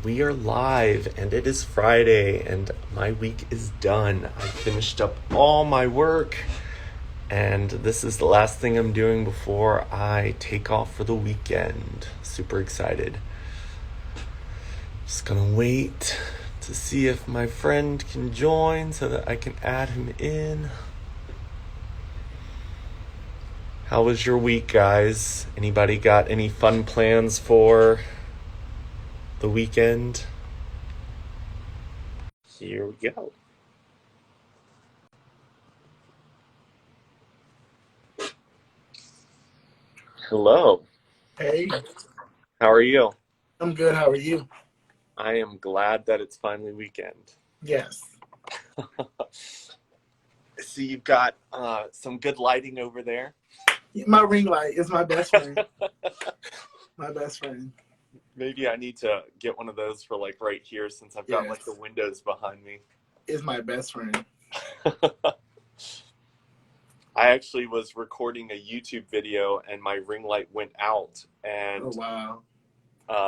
we are live, and it is Friday, and my week is done. I finished up all my work, and this is the last thing I'm doing before I take off for the weekend. Super excited. Just gonna wait to see if my friend can join so that I can add him in. How was your week, guys? Anybody got any fun plans for the weekend? Here we go. Hello. Hey, How are you? I'm good. How are you? I am glad that it's finally weekend. Yes. See, you've got some good lighting over there. My ring light is my best friend. My best friend. Maybe I need to get one of those for like right here since I've got like the Yes. windows behind me. Is my best friend. I actually was recording a YouTube video and my ring light went out, Oh, and wow.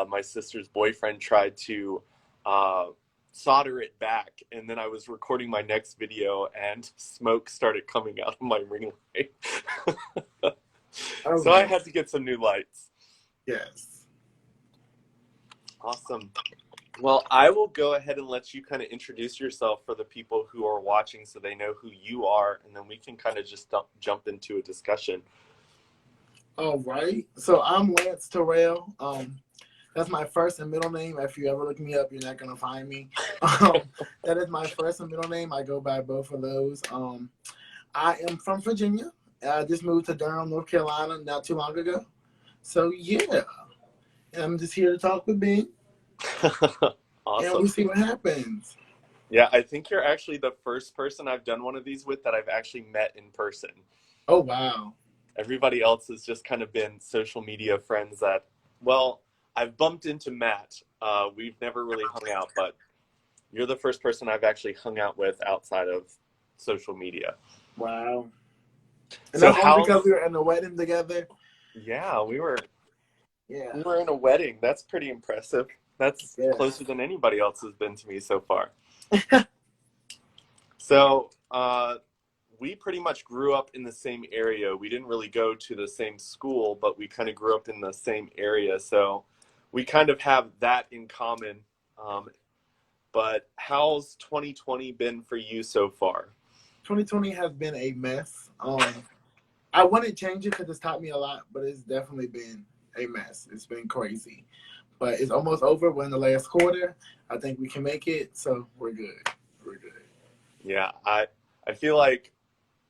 my sister's boyfriend tried to uh, solder it back, and then I was recording my next video and smoke started coming out of my ring light. Oh, So I no. had to get some new lights. Yes. Awesome. Well, I will go ahead and let you kind of introduce yourself for the people who are watching so they know who you are, and then we can kind of just jump into a discussion. All right. So I'm Lance Terrell. That's my first and middle name. If you ever look me up, you're not gonna find me. That is my first and middle name. I go by both of those. I am from Virginia. I just moved to Durham, North Carolina, not too long ago. So yeah, and I'm just here to talk with Ben, and we Awesome. see what happens. Yeah, I think you're actually the first person I've done one of these with that I've actually met in person. Oh wow. Everybody else has just kind of been social media friends that, well, I've bumped into Matt. We've never really hung out, but you're the first person I've actually hung out with outside of social media. Wow. And So that's only how's, because we were in the wedding together. yeah, Yeah. we were in a wedding. That's pretty impressive. That's closer Yes. than anybody else has been to me so far. So, we pretty much grew up in the same area. We didn't really go to the same school, but we kind of grew up in the same area. So we kind of have that in common. Um, but how's 2020 been for you so far? 2020 has been a mess. I wouldn't change it because it's taught me a lot, but it's definitely been a mess. It's been crazy. But it's almost over. We're in the last quarter. I think we can make it, so we're good. We're good. Yeah, I feel like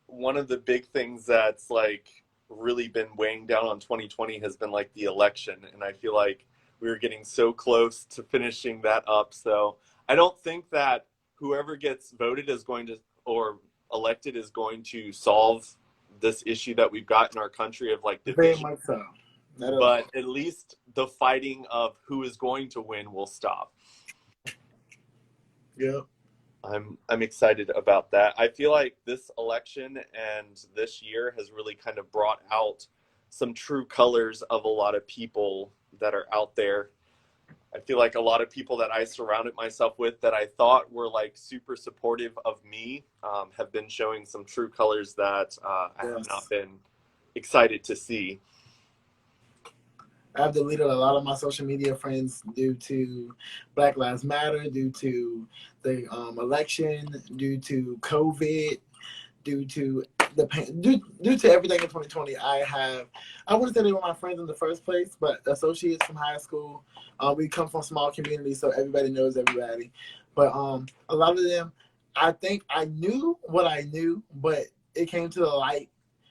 one of the big things that's like really been weighing down on 2020 has been like the election, and I feel like we were getting so close to finishing that up. So I don't think that whoever gets voted is going to or elected is going to solve this issue that we've got in our country of like Very division, much so. Not at but all. at least the fighting of who is going to win will stop. Yep. I'm excited about that. I feel like this election and this year has really kind of brought out some true colors of a lot of people that are out there. I feel like a lot of people that I surrounded myself with that I thought were like super supportive of me have been showing some true colors that I have not Yes. been excited to see. I've deleted a lot of my social media friends due to Black Lives Matter, due to the election, due to COVID, due to due to everything in 2020. I wouldn't say they were my friends in the first place, but associates from high school. We come from small communities, so everybody knows everybody. But a lot of them, I think I knew what I knew, but it came to the light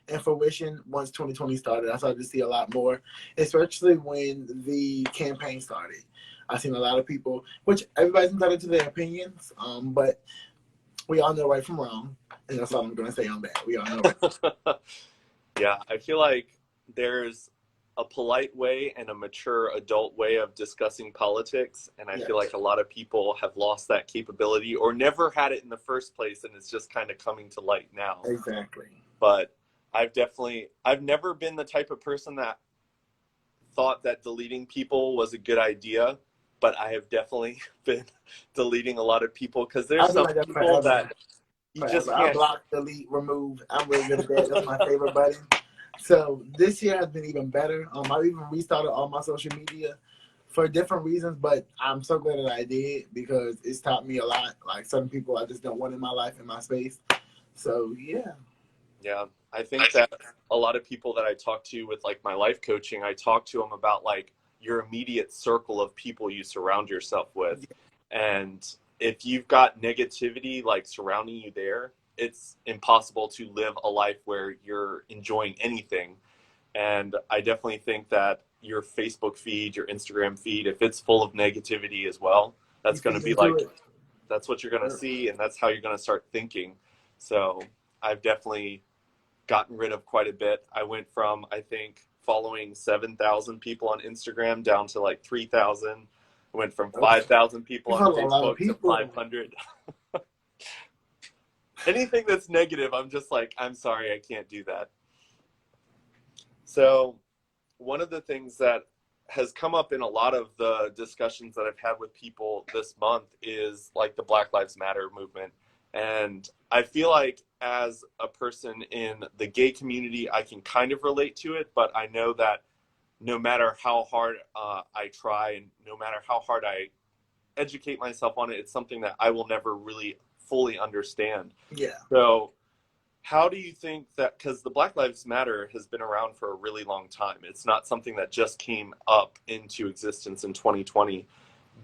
and fruition once 2020 started. I started to see a lot more, especially when the campaign started. I've seen a lot of people, which everybody's entitled to their opinions, but we all know right from wrong, and that's all I'm going to say on that. We all know right. Yeah, I feel like there's a polite way and a mature adult way of discussing politics, and I Yeah, feel like a lot of people have lost that capability or never had it in the first place, and it's just kind of coming to light now. exactly. But I've never been the type of person that thought that deleting people was a good idea. but I have definitely been deleting a lot of people because there's I've been some like that people forever. that you just I can't. block, delete, remove. I'm really good at that. That's my favorite button. So this year has been even better. I even restarted all my social media for different reasons, but I'm so glad that I did because it's taught me a lot. Like certain people I just don't want in my life, in my space. So yeah. Yeah, I think that a lot of people that I talk to with like my life coaching, I talk to them about like your immediate circle of people you surround yourself with. And if you've got negativity like surrounding you there, it's impossible to live a life where you're enjoying anything. And I definitely think that your Facebook feed, your Instagram feed, if it's full of negativity as well, You that's going to feed be into like, it. that's what you're going to see, and that's how you're going to start thinking. So I've definitely gotten rid of quite a bit. I went from, I think, following 7,000 people on Instagram down to like 3,000. I went from 5,000 people You on follow a lot of Facebook to people. 500. Anything that's negative, I'm just like, I'm sorry, I can't do that. So, one of the things that has come up in a lot of the discussions that I've had with people this month is like the Black Lives Matter movement. And I feel like as a person in the gay community, I can kind of relate to it, but I know that no matter how hard I try and no matter how hard I educate myself on it, it's something that I will never really fully understand. Yeah. So, how do you think that, because the Black Lives Matter has been around for a really long time, it's not something that just came up into existence in 2020.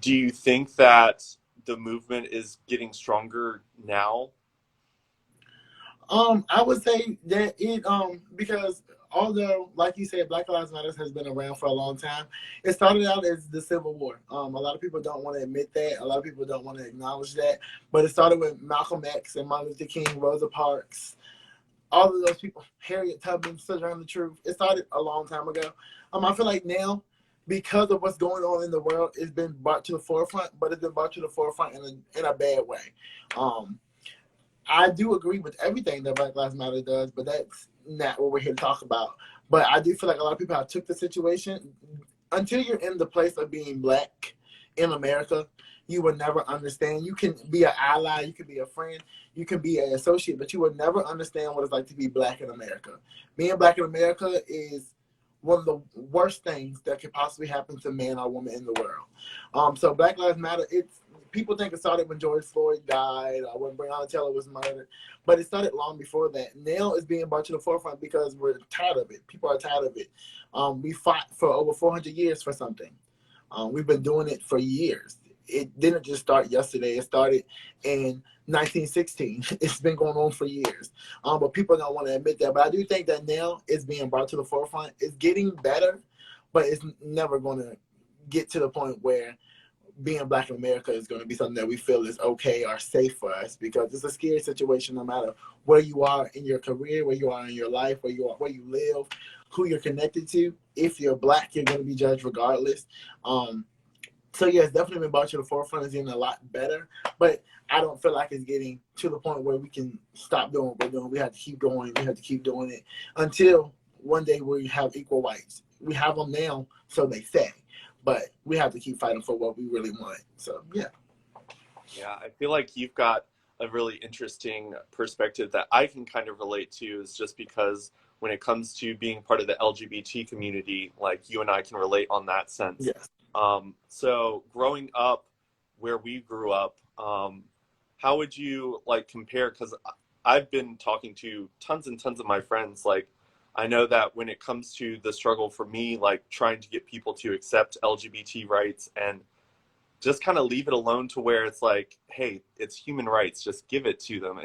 Do you think that the movement is getting stronger now? I would say that it because although like you said, Black Lives Matter has been around for a long time, it started out as the Civil War. A lot of people don't want to admit that. A lot of people don't want to acknowledge that. But it started with Malcolm X and Martin Luther King, Rosa Parks, all of those people, Harriet Tubman, Sojourner Truth. It started a long time ago. I feel like now, because of what's going on in the world, it's been brought to the forefront, but it's been brought to the forefront in a bad way. Um, I do agree with everything that Black Lives Matter does, but that's not what we're here to talk about. But I do feel like a lot of people have took the situation. Until you're in the place of being black in America, you will never understand. You can be an ally, you can be a friend, you can be an associate, but you will never understand what it's like to be black in America. Being black in America is one of the worst things that could possibly happen to man or woman in the world. So Black Lives Matter, it's people think it started when George Floyd died or when Breonna Taylor was murdered, but it started long before that. Now it's being brought to the forefront because we're tired of it. People are tired of it. We fought for over 400 years for something. We've been doing it for years. It didn't just start yesterday. It started in 1916. It's been going on for years. But people don't want to admit that. But I do think that now it's being brought to the forefront. It's getting better, but it's never going to get to the point where being black in America is going to be something that we feel is okay or safe for us, because it's a scary situation no matter where you are in your career, where you are in your life, where you are, where you live, who you're connected to. If you're black, you're going to be judged regardless. So yeah, it's definitely been brought to the forefront. It's getting a lot better, but I don't feel like it's getting to the point where we can stop doing what we're doing. We have to keep going. We have to keep doing it until one day we have equal rights. We have them now, so they say, but we have to keep fighting for what we really want. So yeah. Yeah, I feel like you've got a really interesting perspective that I can kind of relate to, is just because when it comes to being part of the LGBT community, like you and I can relate on that sense. Yes. So growing up where we grew up, how would you like compare? Because I've been talking to tons and tons of my friends. Like, I know that when it comes to the struggle for me, like trying to get people to accept LGBT rights and just kind of leave it alone to where it's like, hey, it's human rights, just give it to them.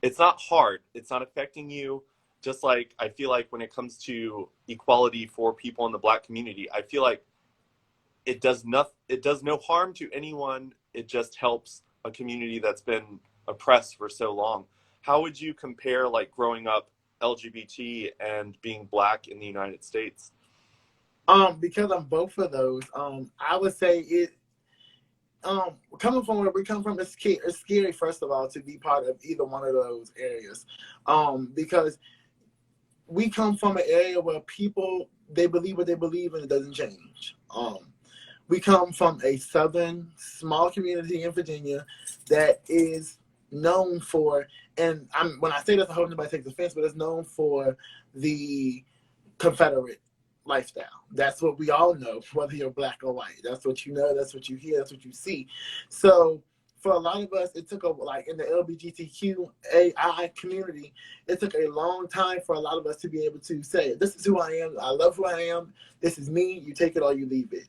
It's not hard. It's not affecting you. Just like I feel like when it comes to equality for people in the black community, I feel like it does no harm to anyone. It just helps a community that's been oppressed for so long. How would you compare like growing up LGBT and being black in the United States? Because I'm both of those, I would say it. Coming from where we come from, it's scary, first of all, to be part of either one of those areas, because we come from an area where people, they believe what they believe and it doesn't change. We come from a southern small community in Virginia that is known for, and when I say this, I hope nobody takes offense, but it's known for the Confederate lifestyle. That's what we all know, whether you're black or white. That's what you know, that's what you hear, that's what you see. So for a lot of us, it took like in the LGBTQAI community, it took a long time for a lot of us to be able to say, this is who I am, I love who I am, this is me, you take it or you leave it.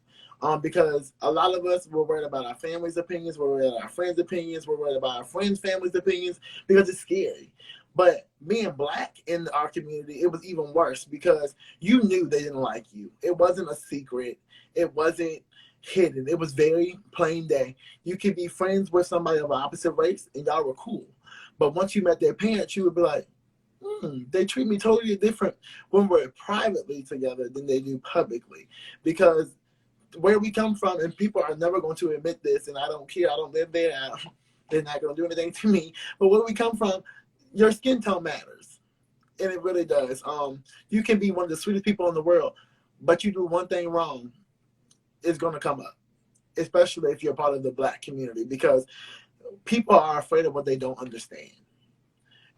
Because a lot of us were worried about our family's opinions, we're worried about our friends' opinions, we're worried about our friends' families' opinions, because it's scary. But being black in our community, it was even worse because you knew they didn't like you. It wasn't a secret. It wasn't hidden. It was very plain day. You could be friends with somebody of opposite race and y'all were cool. But once you met their parents, you would be like, they treat me totally different when we're privately together than they do publicly. Because where we come from, and people are never going to admit this, and I don't care, I don't live there, they're not going to do anything to me, but where we come from, your skin tone matters, and it really does. You can be one of the sweetest people in the world, but you do one thing wrong, it's going to come up, especially if you're part of the black community, because people are afraid of what they don't understand.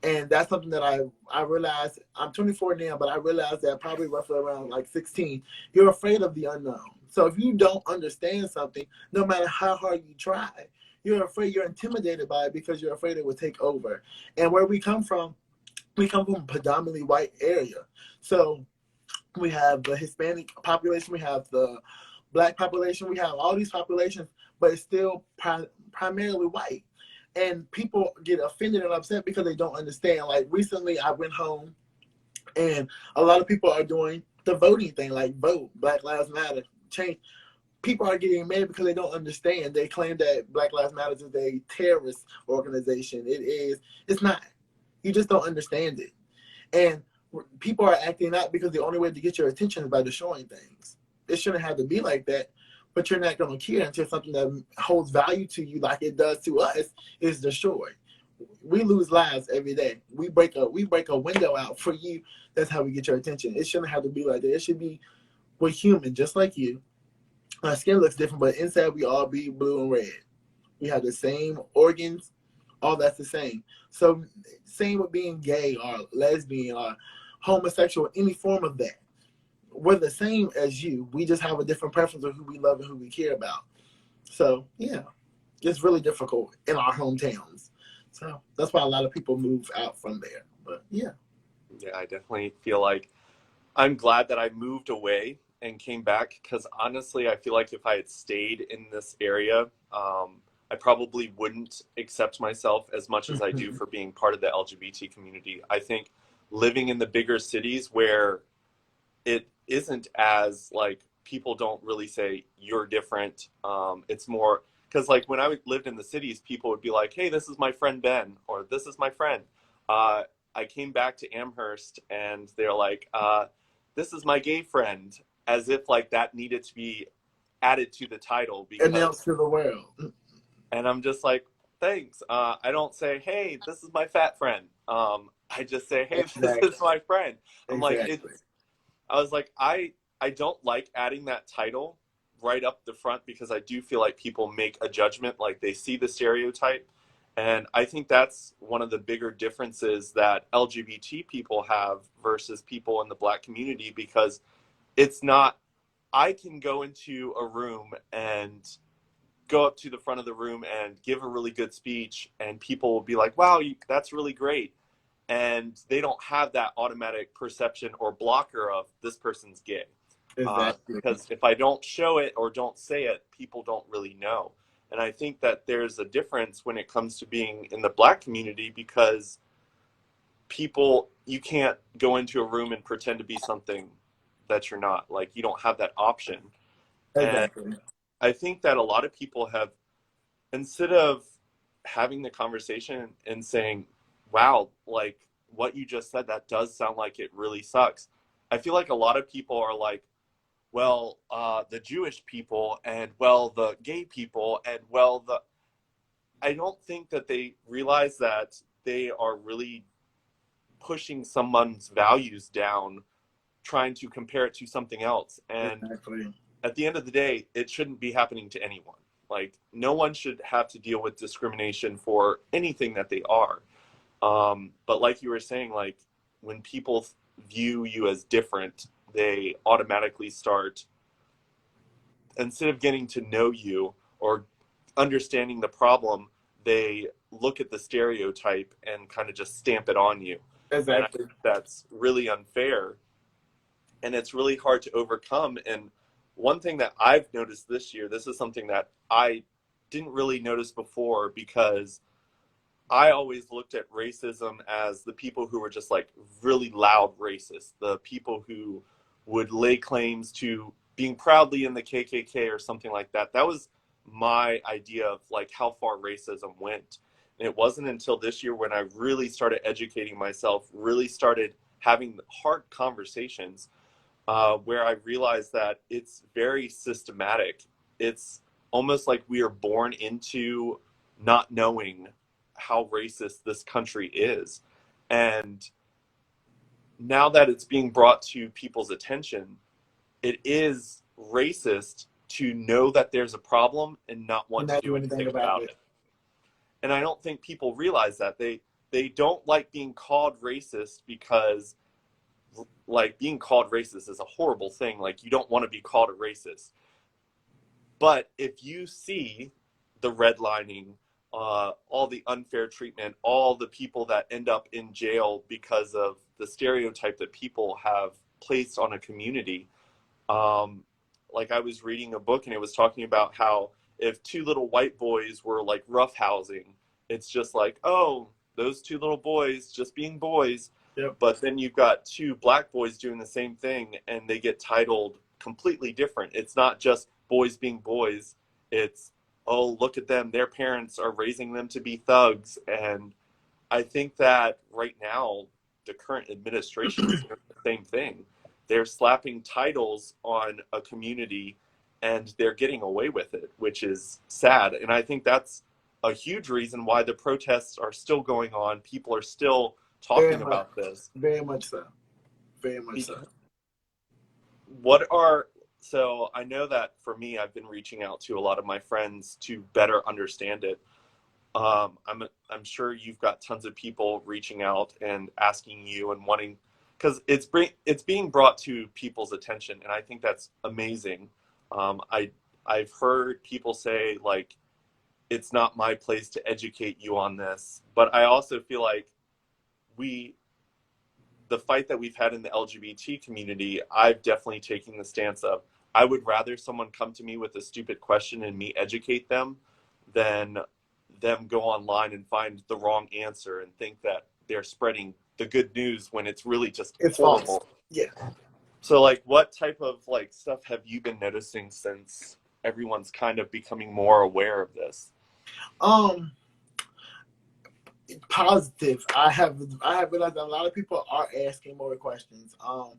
And that's something that I realized. I'm 24 now, but I realized that probably roughly around like 16, you're afraid of the unknown. So if you don't understand something, no matter how hard you try, you're afraid, you're intimidated by it because you're afraid it will take over. And where we come from a predominantly white area. So we have the Hispanic population, we have the black population, we have all these populations, but it's still primarily white. And people get offended and upset because they don't understand. Like recently I went home and a lot of people are doing the voting thing, like vote, Black Lives Matter, change. People are getting mad because they don't understand. They claim that Black Lives Matter is a terrorist organization. It is. It's not. You just don't understand it. And people are acting out because the only way to get your attention is by destroying things. It shouldn't have to be like that, but you're not going to care until something that holds value to you like it does to us is destroyed. We lose lives every day. We break a window out for you. That's how we get your attention. It shouldn't have to be like that. It should be, we're human just like you. Our skin looks different, but inside we all be blue and red. We have the same organs, all that's the same. So same with being gay or lesbian or homosexual, any form of that. We're the same as you. We just have a different preference of who we love and who we care about. So yeah, it's really difficult in our hometowns. So that's why a lot of people move out from there. But yeah. Yeah, I definitely feel like I'm glad that I moved away and came back because honestly, I feel like if I had stayed in this area, I probably wouldn't accept myself as much as I do for being part of the LGBT community. I think living in the bigger cities where it isn't as like people don't really say you're different. It's more because like when I lived in the cities, people would be like, "Hey, this is my friend Ben," or "This is my friend." I came back to Amherst and they're like, "This is my gay friend," as if like that needed to be added to the title Announced to the world. And I'm just like, thanks. I don't say, "Hey, this is my fat friend." I just say, "Hey, Exactly. this is my friend." I'm Exactly. like, I was like, I don't like adding that title right up the front because I do feel like people make a judgment, like they see the stereotype. And I think that's one of the bigger differences that LGBT people have versus people in the black community because it's not, I can go into a room and go up to the front of the room and give a really good speech and people will be like, "Wow, that's really great." And they don't have that automatic perception or blocker of this person's gay. Exactly. Because if I don't show it or don't say it, people don't really know. And I think that there's a difference when it comes to being in the black community because people, you can't go into a room and pretend to be something that you're not. Like, you don't have that option. And Exactly. I think that a lot of people have, instead of having the conversation and saying, "Wow, like what you just said, that does sound like it really sucks." I feel like a lot of people are like, "Well, the Jewish people and well, the gay people and well, the," I don't think that they realize that they are really pushing someone's values down, trying to compare it to something else. And Exactly. at the end of the day, it shouldn't be happening to anyone. Like, no one should have to deal with discrimination for anything that they are. But like you were saying, like, when people view you as different, they automatically start, instead of getting to know you or understanding the problem, they look at the stereotype and kind of just stamp it on you. And I Exactly. think that's really unfair, and it's really hard to overcome. And one thing that I've noticed this year, this is something that I didn't really notice before, because I always looked at racism as the people who were just like really loud racists, the people who would lay claims to being proudly in the KKK or something like that. That was my idea of like how far racism went. And it wasn't until this year when I really started educating myself, really started having hard conversations, where I realized that it's very systematic. It's almost like we are born into not knowing how racist this country is. And now that it's being brought to people's attention, it is racist to know that there's a problem and not And want to not do do anything anything about about it. it. And I don't think people realize that. They don't like being called racist because, like, being called racist is a horrible thing. Like, you don't want to be called a racist. But if you see the redlining, all the unfair treatment, all the people that end up in jail because of the stereotype that people have placed on a community, um, like I was reading a book and it was talking about how if two little white boys were like roughhousing, it's just like, oh, those two little boys just being boys. Yep. But then you've got two black boys doing the same thing and they get titled completely different. It's not just boys being boys. It's, oh, look at them. Their parents are raising them to be thugs. And I think that right now, the current administration is doing the same thing. They're slapping titles on a community and they're getting away with it, which is sad. And I think that's a huge reason why the protests are still going on. People are still Very talking much, about this. very much so. Very much so. What are, so I know that for me, I've been reaching out to a lot of my friends to better understand it. I'm sure you've got tons of people reaching out and asking you and wanting, because it's being brought to people's attention, and I think that's amazing. I've heard people say like, it's not my place to educate you on this, but I also feel like we the fight that we've had in the LGBT community, I've definitely taken the stance of, I would rather someone come to me with a stupid question and me educate them than them go online and find the wrong answer and think that they're spreading the good news when it's really just It's horrible. false. Yeah. So like, what type of like stuff have you been noticing since everyone's kind of becoming more aware of this? Positive. I have realized that a lot of people are asking more questions. I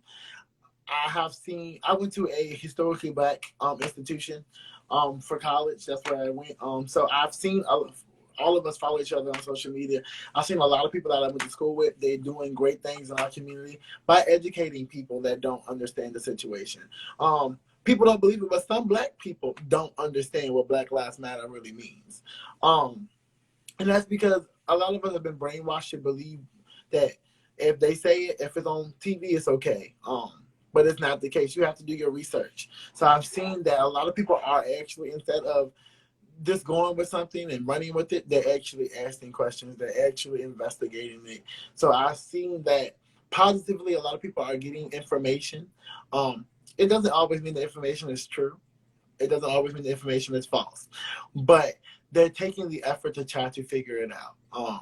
went to a historically black institution for college. That's where I went. So I've seen all of us follow each other on social media. I've seen a lot of people that I went to school with. They're doing great things in our community by educating people that don't understand the situation. People don't believe it, but some black people don't understand what Black Lives Matter really means. And that's because a lot of us have been brainwashed to believe that if they say it, if it's on TV, it's okay. But it's not the case. You have to do your research. So I've seen that a lot of people are actually, instead of just going with something and running with it, they're actually asking questions. They're actually investigating it. So I've seen that positively, a lot of people are getting information. It doesn't always mean the information is true. It doesn't always mean the information is false. But they're taking the effort to try to figure it out.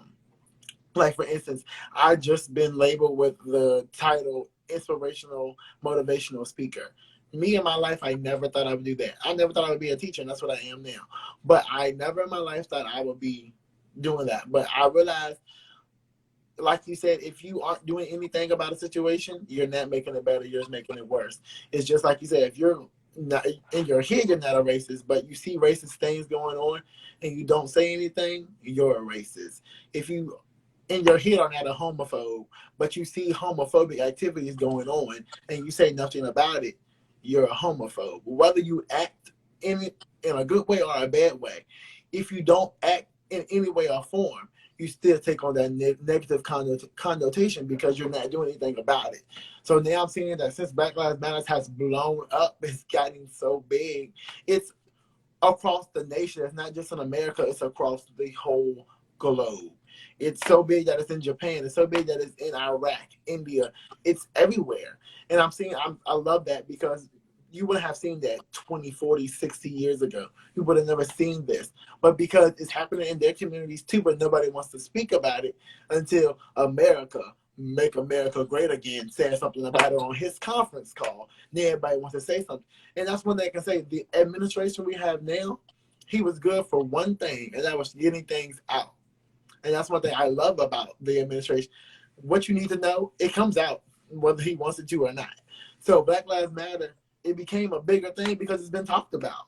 Like, for instance, I just been labeled with the title inspirational motivational speaker. Me in my life, I never thought I would do that. I never thought I would be a teacher, and that's what I am now. But I never in my life thought I would be doing that. But I realized, like you said, if you aren't doing anything about a situation, you're not making it better, you're just making it worse. It's just like you said, if you're not in your head, you're not a racist, but you see racist things going on and you don't say anything, you're a racist. If you in your head are not a homophobe, but you see homophobic activities going on and you say nothing about it, you're a homophobe. Whether you act in it in a good way or a bad way, if you don't act in any way or form, you still take on that negative connotation because you're not doing anything about it. So now I'm seeing that since Black Lives Matter has blown up, it's gotten so big. It's across the nation. It's not just in America, it's across the whole globe. It's so big that it's in Japan. It's so big that it's in Iraq, India. It's everywhere. And I love that because you wouldn't have seen that 20, 40, 60 years ago. You would have never seen this. But because it's happening in their communities too, but nobody wants to speak about it until Make America Great Again said something about it on his conference call. Then everybody wants to say something. And that's one thing I can say. The administration we have now, he was good for one thing, and that was getting things out. And that's one thing I love about the administration. What you need to know, it comes out whether he wants it to or not. So Black Lives Matter, it became a bigger thing because it's been talked about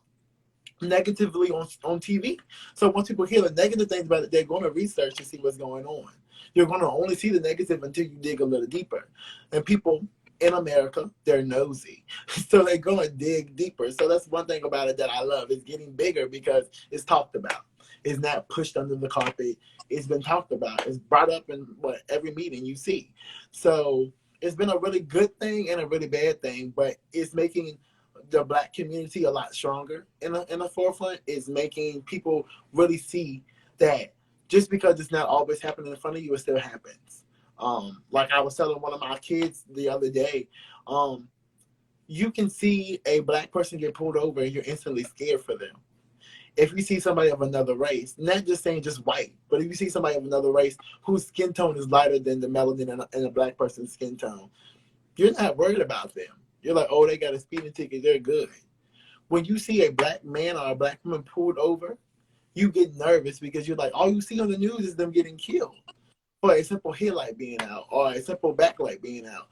negatively on TV. So once people hear the negative things about it, they're going to research to see what's going on. You're going to only see the negative until you dig a little deeper. And people in America, they're nosy. So they're going to dig deeper. So that's one thing about it that I love. It's getting bigger because it's talked about. It's not pushed under the carpet. It's been talked about. It's brought up in every meeting you see. So it's been a really good thing and a really bad thing, but it's making the Black community a lot stronger in the forefront. It's making people really see that just because it's not always happening in front of you, it still happens. Like I was telling one of my kids the other day, you can see a Black person get pulled over and you're instantly scared for them. If you see somebody of another race, not just saying just white, but if you see somebody of another race whose skin tone is lighter than the melanin in a Black person's skin tone, you're not worried about them. You're like, oh, they got a speeding ticket, they're good. When you see a Black man or a Black woman pulled over, you get nervous because you're like, all you see on the news is them getting killed for a simple headlight being out or a simple backlight being out.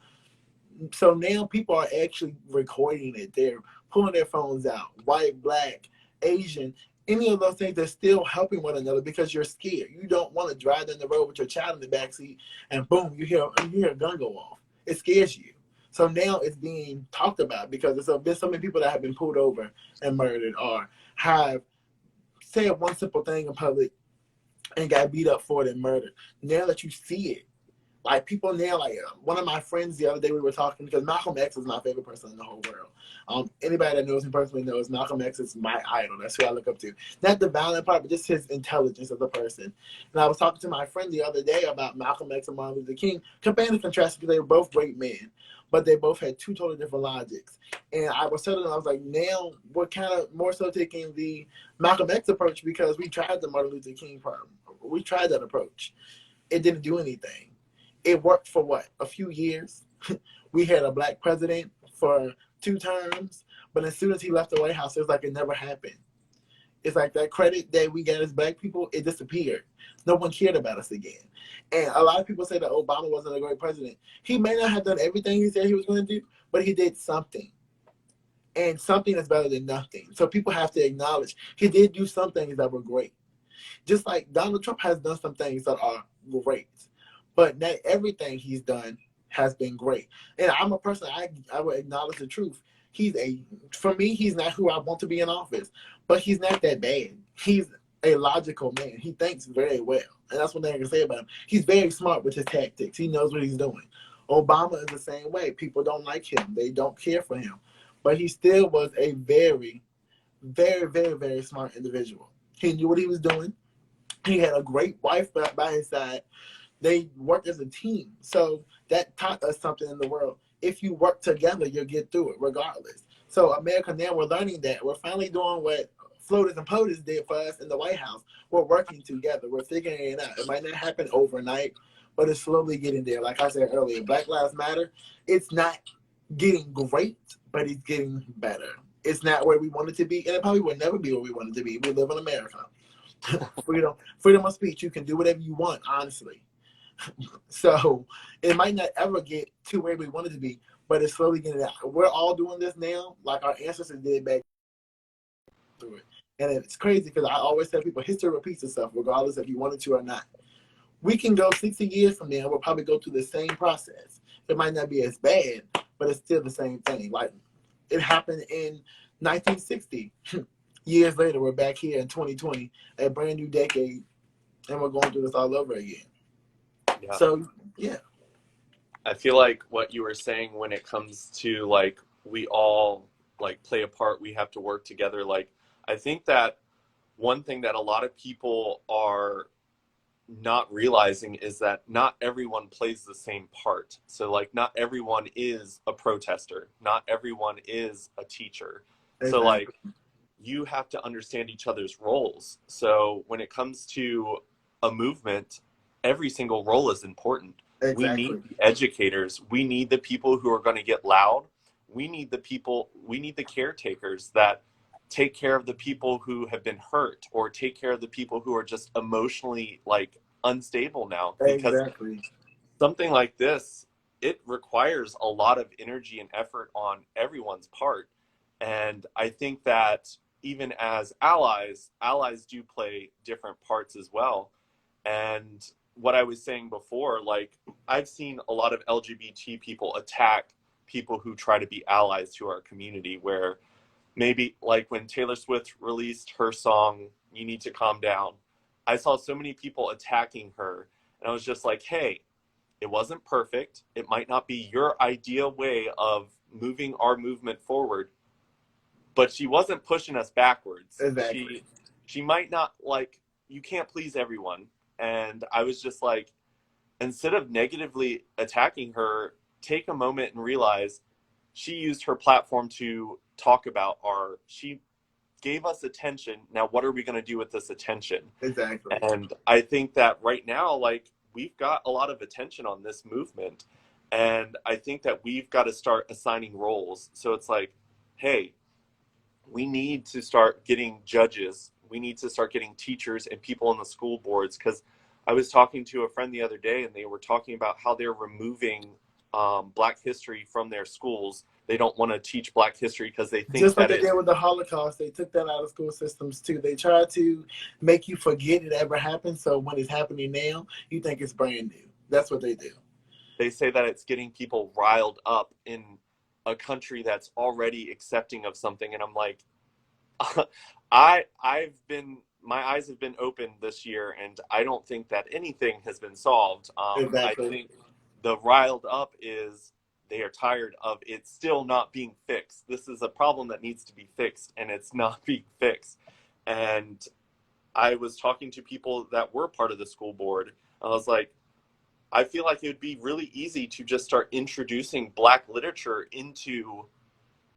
So now people are actually recording it. They're pulling their phones out, white, Black, Asian, any of those things. They're still helping one another because you're scared. You don't want to drive down the road with your child in the backseat and boom, you hear a gun go off. It scares you. So now it's being talked about because there's been so many people that have been pulled over and murdered or have said one simple thing in public and got beat up for it and murdered. Now that you see it, like people now, like one of my friends the other day we were talking because Malcolm X is my favorite person in the whole world. Anybody that knows him personally knows Malcolm X is my idol. That's who I look up to. Not the violent part, but just his intelligence as a person. And I was talking to my friend the other day about Malcolm X and Martin Luther King, comparing and contrasting because they were both great men, but they both had two totally different logics. And I was telling them, I was like, now we're kind of more so taking the Malcolm X approach because we tried the Martin Luther King part. We tried that approach. It didn't do anything. It worked for what? A few years. We had a Black president for 2 terms, but as soon as he left the White House, it was like it never happened. It's like that credit that we got as Black people, it disappeared. No one cared about us again. And a lot of people say that Obama wasn't a great president. He may not have done everything he said he was going to do, but he did something. And something is better than nothing. So people have to acknowledge he did do some things that were great. Just like Donald Trump has done some things that are great. But not everything he's done has been great. And I'm a person, I would acknowledge the truth. For me, he's not who I want to be in office, but he's not that bad. He's a logical man. He thinks very well. And that's one thing I can say about him. He's very smart with his tactics. He knows what he's doing. Obama is the same way. People don't like him. They don't care for him. But he still was a very, very, very, very smart individual. He knew what he was doing. He had a great wife by his side. They worked as a team. So that taught us something in the world. If you work together, you'll get through it regardless. So America now, we're learning that. We're finally doing what FLOTUS and POTUS did for us in the White House. We're working together. We're figuring it out. It might not happen overnight, but it's slowly getting there. Like I said earlier, Black Lives Matter, it's not getting great, but it's getting better. It's not where we want it to be, and it probably will never be where we want it to be. We live in America. Freedom of speech. You can do whatever you want, honestly. So it might not ever get to where we want it to be, but it's slowly getting out. We're all doing this now, like our ancestors did back through it. And it's crazy because I always tell people history repeats itself, regardless if you wanted to or not. We can go 60 years from now, we'll probably go through the same process. It might not be as bad, but it's still the same thing. Like it happened in 1960. Years later, we're back here in 2020, a brand new decade, and we're going through this all over again. Yeah. So, yeah. I feel like what you were saying when it comes to like we all like play a part, we have to work together. Like I think that one thing that a lot of people are not realizing is that not everyone plays the same part. So like not everyone is a protester, not everyone is a teacher. So like you have to understand each other's roles. So when it comes to a movement, every single role is important. Exactly. We need the educators. We need the people who are going to get loud. We need the caretakers that take care of the people who have been hurt or take care of the people who are just emotionally like unstable now. Because Exactly. something like this, it requires a lot of energy and effort on everyone's part. And I think that even as allies do play different parts as well. And what I was saying before, like I've seen a lot of LGBT people attack people who try to be allies to our community, where maybe like when Taylor Swift released her song, You Need to Calm Down, I saw so many people attacking her. And I was just like, hey, it wasn't perfect. It might not be your ideal way of moving our movement forward, but she wasn't pushing us backwards. Exactly. She might not like, you can't please everyone. And I was just like, instead of negatively attacking her, take a moment and realize she used her platform to talk about she gave us attention. Now, what are we going to do with this attention? Exactly. And I think that right now, like, we've got a lot of attention on this movement. And I think that we've got to start assigning roles. So it's like, hey, we need to start getting judges. We need to start getting teachers and people on the school boards. Because I was talking to a friend the other day, and they were talking about how they're removing Black history from their schools. They don't want to teach Black history because they think just like that they did with the Holocaust, they took that out of school systems too. They try to make you forget it ever happened. So when it's happening now, you think it's brand new. That's what they do. They say that it's getting people riled up in a country that's already accepting of something. And I'm like, my eyes have been opened this year, and I don't think that anything has been solved. Exactly. I think the riled up is they are tired of it still not being fixed. This is a problem that needs to be fixed, and it's not being fixed. And I was talking to people that were part of the school board. I was like, I feel like it would be really easy to just start introducing Black literature into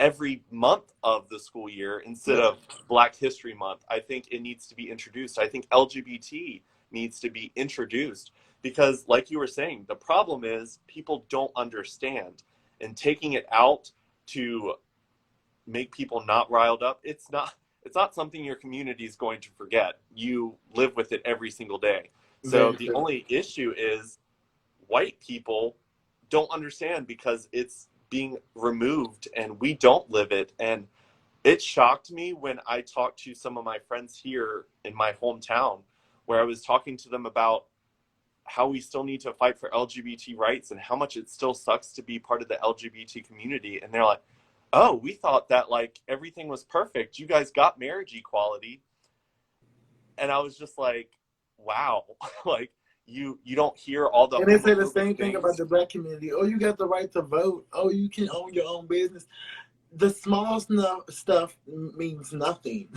every month of the school year instead of Black History Month. I think it needs to be introduced. I think LGBT needs to be introduced because, like you were saying, the problem is people don't understand, and taking it out to make people not riled up, it's not something your community is going to forget. You live with it every single day. So the only issue is white people don't understand because it's being removed and we don't live it. And it shocked me when I talked to some of my friends here in my hometown, where I was talking to them about how we still need to fight for LGBT rights and how much it still sucks to be part of the LGBT community. And they're like, oh, we thought that like everything was perfect. You guys got marriage equality. And I was just like, wow, like, you don't hear all the and they say the same things. thing about the Black community. Oh, you got the right to vote. Oh, you can own your own business. The small stuff means nothing.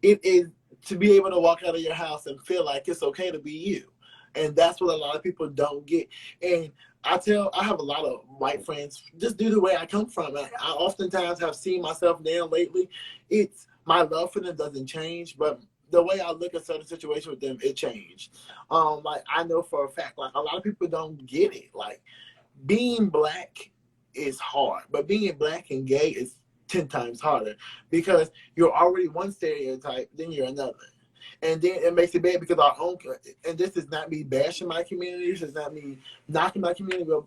It is to be able to walk out of your house and feel like it's okay to be you. And that's what a lot of people don't get. And I have a lot of white friends just due to the way I come from. I oftentimes have seen myself now lately. It's my love for them doesn't change, but the way I look at certain situations with them, it changed. Like I know for a fact, like a lot of people don't get it. Like being Black is hard, but being Black and gay is 10 times harder because you're already one stereotype, then you're another. And then it makes it bad because our own, and this is not me bashing my community, this is not me knocking my community, but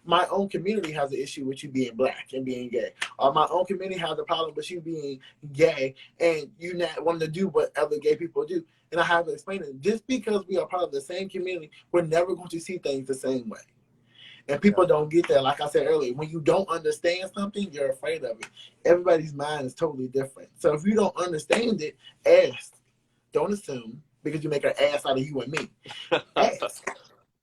my own community has an issue with you being Black and being gay. Or my own community has a problem with you being gay and you not wanting to do what other gay people do. And I have to explain it. Just because we are part of the same community, we're never going to see things the same way. And Yeah. people don't get that. Like I said earlier, when you don't understand something, you're afraid of it. Everybody's mind is totally different. So if you don't understand it, ask. Don't assume because you make an ass out of you and me. Ask.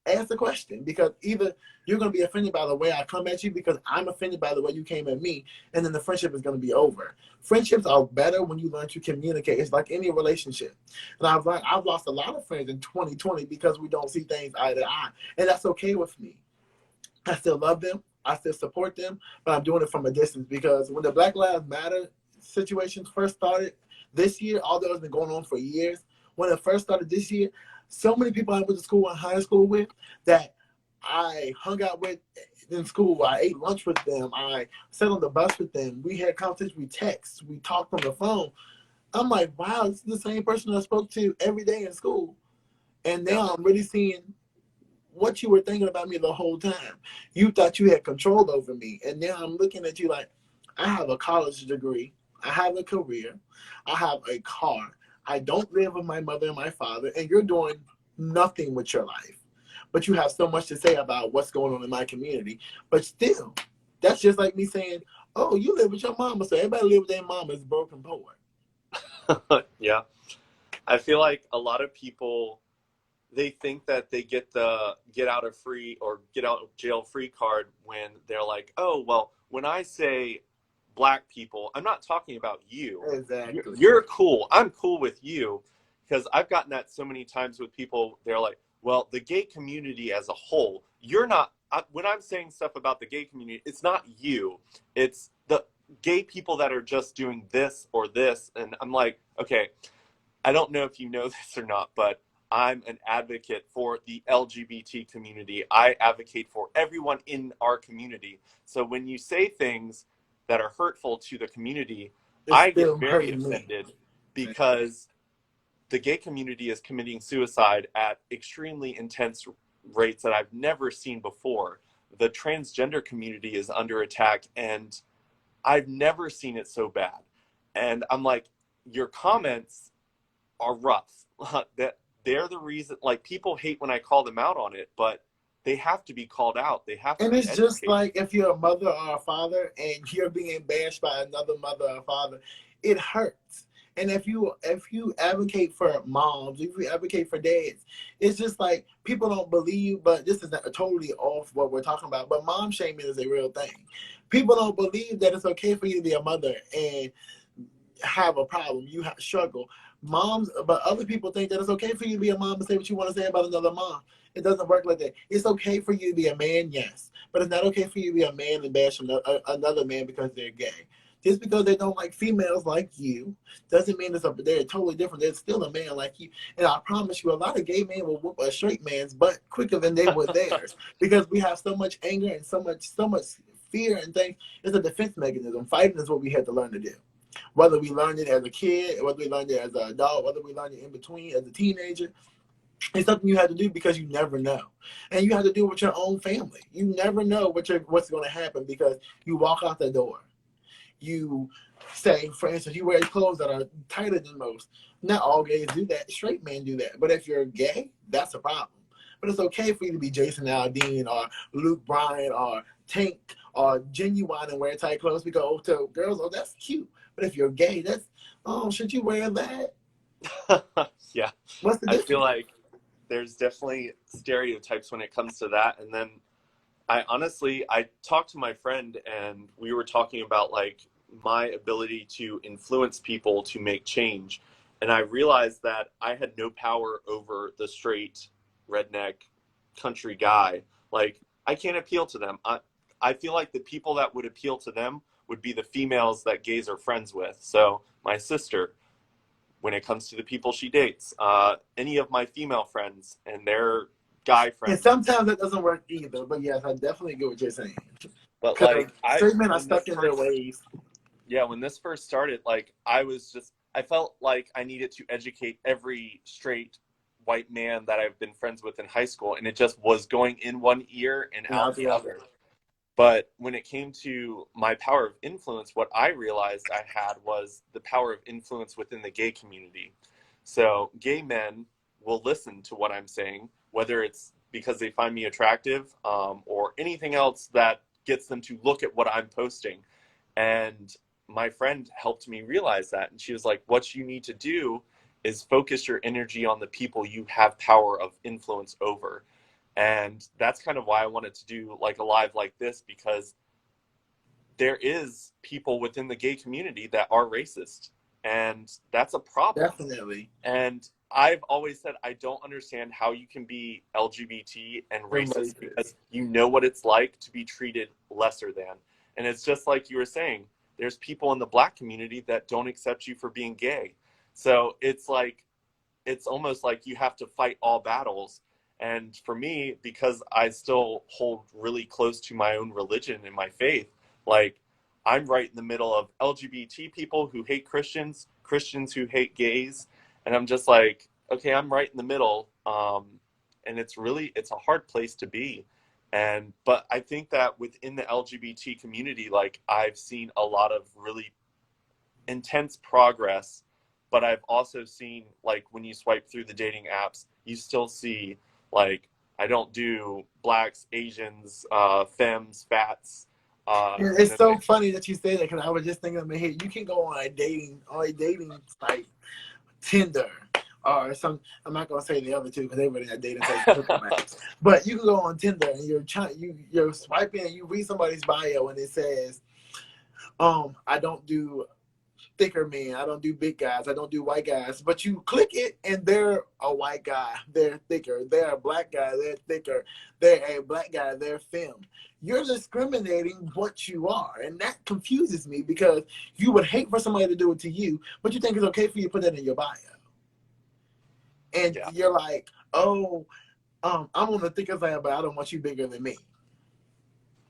Ask the question because either you're going to be offended by the way I come at you because I'm offended by the way you came at me, and then the friendship is going to be over. Friendships are better when you learn to communicate. It's like any relationship. And I've lost a lot of friends in 2020 because we don't see things eye to eye, and that's okay with me. I still love them. I still support them, but I'm doing it from a distance because when the Black Lives Matter situations first started this year, although it's been going on for years, when it first started this year, so many people I went to school and high school with that I hung out with in school. I ate lunch with them. I sat on the bus with them. We had conversations. We text. We talked on the phone. I'm like, wow, this is the same person I spoke to every day in school. And Yeah. now I'm really seeing what you were thinking about me the whole time. You thought you had control over me. And now I'm looking at you like, I have a college degree. I have a career. I have a car. I don't live with my mother and my father. And you're doing nothing with your life. But you have so much to say about what's going on in my community. But still, that's just like me saying, oh, you live with your mama. So everybody live with their mama is broken poor. Yeah. I feel like a lot of people, they think that they get the get out of free or get out of jail free card when they're like, oh, well, when I say black people, I'm not talking about you. Exactly. You're cool. I'm cool with you. Because I've gotten that so many times with people. They're like, well, the gay community as a whole, you're not, when I'm saying stuff about the gay community, it's not you. It's the gay people that are just doing this or this. And I'm like, okay, I don't know if you know this or not, but I'm an advocate for the LGBT community. I advocate for everyone in our community. So when you say things that are hurtful to the community, It's I get still very hurting me. offended because the gay community is committing suicide at extremely intense rates that I've never seen before. The transgender community is under attack, and I've never seen it so bad. And I'm like, your comments are rough. That they're the reason. Like, people hate when I call them out on it, but they have to be called out. They have to And be it's just educated. like if you're a mother or a father and you're being bashed by another mother or father, it hurts. And if you advocate for moms, if you advocate for dads, it's just like people don't believe. But this is not totally off what we're talking about. But mom shaming is a real thing. People don't believe that it's okay for you to be a mother and have a problem, struggle. Moms, but other people think that it's okay for you to be a mom and say what you want to say about another mom. It doesn't work like that. It's okay for you to be a man, yes, but it's not okay for you to be a man and bash another man because they're gay. Just because they don't like females like you doesn't mean they're totally different. They're still a man like you. And I promise you, a lot of gay men will whoop a straight man's butt quicker than they would theirs because we have so much anger and so much fear and things. It's a defense mechanism. Fighting is what we had to learn to do. Whether we learned it as a kid, whether we learned it as an adult, whether we learned it in between as a teenager, it's something you have to do because you never know, and you have to do it with your own family. You never know what's going to happen because you walk out the door. You say, for instance, you wear clothes that are tighter than most. Not all gays do that. Straight men do that. But if you're gay, that's a problem. But it's okay for you to be Jason Aldean or Luke Bryan or Tank or Genuine and wear tight clothes because to girls, oh, that's cute. But if you're gay, that's, oh, should you wear that? Yeah, What's the I feel difference? like there's definitely stereotypes when it comes to that. And then I talked to my friend and we were talking about like my ability to influence people to make change. And I realized that I had no power over the straight redneck country guy. Like, I can't appeal to them. I feel like the people that would appeal to them would be the females that gays are friends with. So my sister, when it comes to the people she dates, any of my female friends and their guy And friends. sometimes that doesn't work either. But yes, I definitely get what you're saying. But Because like, straight men are when this stuck in their first, ways. yeah, when this first started, like, I felt like I needed to educate every straight white man that I've been friends with in high school, and it just was going in one ear and Not out the the other. other. But when it came to my power of influence, what I realized I had was the power of influence within the gay community. So gay men will listen to what I'm saying, whether it's because they find me attractive, or anything else that gets them to look at what I'm posting. And my friend helped me realize that. And she was like, what you need to do is focus your energy on the people you have power of influence over. And that's kind of why I wanted to do like a live like this, because there is people within the gay community that are racist, and that's a problem. Definitely. And I've always said I don't understand how you can be LGBT and racist, because you know what it's like to be treated lesser than. And it's just like you were saying, there's people in the Black community that don't accept you for being gay. So it's like, it's almost like you have to fight all battles. And for me, because I still hold really close to my own religion and my faith, like I'm right in the middle of LGBT people who hate Christians, Christians who hate gays. And I'm just like, okay, I'm right in the middle. And it's a hard place to be. But I think that within the LGBT community, like I've seen a lot of really intense progress, but I've also seen, like, when you swipe through the dating apps, you still see, like, I don't do Blacks, Asians, femmes, fats. It's so funny that you say that, because I was just thinking in my head, you can go on a dating site, Tinder, or some. I'm not gonna say the other two because they really not dating sites. But you can go on Tinder and you're swiping and you read somebody's bio and it says, I don't do thicker men, I don't do big guys, I don't do white guys. But you click it and they're a white guy, they're thicker. They're a black guy, they're thicker. They're a black guy, they're femme. You're discriminating what you are, and that confuses me, because you would hate for somebody to do it to you, but you think it's okay for you to put that in your bio. And you're like, oh, I'm on the thicker side, but I don't want you bigger than me.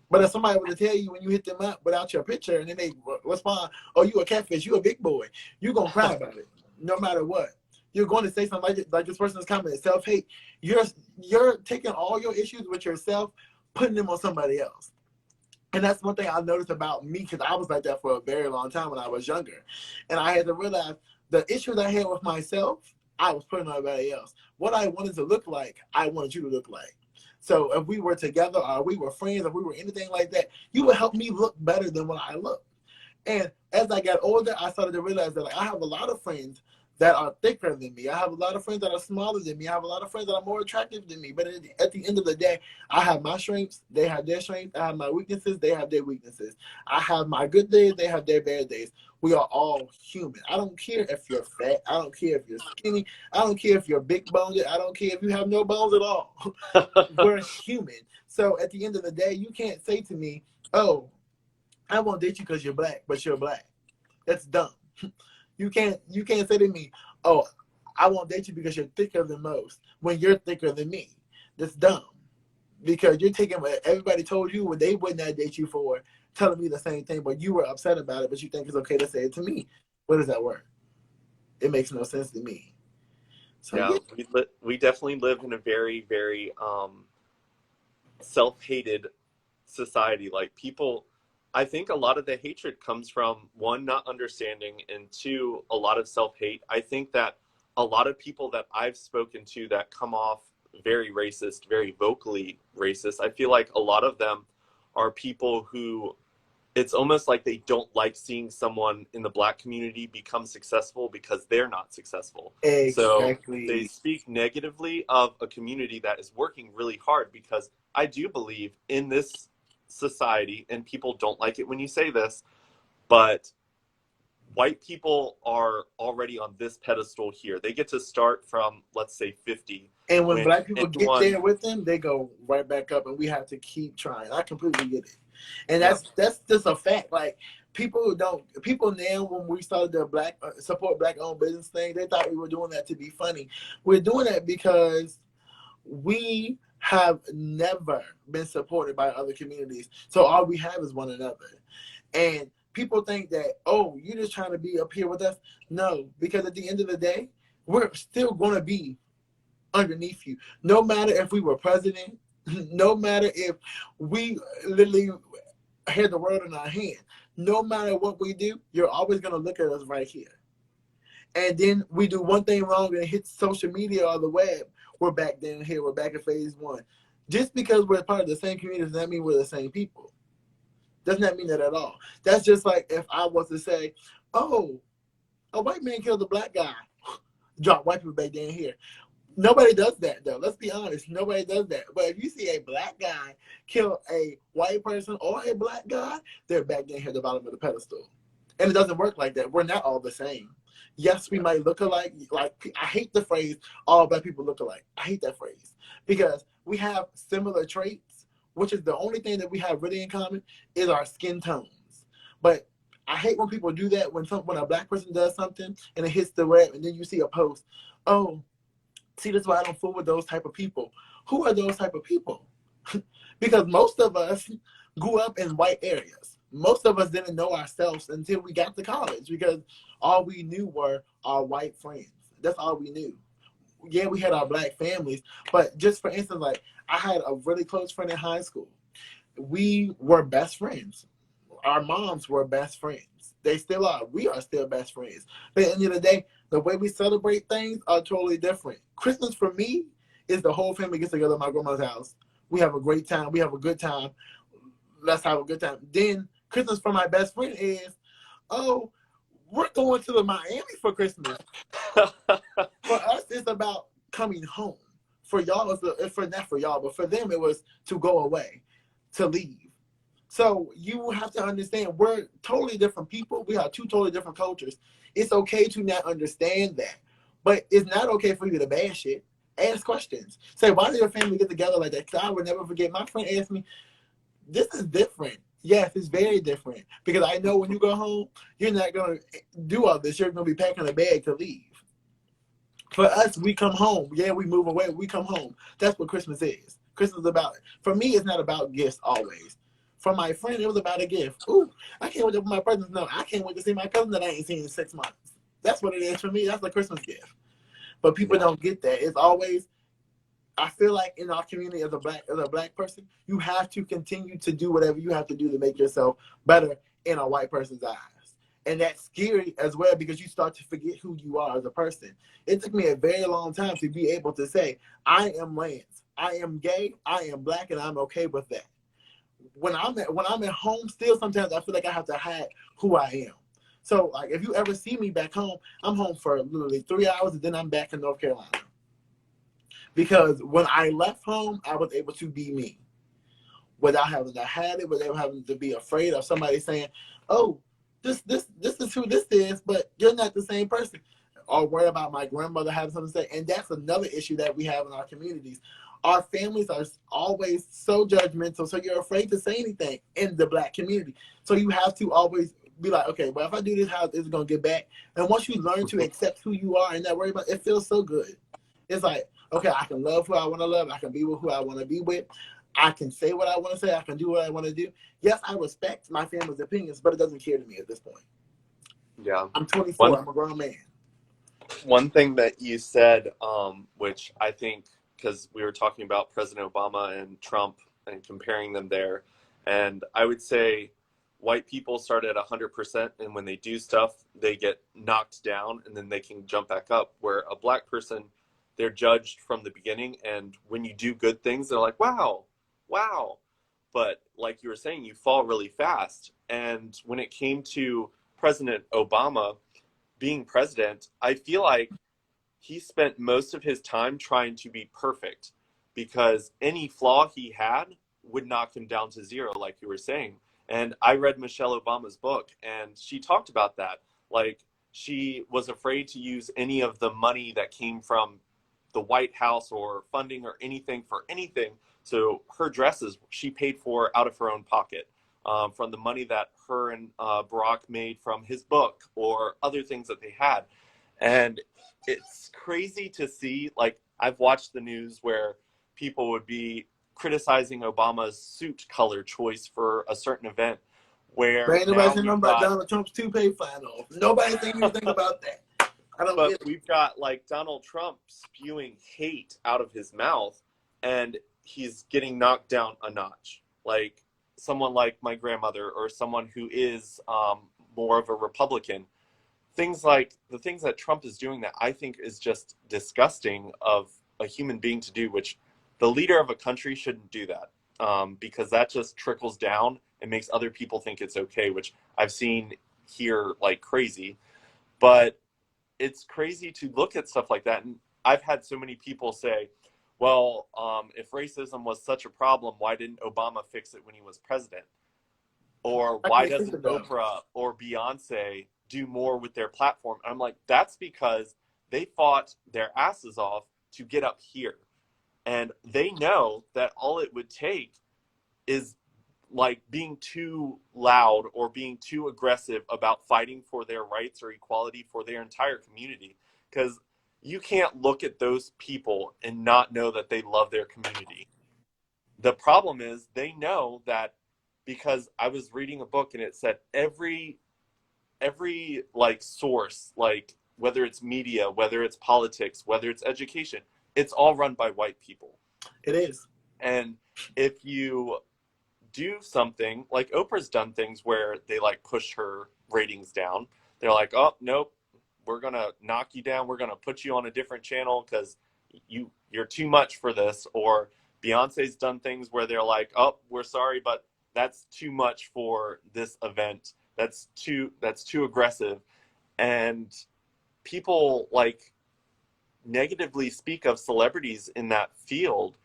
But if somebody were to tell you when you hit them up without your picture, and then they respond, oh, you a catfish, you a big boy, you're going to cry about it, no matter what. You're going to say something like this person's comment, self-hate. You're taking all your issues with yourself, putting them on somebody else. And that's one thing I noticed about me, because I was like that for a very long time when I was younger. And I had to realize the issues I had with myself, I was putting on everybody else. What I wanted to look like, I wanted you to look like. So if we were together, or we were friends, or we were anything like that, you would help me look better than what I look. And as I got older, I started to realize that, like, I have a lot of friends that are thicker than me. I have a lot of friends that are smaller than me. I have a lot of friends that are more attractive than me. But at the end of the day, I have my strengths, they have their strengths. I have my weaknesses, they have their weaknesses. I have my good days, they have their bad days. We are all human. I don't care if you're fat. I don't care if you're skinny. I don't care if you're big boned. I don't care if you have no bones at all. We're human. So at the end of the day, you can't say to me, oh, I won't date you because you're black, but you're black. That's dumb. You can't say to me, oh, I won't date you because you're thicker than most, when you're thicker than me. That's dumb. Because you're taking what everybody told you what they would not date you for, telling me the same thing, but you were upset about it, but you think it's okay to say it to me. What does that work? It makes no sense to me. So, yeah. We definitely live in a very, very self-hated society. Like, people, I think a lot of the hatred comes from, one, not understanding, and two, a lot of self-hate. I think that a lot of people that I've spoken to that come off very racist, very vocally racist, I feel like a lot of them are people who, it's almost like they don't like seeing someone in the Black community become successful because they're not successful. Exactly. So they speak negatively of a community that is working really hard, because I do believe in this society, and people don't like it when you say this, but white people are already on this pedestal here. They get to start from, let's say, 50. And when Black people get there with them, they go right back up, and we have to keep trying. I completely get it. And that's just a fact. Like, people now, when we started the support Black-owned business thing, they thought we were doing that to be funny. We're doing that because we have never been supported by other communities. So all we have is one another. And people think that, oh, you're just trying to be up here with us. No, because at the end of the day, we're still going to be underneath you. No matter if we were president, no matter if we literally had the world in our hand, no matter what we do, you're always going to look at us right here. And then we do one thing wrong and it hits social media or the web, we're back down here. We're back in phase one. Just because we're part of the same community does not mean we're the same people. Doesn't that mean that at all? That's just like if I was to say, oh, a white man killed a black guy. Drop white people back down here. Nobody does that though. Let's be honest. Nobody does that. But if you see a black guy kill a white person or a black guy, they're back down here at the bottom of the pedestal. And it doesn't work like that. We're not all the same. Yes, we might look alike. Like I hate the phrase "all black people look alike." I hate that phrase because we have similar traits, which is the only thing that we have really in common is our skin tones. But I hate when people do that when a black person does something and it hits the web, and then you see a post. Oh, see, that's why I don't fool with those type of people. Who are those type of people? Because most of us grew up in white areas. Most of us didn't know ourselves until we got to college because all we knew were our white friends. That's all we knew. Yeah, we had our black families, but just for instance, like I had a really close friend in high school. We were best friends. Our moms were best friends. They still are. We are still best friends. But at the end of the day, the way we celebrate things are totally different. Christmas for me is the whole family gets together at my grandma's house. We have a great time. We have a good time. Let's have a good time. Then Christmas for my best friend is, oh, we're going to the Miami for Christmas. For us, it's about coming home. For y'all, for not for y'all, but for them, it was to go away, to leave. So you have to understand we're totally different people. We have two totally different cultures. It's okay to not understand that, but it's not okay for you to bash it. Ask questions. Say, why did your family get together like that? Because I would never forget. My friend asked me, this is different. Yes, it's very different. Because I know when you go home, you're not going to do all this. You're going to be packing a bag to leave. For us, we come home. Yeah, we move away. We come home. That's what Christmas is. Christmas is about, for me, it's not about gifts always. For my friend, it was about a gift. Ooh, I can't wait to put my presents. No, I can't wait to see my cousin that I ain't seen in 6 months. That's what it is for me. That's a Christmas gift. But people don't get that. It's always, I feel like in our community as a black person, you have to continue to do whatever you have to do to make yourself better in a white person's eyes. And that's scary as well because you start to forget who you are as a person. It took me a very long time to be able to say, I am Lance. I am gay, I am black, and I'm okay with that. When I'm at home still, sometimes I feel like I have to hide who I am. So like if you ever see me back home, I'm home for literally 3 hours and then I'm back in North Carolina. Because when I left home, I was able to be me without having to hide it, without having to be afraid of somebody saying, oh, this is who this is, but you're not the same person. Or worry about my grandmother having something to say. And that's another issue that we have in our communities. Our families are always so judgmental, so you're afraid to say anything in the black community. So you have to always be like, okay, well, if I do this, how is it going to get back? And once you learn to accept who you are and not worry about it, it feels so good. It's like, okay, I can love who I want to love. I can be with who I want to be with. I can say what I want to say. I can do what I want to do. Yes, I respect my family's opinions, but it doesn't care to me at this point. Yeah. I'm 24. I'm a grown man. One thing that you said, which I think, because we were talking about President Obama and Trump and comparing them there, and I would say white people start at 100%, and when they do stuff, they get knocked down, and then they can jump back up. Where a black person, they're judged from the beginning, and when you do good things, they're like, wow, wow. But like you were saying, you fall really fast. And when it came to President Obama being president, I feel like he spent most of his time trying to be perfect because any flaw he had would knock him down to zero, like you were saying. And I read Michelle Obama's book, and she talked about that. Like, she was afraid to use any of the money that came from the White House or funding or anything for anything. So her dresses, she paid for out of her own pocket. From the money that her and Barack made from his book or other things that they had. And it's crazy to see, like, I've watched the news where people would be criticizing Obama's suit color choice for a certain event, where Ain't nobody now saying we've nothing about got, Donald Trump's toupee flying off. Nobody saying anything about that. I don't but get it. we've got like Donald Trump spewing hate out of his mouth, and he's getting knocked down a notch. Like someone like my grandmother or someone who is more of a Republican, things like the things that Trump is doing that I think is just disgusting of a human being to do, which the leader of a country shouldn't do that, because that just trickles down and makes other people think it's okay, which I've seen here like crazy. But it's crazy to look at stuff like that. And I've had so many people say, well, if racism was such a problem, why didn't Obama fix it when he was president? Or why doesn't Oprah or Beyonce do more with their platform? I'm like, that's because they fought their asses off to get up here. And they know that all it would take is like being too loud or being too aggressive about fighting for their rights or equality for their entire community. Because you can't look at those people and not know that they love their community. The problem is they know that, because I was reading a book and it said every like source, like whether it's media, whether it's politics, whether it's education, it's all run by white people. It is. And if you do something like Oprah's done things where they like push her ratings down, they're like, oh nope, we're gonna knock you down, we're gonna put you on a different channel because you're too much for this. Or Beyonce's done things where they're like, oh, we're sorry, but that's too much for this event, that's too aggressive. And people like negatively speak of celebrities in that field.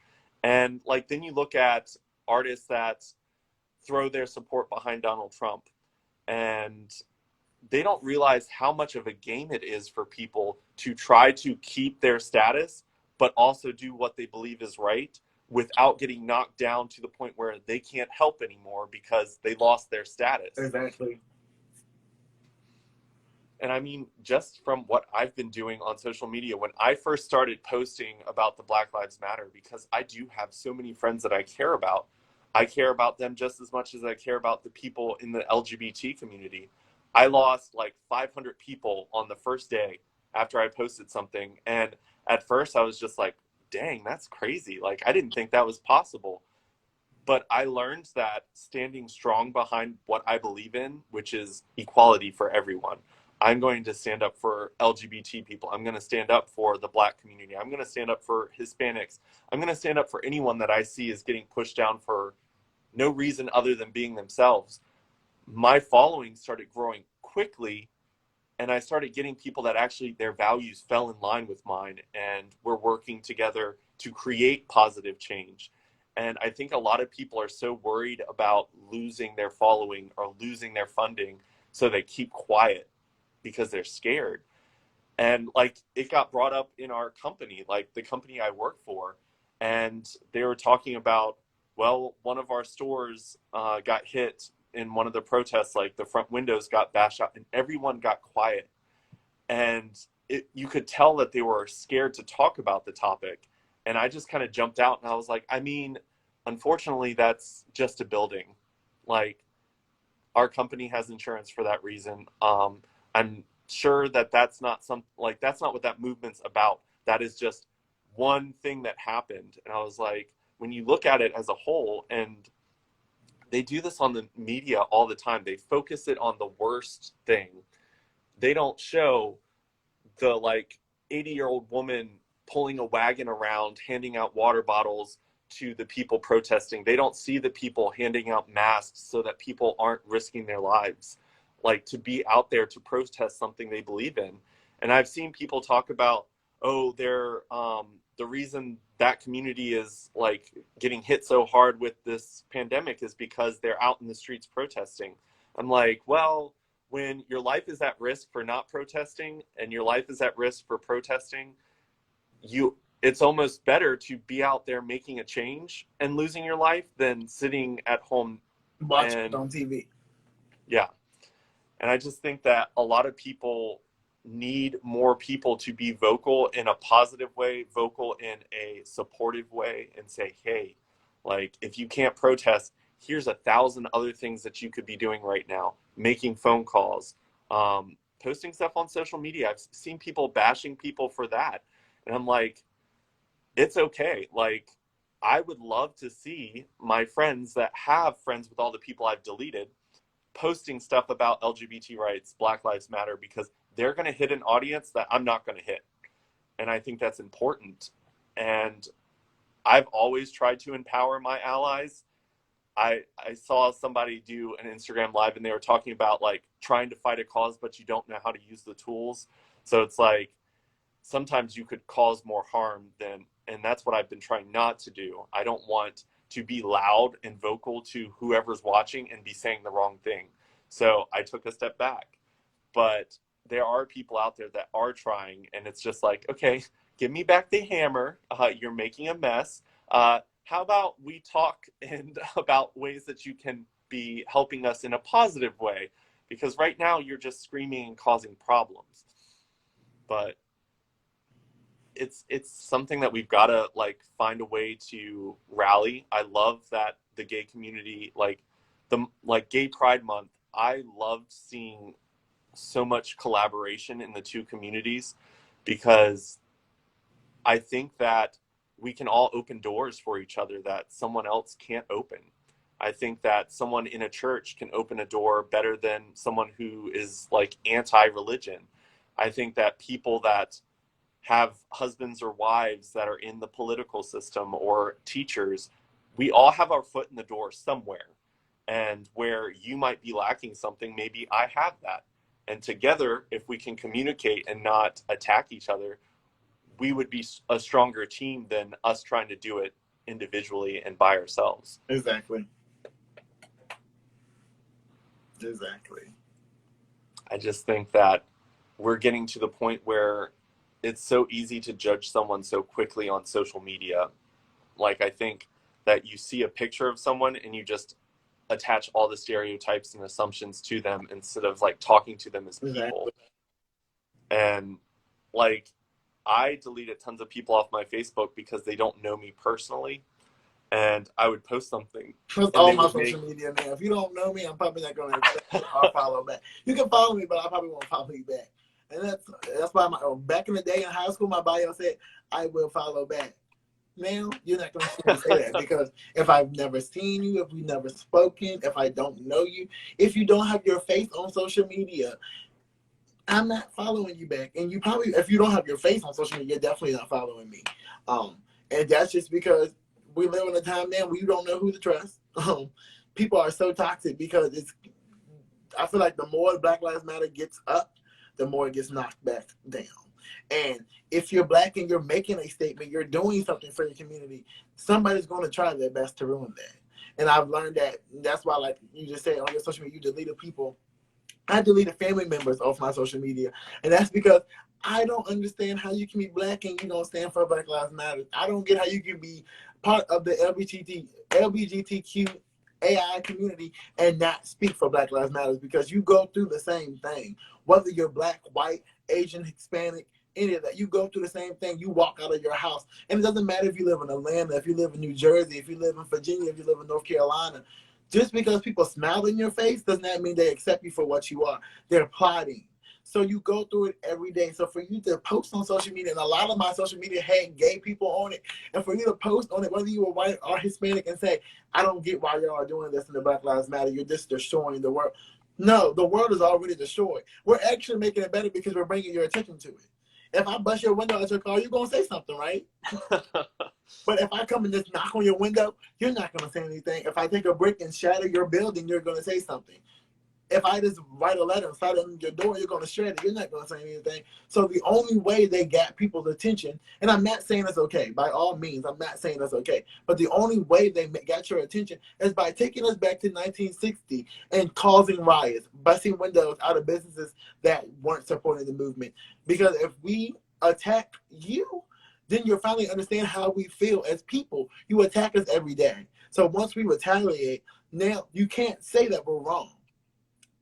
And like then you look at artists that throw their support behind Donald Trump, and they don't realize how much of a game it is for people to try to keep their status but also do what they believe is right without getting knocked down to the point where they can't help anymore because they lost their status. Exactly. And I mean, just from what I've been doing on social media, when I first started posting about the Black Lives Matter, because I do have so many friends that I care about them just as much as I care about the people in the LGBT community. I lost like 500 people on the first day after I posted something. And at first I was just like, dang, that's crazy. Like, I didn't think that was possible. But I learned that standing strong behind what I believe in, which is equality for everyone. I'm going to stand up for LGBT people. I'm going to stand up for the Black community. I'm going to stand up for Hispanics. I'm going to stand up for anyone that I see is getting pushed down for no reason other than being themselves. My following started growing quickly, and I started getting people that actually their values fell in line with mine, and we're working together to create positive change. And I think a lot of people are so worried about losing their following or losing their funding, so they keep quiet because they're scared. And like it got brought up in our company, like the company I work for, and they were talking about, well, one of our stores got hit in one of the protests, like the front windows got bashed out and everyone got quiet. And you could tell that they were scared to talk about the topic. And I just kind of jumped out and I was like, I mean, unfortunately, that's just a building. Like, our company has insurance for that reason. I'm sure that that's not that's not what that movement's about. That is just one thing that happened. And I was like, when you look at it as a whole, and they do this on the media all the time, they focus it on the worst thing. They don't show the like 80-year-old woman pulling a wagon around, handing out water bottles to the people protesting. They don't see the people handing out masks so that people aren't risking their lives, like to be out there to protest something they believe in. And I've seen people talk about, oh, they're the reason that community is like getting hit so hard with this pandemic is because they're out in the streets protesting. I'm like, well, when your life is at risk for not protesting and your life is at risk for protesting, it's almost better to be out there making a change and losing your life than sitting at home watching it on TV. Yeah. And I just think that a lot of people need more people to be vocal in a positive way, vocal in a supportive way, and say, hey, like, if you can't protest, here's 1,000 other things that you could be doing right now. Making phone calls, posting stuff on social media. I've seen people bashing people for that. And I'm like, it's okay. Like, I would love to see my friends that have friends with all the people I've deleted posting stuff about LGBT rights, Black Lives Matter, because they're going to hit an audience that I'm not going to hit. And I think that's important. And I've always tried to empower my allies. I saw somebody do an Instagram live and they were talking about like trying to fight a cause, but you don't know how to use the tools. So it's like sometimes you could cause more harm than, and that's what I've been trying not to do. I don't want to be loud and vocal to whoever's watching and be saying the wrong thing. So I took a step back. But there are people out there that are trying, and it's just like, okay, give me back the hammer. You're making a mess. How about we talk and about ways that you can be helping us in a positive way? Because right now you're just screaming and causing problems. But it's something that we've got to like find a way to rally. I love that the gay community, like Gay Pride Month, I loved seeing so much collaboration in the two communities, because I think that we can all open doors for each other that someone else can't open. I think that someone in a church can open a door better than someone who is like anti-religion. I think that people that have husbands or wives that are in the political system or teachers, we all have our foot in the door somewhere. And where you might be lacking something, maybe I have that. And together, if we can communicate and not attack each other, we would be a stronger team than us trying to do it individually and by ourselves. Exactly. I just think that we're getting to the point where it's so easy to judge someone so quickly on social media. Like, I think that you see a picture of someone and you just attach all the stereotypes and assumptions to them instead of like talking to them as people. Exactly. And like, I deleted tons of people off my Facebook because they don't know me personally. And I would post something. That's all my social media now. If you don't know me, I'm probably not going to accept it or follow back. You can follow me, but I probably won't follow you back. And that's why back in the day in high school, my bio said, I will follow back. Now, you're not going to say that, because if I've never seen you, if we've never spoken, if I don't know you, if you don't have your face on social media, I'm not following you back. And you probably, if you don't have your face on social media, you're definitely not following me. And that's just because we live in a time now where you don't know who to trust. People are so toxic because I feel like the more Black Lives Matter gets up, the more it gets knocked back down. And if you're Black and you're making a statement, you're doing something for your community, somebody's going to try their best to ruin that. And I've learned that. That's why, like you just said, on your social media, you deleted people. I deleted family members off my social media. And that's because I don't understand how you can be Black and you don't stand for Black Lives Matter. I don't get how you can be part of the LGBTQ AI community and not speak for Black Lives Matter, because you go through the same thing. Whether you're Black, white, Asian, Hispanic, any of that, you go through the same thing. You walk out of your house. And it doesn't matter if you live in Atlanta, if you live in New Jersey, if you live in Virginia, if you live in North Carolina. Just because people smile in your face does not mean they accept you for what you are. They're plotting. So you go through it every day. So for you to post on social media, and a lot of my social media had gay people on it, and for you to post on it, whether you were white or Hispanic, and say, I don't get why y'all are doing this in the Black Lives Matter, you're just destroying the world. No, the world is already destroyed. We're actually making it better because we're bringing your attention to it. If I bust your window at your car, you're going to say something, right? But if I come and just knock on your window, you're not going to say anything. If I take a brick and shatter your building, you're going to say something. If I just write a letter and slide it on your door, you're going to shred it. You're not going to say anything. So the only way they got people's attention, and I'm not saying it's okay. By all means, I'm not saying it's okay. But the only way they got your attention is by taking us back to 1960 and causing riots, busting windows out of businesses that weren't supporting the movement. Because if we attack you, then you'll finally understand how we feel as people. You attack us every day. So once we retaliate, now you can't say that we're wrong,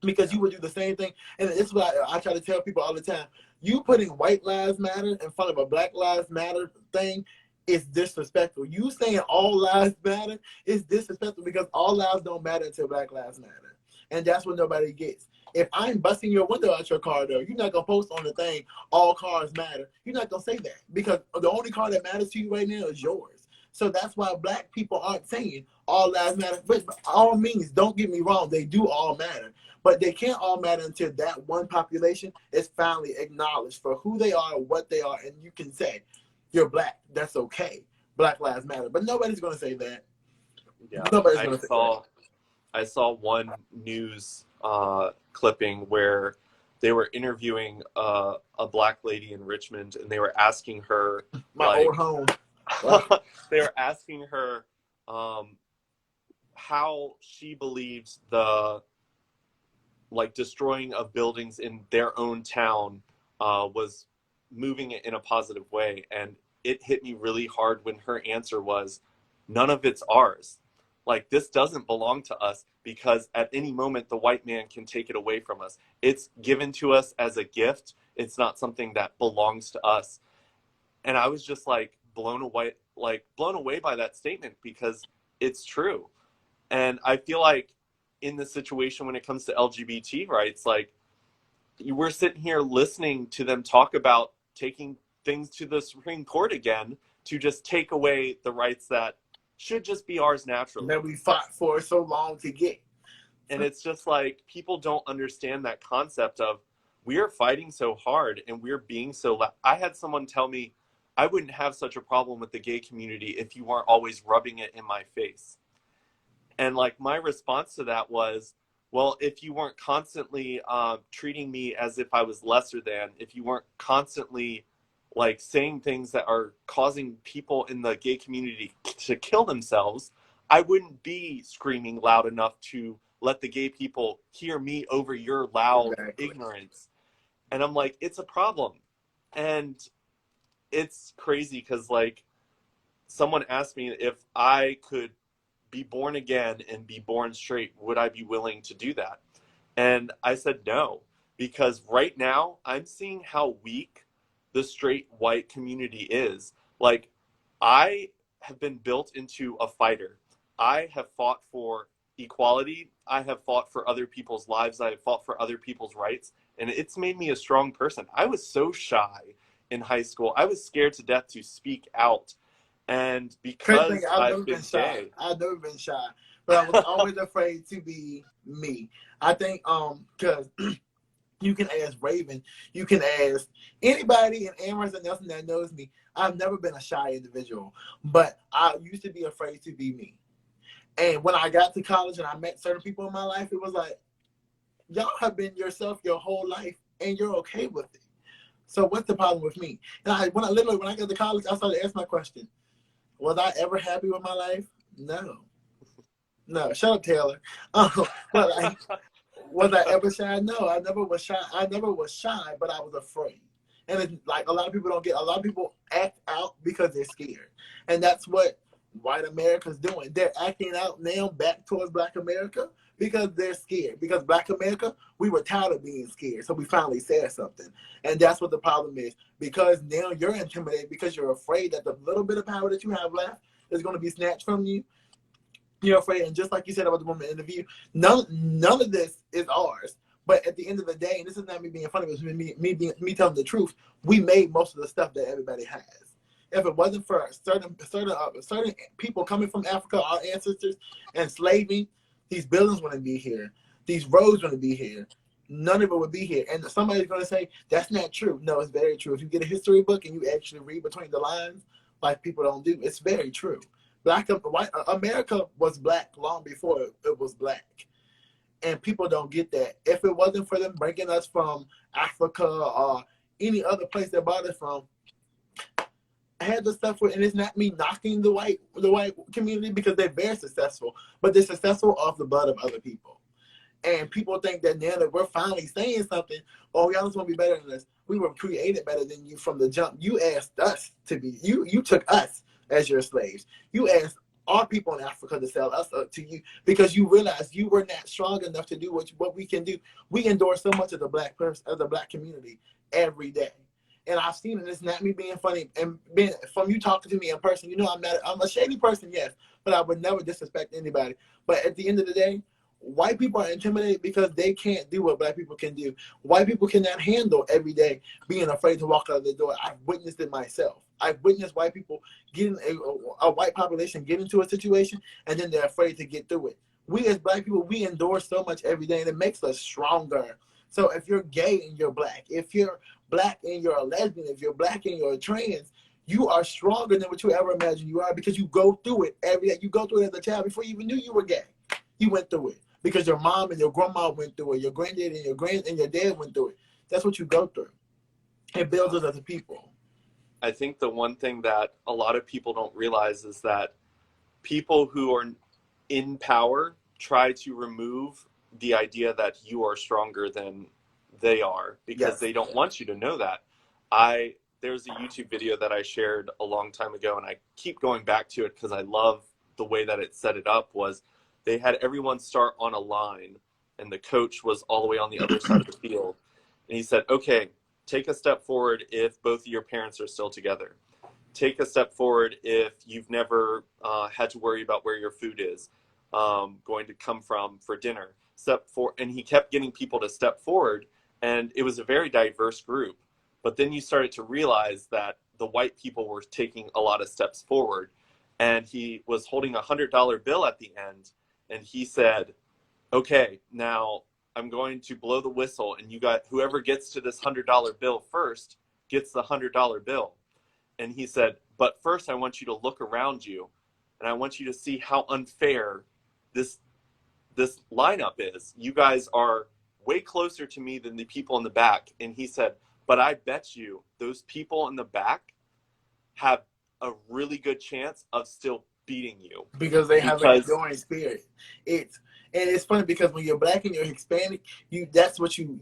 because you would do the same thing. And it's what I try to tell people all the time. You putting white lives matter in front of a Black lives matter thing is disrespectful. You saying all lives matter is disrespectful, because all lives don't matter until Black lives matter. And that's what nobody gets. If I'm busting your window out your car, though, you're not going to post on the thing, all cars matter. You're not going to say that, because the only car that matters to you right now is yours. So that's why black people aren't saying all lives matter. But by all means, don't get me wrong, they do all matter. But they can't all matter until that one population is finally acknowledged for who they are, what they are, and you can say, you're black. That's okay. Black lives matter. But nobody's going to say that. Yeah, Nobody's going to say that. I saw one news clipping where they were interviewing a black lady in Richmond, and they were asking her, My old home. they were asking her how she believes the destroying of buildings in their own town was moving it in a positive way. And it hit me really hard when her answer was, none of it's ours. Like, this doesn't belong to us, because at any moment the white man can take it away from us. It's given to us as a gift. It's not something that belongs to us. And I was just blown away by that statement, because it's true. And I feel like in the situation when it comes to LGBT rights, we're sitting here listening to them talk about taking things to the Supreme Court again to just take away the rights that should just be ours naturally. That we fought for so long to get. And it's just people don't understand that concept of, we are fighting so hard and we're being so loud. I had someone tell me, I wouldn't have such a problem with the gay community if you weren't always rubbing it in my face. And my response to that was, well, if you weren't constantly treating me as if I was lesser than, if you weren't constantly saying things that are causing people in the gay community to kill themselves, I wouldn't be screaming loud enough to let the gay people hear me over your loud ignorance. And I'm like, it's a problem. And it's crazy because someone asked me if I could be born again and be born straight, would I be willing to do that? And I said no, because right now I'm seeing how weak the straight white community is. I have been built into a fighter. I have fought for equality. I have fought for other people's lives. I have fought for other people's rights. And it's made me a strong person. I was so shy in high school. I was scared to death to speak out. And because I've been gay, I've never been shy, but I was always afraid to be me. I think because you can ask Raven, you can ask anybody in Amherst and Nelson that knows me. I've never been a shy individual, but I used to be afraid to be me. And when I got to college and I met certain people in my life, it was like, y'all have been yourself your whole life and you're okay with it. So what's the problem with me? And when I got to college, I started asking my question. Was I ever happy with my life? No. Shut up, Taylor. But was I ever shy? No, I never was shy. But I was afraid. And it's a lot of people don't get. A lot of people act out because they're scared, and that's what white America's doing. They're acting out now back towards Black America because they're scared. Because Black America, we were tired of being scared, so we finally said something. And that's what the problem is. Because now you're intimidated because you're afraid that the little bit of power that you have left is going to be snatched from you. You're afraid, and just like you said about the woman interview, none of this is ours. But at the end of the day, and this is not me being funny, it's me telling the truth. We made most of the stuff that everybody has. If it wasn't for certain people coming from Africa, our ancestors, enslaving, these buildings wouldn't be here. These roads wouldn't be here. None of it would be here. And somebody's going to say, that's not true. No, it's very true. If you get a history book and you actually read between the lines, like people don't do, it's very true. White America was black long before it was black. And people don't get that. If it wasn't for them bringing us from Africa or any other place they brought us from, I had the stuff with, and it's not me knocking the white community because they're very successful, but they're successful off the blood of other people. And people think that now that we're finally saying something, oh, y'all just want to be better than us. We were created better than you from the jump. You asked us to be, you took us as your slaves. You asked our people in Africa to sell us to you because you realized you were not strong enough to do what we can do. We endure so much of the black community every day. And I've seen it. It's not me being funny and from you talking to me in person. I'm a shady person, yes, but I would never disrespect anybody. But at the end of the day, white people are intimidated because they can't do what black people can do. White people cannot handle every day being afraid to walk out the door. I've witnessed it myself. I've witnessed white people getting a white population get into a situation and then they're afraid to get through it. We as black people, we endure so much every day and it makes us stronger. So if you're gay and you're black, if you're black and you're a lesbian, if you're black and you're trans, you are stronger than what you ever imagined you are because you go through it every day. You go through it as a child before you even knew you were gay. You went through it because your mom and your grandma went through it. Your granddad and your dad went through it. That's what you go through. It builds us as a people. I think the one thing that a lot of people don't realize is that people who are in power try to remove the idea that you are stronger than they are because they don't want you to know that. There's a YouTube video that I shared a long time ago, and I keep going back to it because I love the way that it set it up. Was they had everyone start on a line, and the coach was all the way on the other side of the field. And he said, okay, take a step forward if both of your parents are still together. Take a step forward if you've never had to worry about where your food is going to come from for dinner. And he kept getting people to step forward, and it was a very diverse group. But then you started to realize that the white people were taking a lot of steps forward, and he was holding a $100 bill at the end, and he said, okay, now I'm going to blow the whistle, and whoever gets to this $100 bill first gets the $100 bill. And he said, but first I want you to look around you, and I want you to see how unfair this lineup is. You guys are way closer to me than the people in the back. And he said, but I bet you those people in the back have a really good chance of still beating you. Because they have an enduring spirit. And it's funny because when you're black and you're Hispanic, that's what you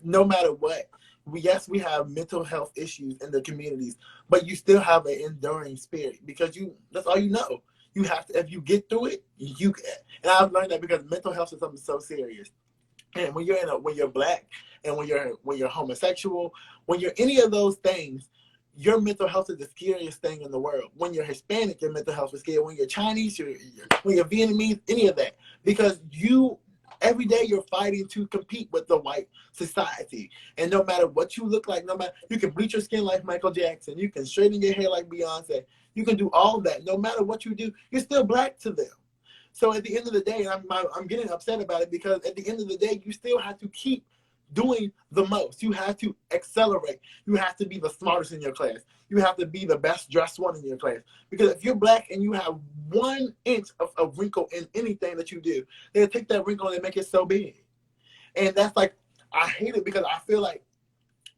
no matter what. We have mental health issues in the communities, but you still have an enduring spirit because that's all you know. You have to, if you get through it, and I've learned that because mental health is something so serious. And when you're black and when you're homosexual, when you're any of those things, your mental health is the scariest thing in the world. When you're Hispanic, your mental health is scary. When you're Chinese, when you're Vietnamese, any of that. Because every day you're fighting to compete with the white society. And no matter what you look like, you can bleach your skin like Michael Jackson. You can straighten your hair like Beyonce. You can do all that. No matter what you do, you're still black to them. So at the end of the day, I'm getting upset about it because at the end of the day, you still have to keep doing the most. You have to accelerate. You have to be the smartest in your class. You have to be the best dressed one in your class. Because if you're black and you have 1 inch of a wrinkle in anything that you do, they'll take that wrinkle and make it so big. And that's like, I hate it because I feel like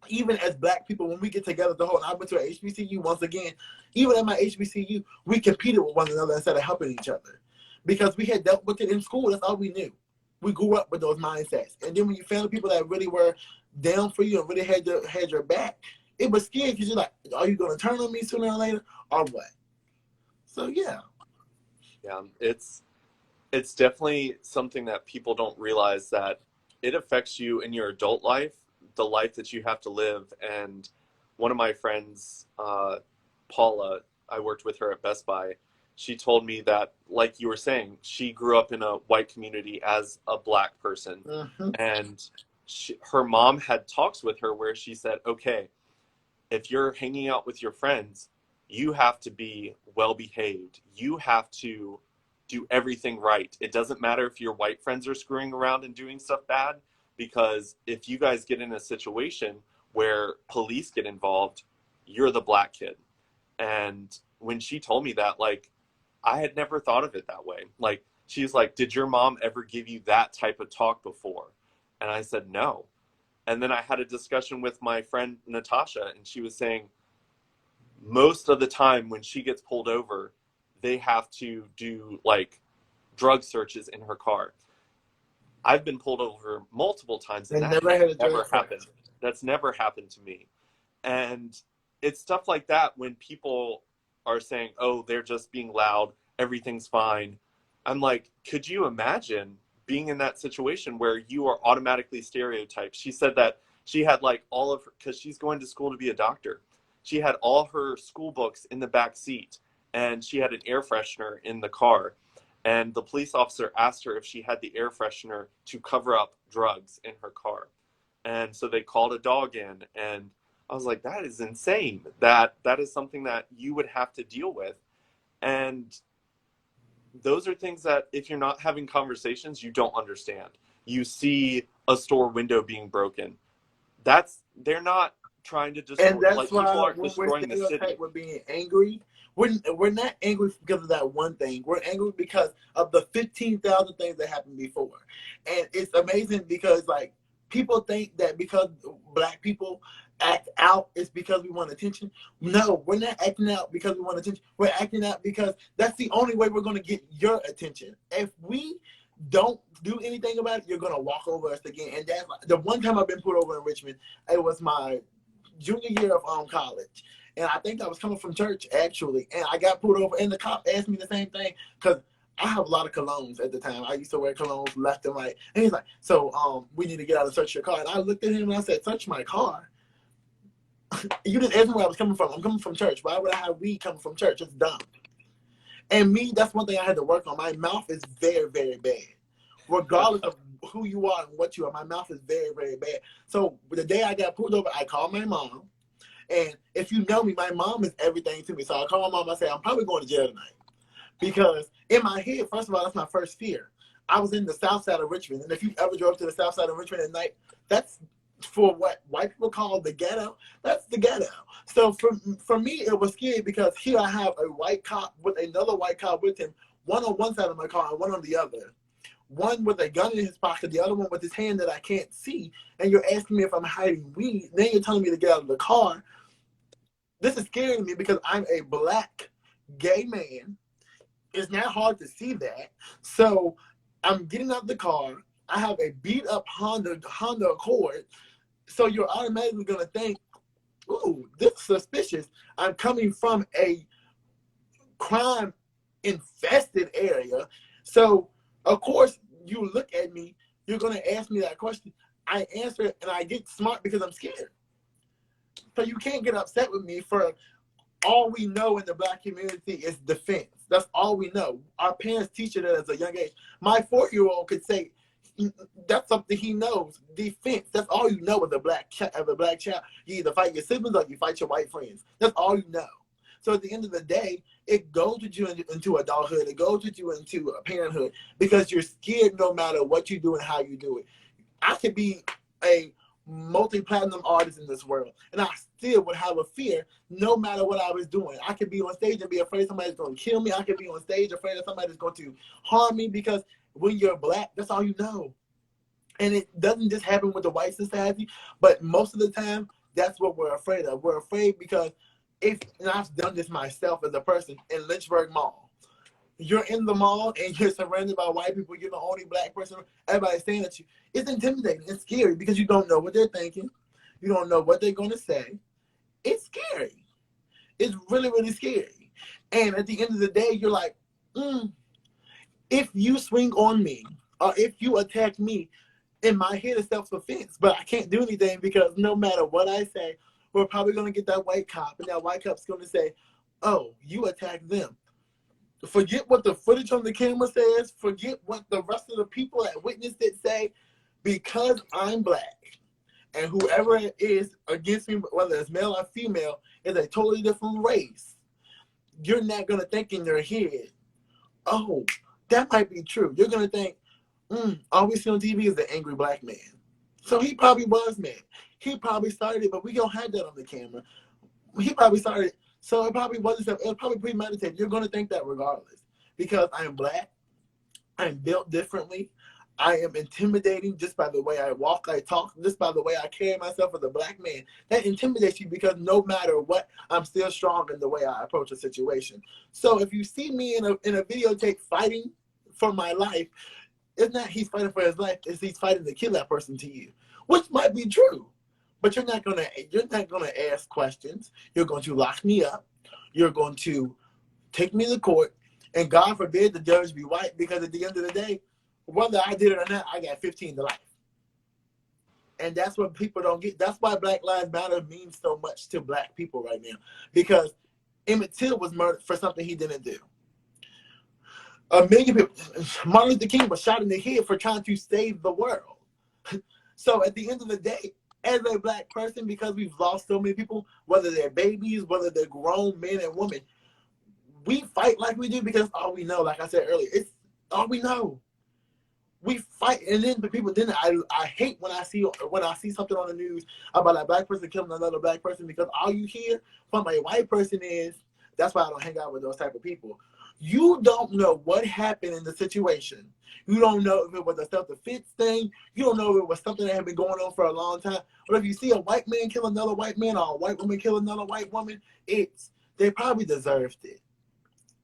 even as black people, when we get together, and I went to an HBCU once again, even at my HBCU, we competed with one another instead of helping each other. Because we had dealt with it in school, that's all we knew. We grew up with those mindsets. And then when you found people that really were down for you and really had your back, it was scary because you're like, are you going to turn on me sooner or later or what? So, yeah. Yeah, it's definitely something that people don't realize that it affects you in your adult life, the life that you have to live. And one of my friends, Paula, I worked with her at Best Buy. She told me that, like you were saying, she grew up in a white community as a black person. Mm-hmm. And her mom had talks with her where she said, okay, if you're hanging out with your friends, you have to be well behaved. You have to do everything right. It doesn't matter if your white friends are screwing around and doing stuff bad, because if you guys get in a situation where police get involved, you're the black kid. And when she told me that, like, I had never thought of it that way. Like, she's like, did your mom ever give you that type of talk before? And I said, no. And then I had a discussion with my friend Natasha, and she was saying most of the time when she gets pulled over, they have to do like drug searches in her car. I've been pulled over multiple times and that never happened. That's never happened to me. And it's stuff like that when people are saying, oh, they're just being loud, everything's fine. I'm like, could you imagine being in that situation where you are automatically stereotyped? She said that she had like all of her, because she's going to school to be a doctor, she had all her school books in the back seat, and she had an air freshener in the car. and the police officer asked her if she had the air freshener to cover up drugs in her car. And so they called a dog in, and I was like, that is insane. That is something that you would have to deal with. And those are things that if you're not having conversations, you don't understand. You see a store window being broken. They're not trying to And destroy, that's like, people why aren't when we're destroying the city. stereotyped with being angry, we're not angry because of that one thing. We're angry because of the 15,000 things that happened before. And it's amazing because, like, people think that because black people act out, it's because we want attention. No, we're not acting out because we want attention. We're acting out because that's the only way we're going to get your attention. If we don't do anything about it, you're going to walk over us again. And that's the one time I've been put over in Richmond. It was my junior year of college, and I think I was coming from church actually, and I got pulled over, and the cop asked me the same thing because I have a lot of colognes at the time. I used to wear colognes left and right, and he's like, "So, we need to get out and search your car." And I looked at him and I said, "Search my car? You didn't ask me where I was coming from. I'm coming from church. Why would I have weed coming from church? It's dumb." And me, that's one thing I had to work on. My mouth is very, very bad, regardless of who you are and what you are. My mouth is very, very bad. So the day I got pulled over, I called my mom. And if you know me, my mom is everything to me. So I call my mom, I say, I'm probably going to jail tonight. Because in my head, first of all, that's my first fear. I was in the south side of Richmond. And if you ever drove to the south side of Richmond at night, that's for what white people call the ghetto. That's the ghetto. So for me, it was scary because here I have a white cop with another white cop with him, one on one side of my car and one on the other. One with a gun in his pocket, the other one with his hand that I can't see. And you're asking me if I'm hiding weed. Then you're telling me to get out of the car. This is scaring me because I'm a black gay man. It's not hard to see that. So I'm getting out of the car. I have a beat up Honda Accord. So you're automatically going to think, ooh, this is suspicious. I'm coming from a crime infested area. So, of course, you look at me, you're going to ask me that question. I answer it and I get smart because I'm scared. So you can't get upset with me for all we know in the black community is defense. That's all we know. Our parents teach it at a young age. My 4-year-old could say that's something he knows. Defense. That's all you know as a black child. You either fight your siblings or you fight your white friends. That's all you know. So at the end of the day, it goes with you into adulthood. It goes with you into parenthood because you're scared no matter what you do and how you do it. I could be a multi-platinum artist in this world, and I still would have a fear no matter what I was doing. I could be on stage and be afraid somebody's going to kill me. I could be on stage afraid that somebody's going to harm me because when you're black, that's all you know. And it doesn't just happen with the white society, but most of the time, that's what we're afraid of. We're afraid because and I've done this myself as a person in Lynchburg Mall. You're in the mall and you're surrounded by white people. You're the only black person. Everybody's staring at you. It's intimidating. It's scary because you don't know what they're thinking. You don't know what they're going to say. It's scary. It's really, really scary. And at the end of the day, you're like, if you swing on me or if you attack me, in my head it's self-defense. But I can't do anything because no matter what I say, we're probably going to get that white cop. And that white cop's going to say, oh, you attacked them. Forget what the footage on the camera says. Forget what the rest of the people that witnessed it say. Because I'm black and whoever it is against me, whether it's male or female, is a totally different race. You're not going to think in your head, oh, that might be true. You're going to think, all we see on TV is the angry black man. So he probably was mad. He probably started it, but we don't have that on the camera. He probably started it. So it probably wasn't, it was probably premeditated. You're going to think that regardless. Because I am black. I'm built differently. I am intimidating just by the way I walk, I talk, just by the way I carry myself as a black man. That intimidates you because no matter what, I'm still strong in the way I approach a situation. So if you see me in a videotape fighting for my life, it's not he's fighting for his life, it's he's fighting to kill that person to you, which might be true. But you're not gonna ask questions. You're going to lock me up. You're going to take me to court, and God forbid the judge be white, because at the end of the day, whether I did it or not, I got 15 to life. And that's what people don't get. That's why Black Lives Matter means so much to black people right now, because Emmett Till was murdered for something he didn't do. A million people. Martin Luther King was shot in the head for trying to save the world. So at the end of the day, as a black person, because we've lost so many people, whether they're babies, whether they're grown men and women, we fight like we do because all we know, like I said earlier, it's all we know. We fight, and then the people. Then I hate when I see something on the news about a black person killing another black person, because all you hear from a white person is, that's why I don't hang out with those type of people. You don't know what happened in the situation. You don't know if it was a self-defense thing. You don't know if it was something that had been going on for a long time. But if you see a white man kill another white man, or a white woman kill another white woman, they probably deserved it.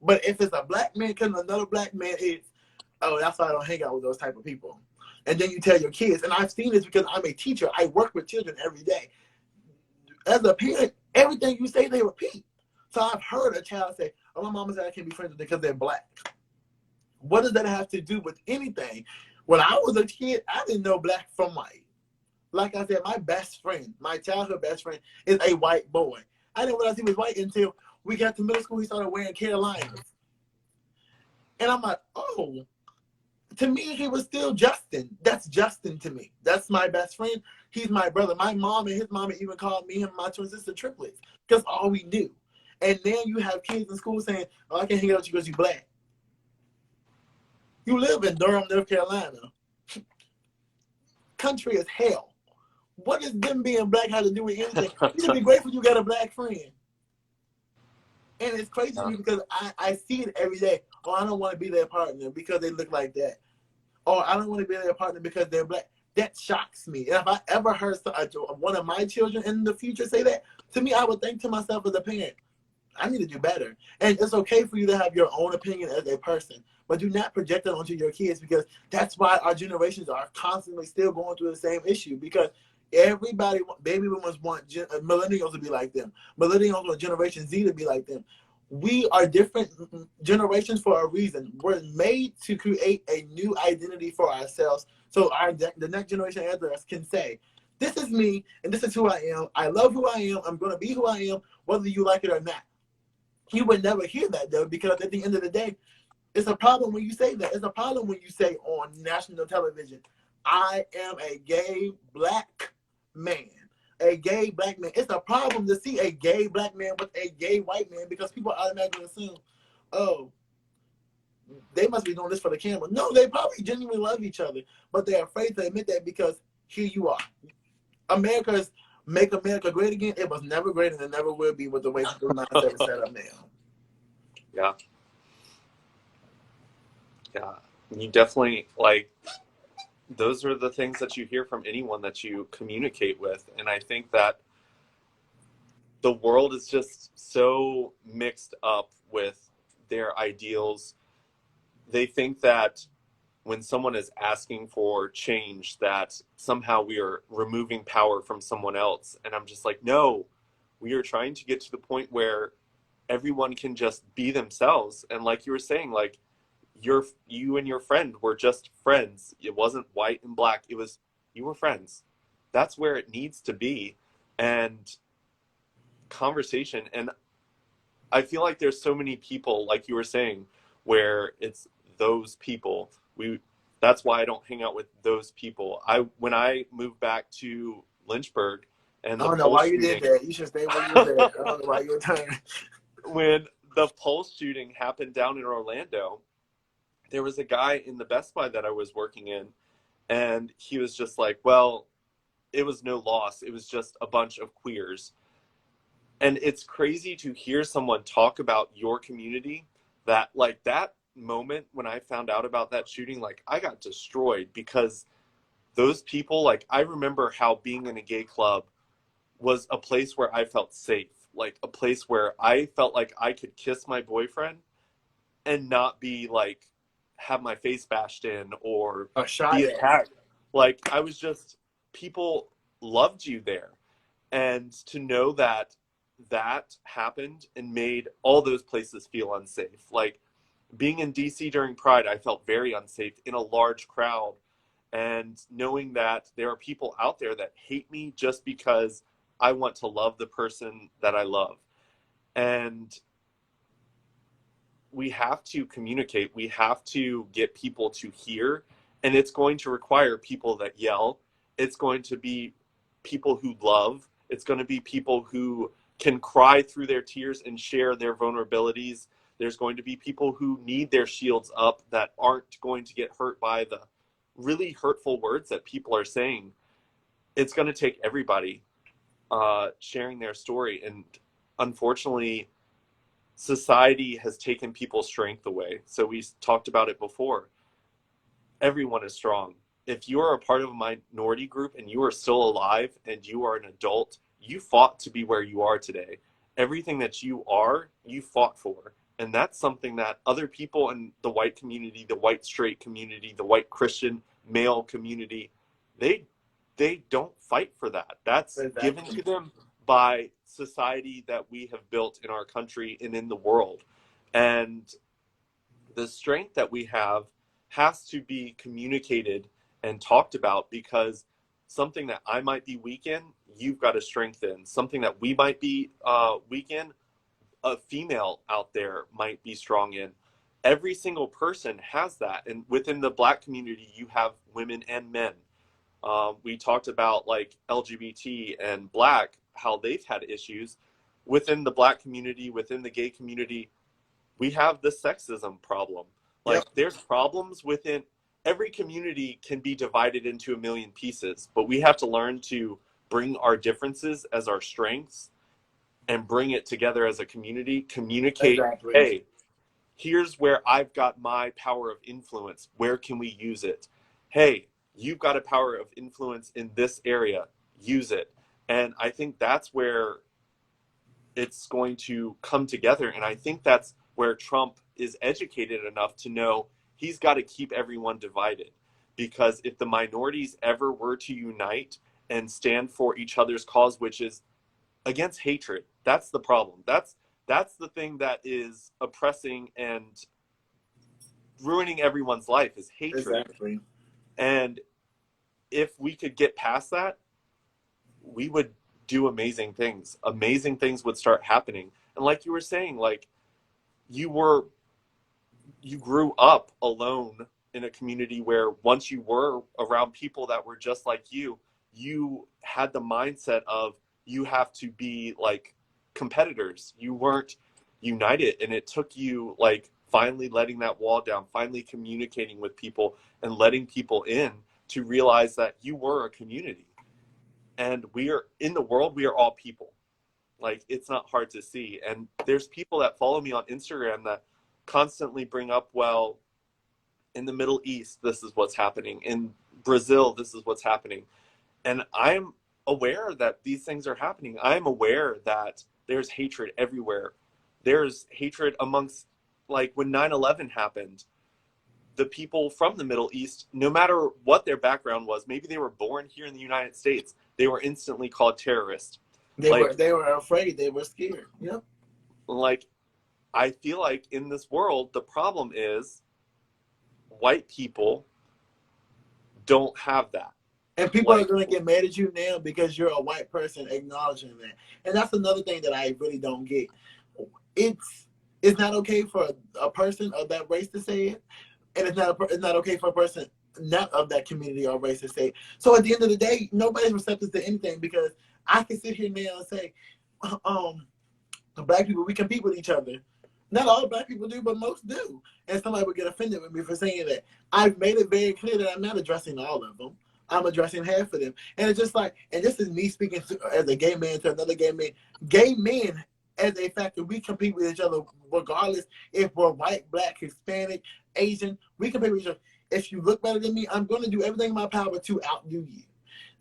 But if it's a black man killing another black man, it's, oh, that's why I don't hang out with those type of people. And then you tell your kids, and I've seen this because I'm a teacher. I work with children every day. As a parent, everything you say, they repeat. So I've heard a child say, oh, my mama said I can't be friends with them because they're black. What does that have to do with anything? When I was a kid, I didn't know black from white. Like I said, my best friend, my childhood best friend, is a white boy. I didn't realize he was white until we got to middle school. He started wearing Carolinas. And I'm like, oh, to me, he was still Justin. That's Justin to me. That's my best friend. He's my brother. My mom and his mama even called me and my twin sister triplets, because all we knew. And then you have kids in school saying, oh, I can't hang out with you because you're black. You live in Durham, North Carolina. Country is hell. What does them being black have to do with anything? You should be grateful you got a black friend. And it's crazy to me because I see it every day. Oh, I don't want to be their partner because they look like that. Or I don't want to be their partner because they're black. That shocks me. And if I ever heard one of my children in the future say that, to me, I would think to myself as a parent, I need to do better. And it's okay for you to have your own opinion as a person, but do not project it onto your kids, because that's why our generations are constantly still going through the same issue, because everybody, baby boomers want millennials to be like them. Millennials want Generation Z to be like them. We are different generations for a reason. We're made to create a new identity for ourselves, so the next generation after us can say, this is me, and this is who I am. I love who I am. I'm going to be who I am, whether you like it or not. You would never hear that, though, because at the end of the day, it's a problem when you say that. It's a problem when you say on national television, I am a gay black man. A gay black man. It's a problem to see a gay black man with a gay white man, because people automatically assume, oh, they must be doing this for the camera. No, they probably genuinely love each other, but they're afraid to admit that, because here you are. America's Make America Great Again. It was never great, and it never will be with the way the mindset is set up now. Yeah. Yeah. You definitely, like, those are the things that you hear from anyone that you communicate with. And I think that the world is just so mixed up with their ideals. They think that when someone is asking for change, that somehow we are removing power from someone else. And I'm just like, no, we are trying to get to the point where everyone can just be themselves. And like you were saying, like, you and your friend were just friends. It wasn't white and black. It was, you were friends. That's where it needs to be. And conversation. And I feel like there's so many people, like you were saying, where it's those people. That's why I don't hang out with those people. When I moved back to Lynchburg, and I don't know why you did that. You should stay where you were at. I don't know why you were turning. When the Pulse shooting happened down in Orlando, there was a guy in the Best Buy that I was working in, and he was just like, well, it was no loss. It was just a bunch of queers. And it's crazy to hear someone talk about your community, that, like, that moment when I found out about that shooting, like, I got destroyed, because those people, like, I remember how being in a gay club was a place where I felt safe, like a place where I felt like I could kiss my boyfriend and not be like, have my face bashed in or be attacked. Like, I was just, people loved you there. And to know that that happened and made all those places feel unsafe. Like, being in DC during Pride, I felt very unsafe in a large crowd. And knowing that there are people out there that hate me just because I want to love the person that I love. And we have to communicate. We have to get people to hear, and it's going to require people that yell. It's going to be people who love. It's going to be people who can cry through their tears and share their vulnerabilities. There's going to be people who need their shields up that aren't going to get hurt by the really hurtful words that people are saying. It's going to take everybody sharing their story. And unfortunately, society has taken people's strength away. So we talked about it before. Everyone is strong. If you are a part of a minority group and you are still alive and you are an adult, you fought to be where you are today. Everything that you are, you fought for. And that's something that other people in the white community, the white straight community, the white Christian male community, they don't fight for that. That's given to them by society that we have built in our country and in the world. And the strength that we have has to be communicated and talked about, because something that I might be weak in, you've got to strengthen. Something that we might be weak in, a female out there might be strong in. Every single person has that. And within the Black community, you have women and men. We talked about like LGBT and Black, how they've had issues. Within the Black community, within the gay community, we have the sexism problem. Like, there's problems within every community. Can be divided into a million pieces, but we have to learn to bring our differences as our strengths and bring it together as a community. Communicate, hey, here's where I've got my power of influence. Where can we use it? Hey, you've got a power of influence in this area. Use it. And I think that's where it's going to come together. And I think that's where Trump is educated enough to know he's got to keep everyone divided. Because if the minorities ever were to unite and stand for each other's cause, which is against hatred, that's the problem. That's the thing that is oppressing and ruining everyone's life, is hatred. Exactly. And if we could get past that, we would do amazing things. Amazing things would start happening. And like you were saying, like you grew up alone in a community where once you were around people that were just like you had the mindset of you have to be like competitors. You weren't united, and it took you like finally letting that wall down, finally communicating with people and letting people in to realize that you were a community. And we are in the world, we are all people. Like, it's not hard to see. And there's people that follow me on Instagram that constantly bring up, well, in the Middle East, this is what's happening. In Brazil, this is what's happening. And I'm aware that these things are happening. I'm aware that there's hatred everywhere. There's hatred amongst, like when 9/11 happened, the people from the Middle East, no matter what their background was, maybe they were born here in the United States, they were instantly called terrorists. They were afraid. They were scared. Yep. Like, I feel like in this world, the problem is white people don't have that. And people are going to get mad at you now because you're a white person acknowledging that. And that's another thing that I really don't get. It's not okay for a person of that race to say it, and it's not okay for a person not of that community or race to say it. So at the end of the day, nobody's receptive to anything, because I can sit here now and say, Black people, we compete with each other. Not all Black people do, but most do. And somebody would get offended with me for saying that. I've made it very clear that I'm not addressing all of them. I'm addressing half of them. And it's just like, and this is me speaking as a gay man to another gay man. Gay men, as a factor, we compete with each other regardless if we're white, Black, Hispanic, Asian. We compete with each other. If you look better than me, I'm going to do everything in my power to outdo you.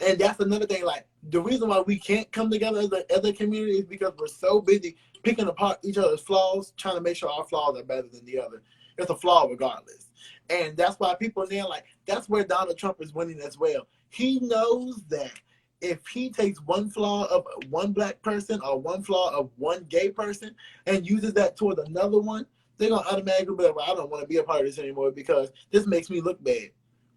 And that's another thing. Like, the reason why we can't come together as a community is because we're so busy picking apart each other's flaws, trying to make sure our flaws are better than the other. It's a flaw regardless. And that's why people now, like, that's where Donald Trump is winning as well. He knows that if he takes one flaw of one Black person or one flaw of one gay person and uses that towards another one, they're going to automatically be like, well, I don't want to be a part of this anymore because this makes me look bad.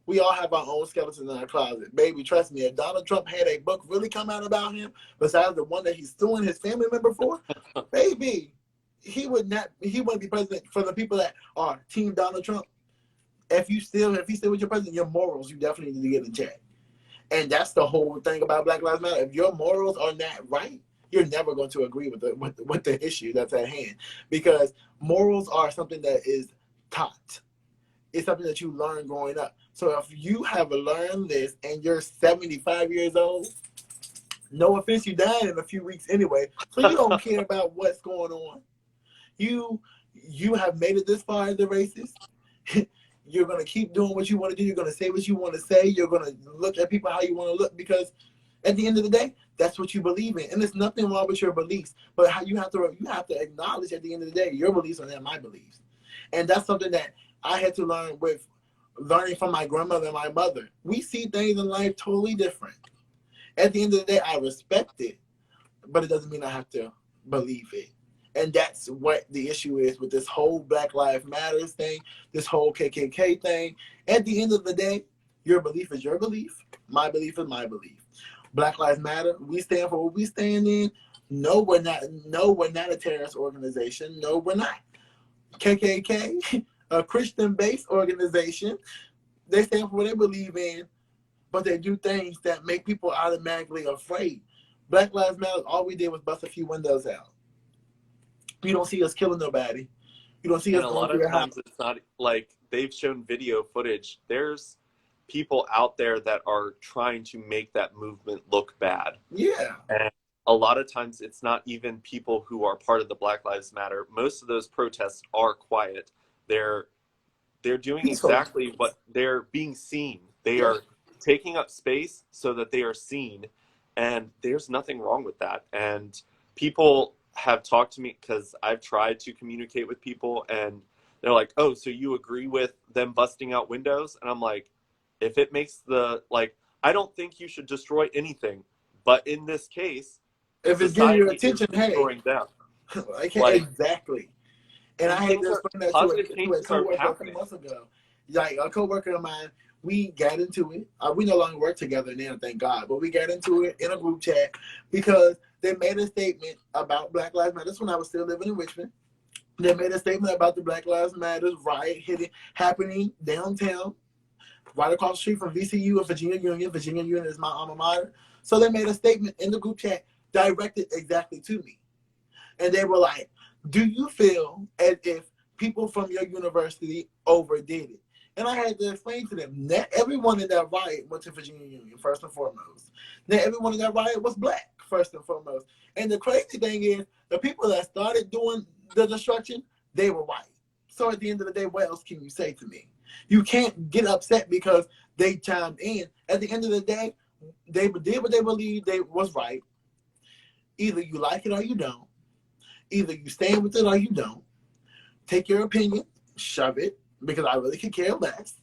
We all have our own skeletons in our closet. Baby, trust me, if Donald Trump had a book really come out about him, besides the one that he's suing his family member for, baby, he wouldn't be president for the people that are Team Donald Trump. If he still with your president, your morals you definitely need to get in check. And that's the whole thing about Black Lives Matter. If your morals are not right, you're never going to agree with the issue that's at hand, because morals are something that is taught. It's something that you learn growing up. So if you have learned this and you're 75 years old, no offense, you dying in a few weeks anyway, so you don't care about what's going on. You have made it this far as a racist. You're going to keep doing what you want to do. You're going to say what you want to say. You're going to look at people how you want to look, because at the end of the day, that's what you believe in. And there's nothing wrong with your beliefs. But how you have to acknowledge at the end of the day, your beliefs are not my beliefs. And that's something that I had to learn with learning from my grandmother and my mother. We see things in life totally different. At the end of the day, I respect it, but it doesn't mean I have to believe it. And that's what the issue is with this whole Black Lives Matter thing, this whole KKK thing. At the end of the day, your belief is your belief. My belief is my belief. Black Lives Matter, we stand for what we stand in. No, we're not. No, we're not a terrorist organization. No, we're not. KKK, a Christian-based organization, they stand for what they believe in, but they do things that make people automatically afraid. Black Lives Matter, all we did was bust a few windows out. You don't see us killing nobody. You don't see us. And a lot of times it's not like they've shown video footage. There's people out there that are trying to make that movement look bad. Yeah. And a lot of times it's not even people who are part of the Black Lives Matter. Most of those protests are quiet. They're doing exactly what they're being seen. They are taking up space so that they are seen. And there's nothing wrong with that. And people have talked to me because I've tried to communicate with people, and they're like, oh, so you agree with them busting out windows? And I'm like, if it makes I don't think you should destroy anything, but in this case, if it's getting your attention, destroying them. Exactly. And I had to explain that to a coworker a few months ago. Like a coworker of mine, we got into it. We no longer work together now, thank God. But we got into it in a group chat because they made a statement about Black Lives Matter. This when I was still living in Richmond. They made a statement about the Black Lives Matter riot happening downtown, right across the street from VCU and Virginia Union. Virginia Union is my alma mater. So they made a statement in the group chat directed exactly to me. And they were like, do you feel as if people from your university overdid it? And I had to explain to them, not everyone in that riot went to Virginia Union, first and foremost. Not everyone in that riot was Black, first and foremost. And the crazy thing is, the people that started doing the destruction, they were white. So at the end of the day, what else can you say to me? You can't get upset because they chimed in. At the end of the day, they did what they believed they was right. Either you like it or you don't. Either you stand with it or you don't. Take your opinion, shove it, because I really could care less.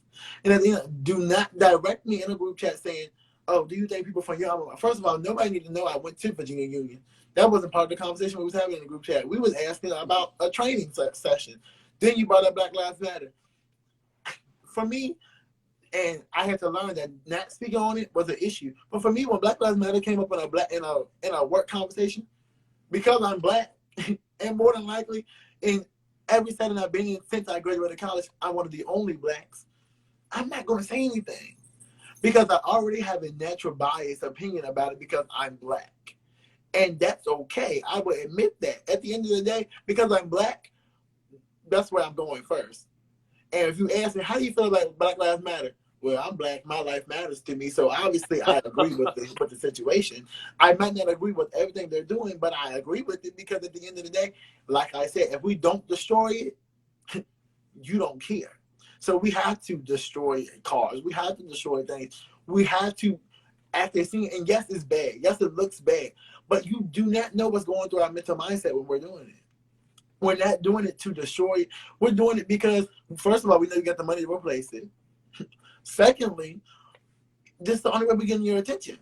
And at the end, do not direct me in a group chat saying, oh, do you think people from your alma? First of all, nobody need to know I went to Virginia Union. That wasn't part of the conversation we was having in the group chat. We was asking about a training session. Then you brought up Black Lives Matter. For me, and I had to learn that not speaking on it was an issue. But for me, when Black Lives Matter came up in a work conversation, because I'm Black, and more than likely, in every setting I've been in since I graduated college, I'm one of the only Blacks. I'm not going to say anything because I already have a natural bias opinion about it because I'm Black. And that's okay. I will admit that. At the end of the day, because I'm Black, that's where I'm going first. And if you ask me, how do you feel about Black Lives Matter? Well, I'm Black. My life matters to me. So obviously I agree with the situation. I might not agree with everything they're doing, but I agree with it because at the end of the day, like I said, if we don't destroy it, you don't care. So we have to destroy cars. We have to destroy things. We have to act as seen. And yes, it's bad. Yes, it looks bad. But you do not know what's going through our mental mindset when we're doing it. We're not doing it to destroy it. We're doing it because, first of all, we know you got the money to replace it. Secondly, this is the only way we're getting your attention.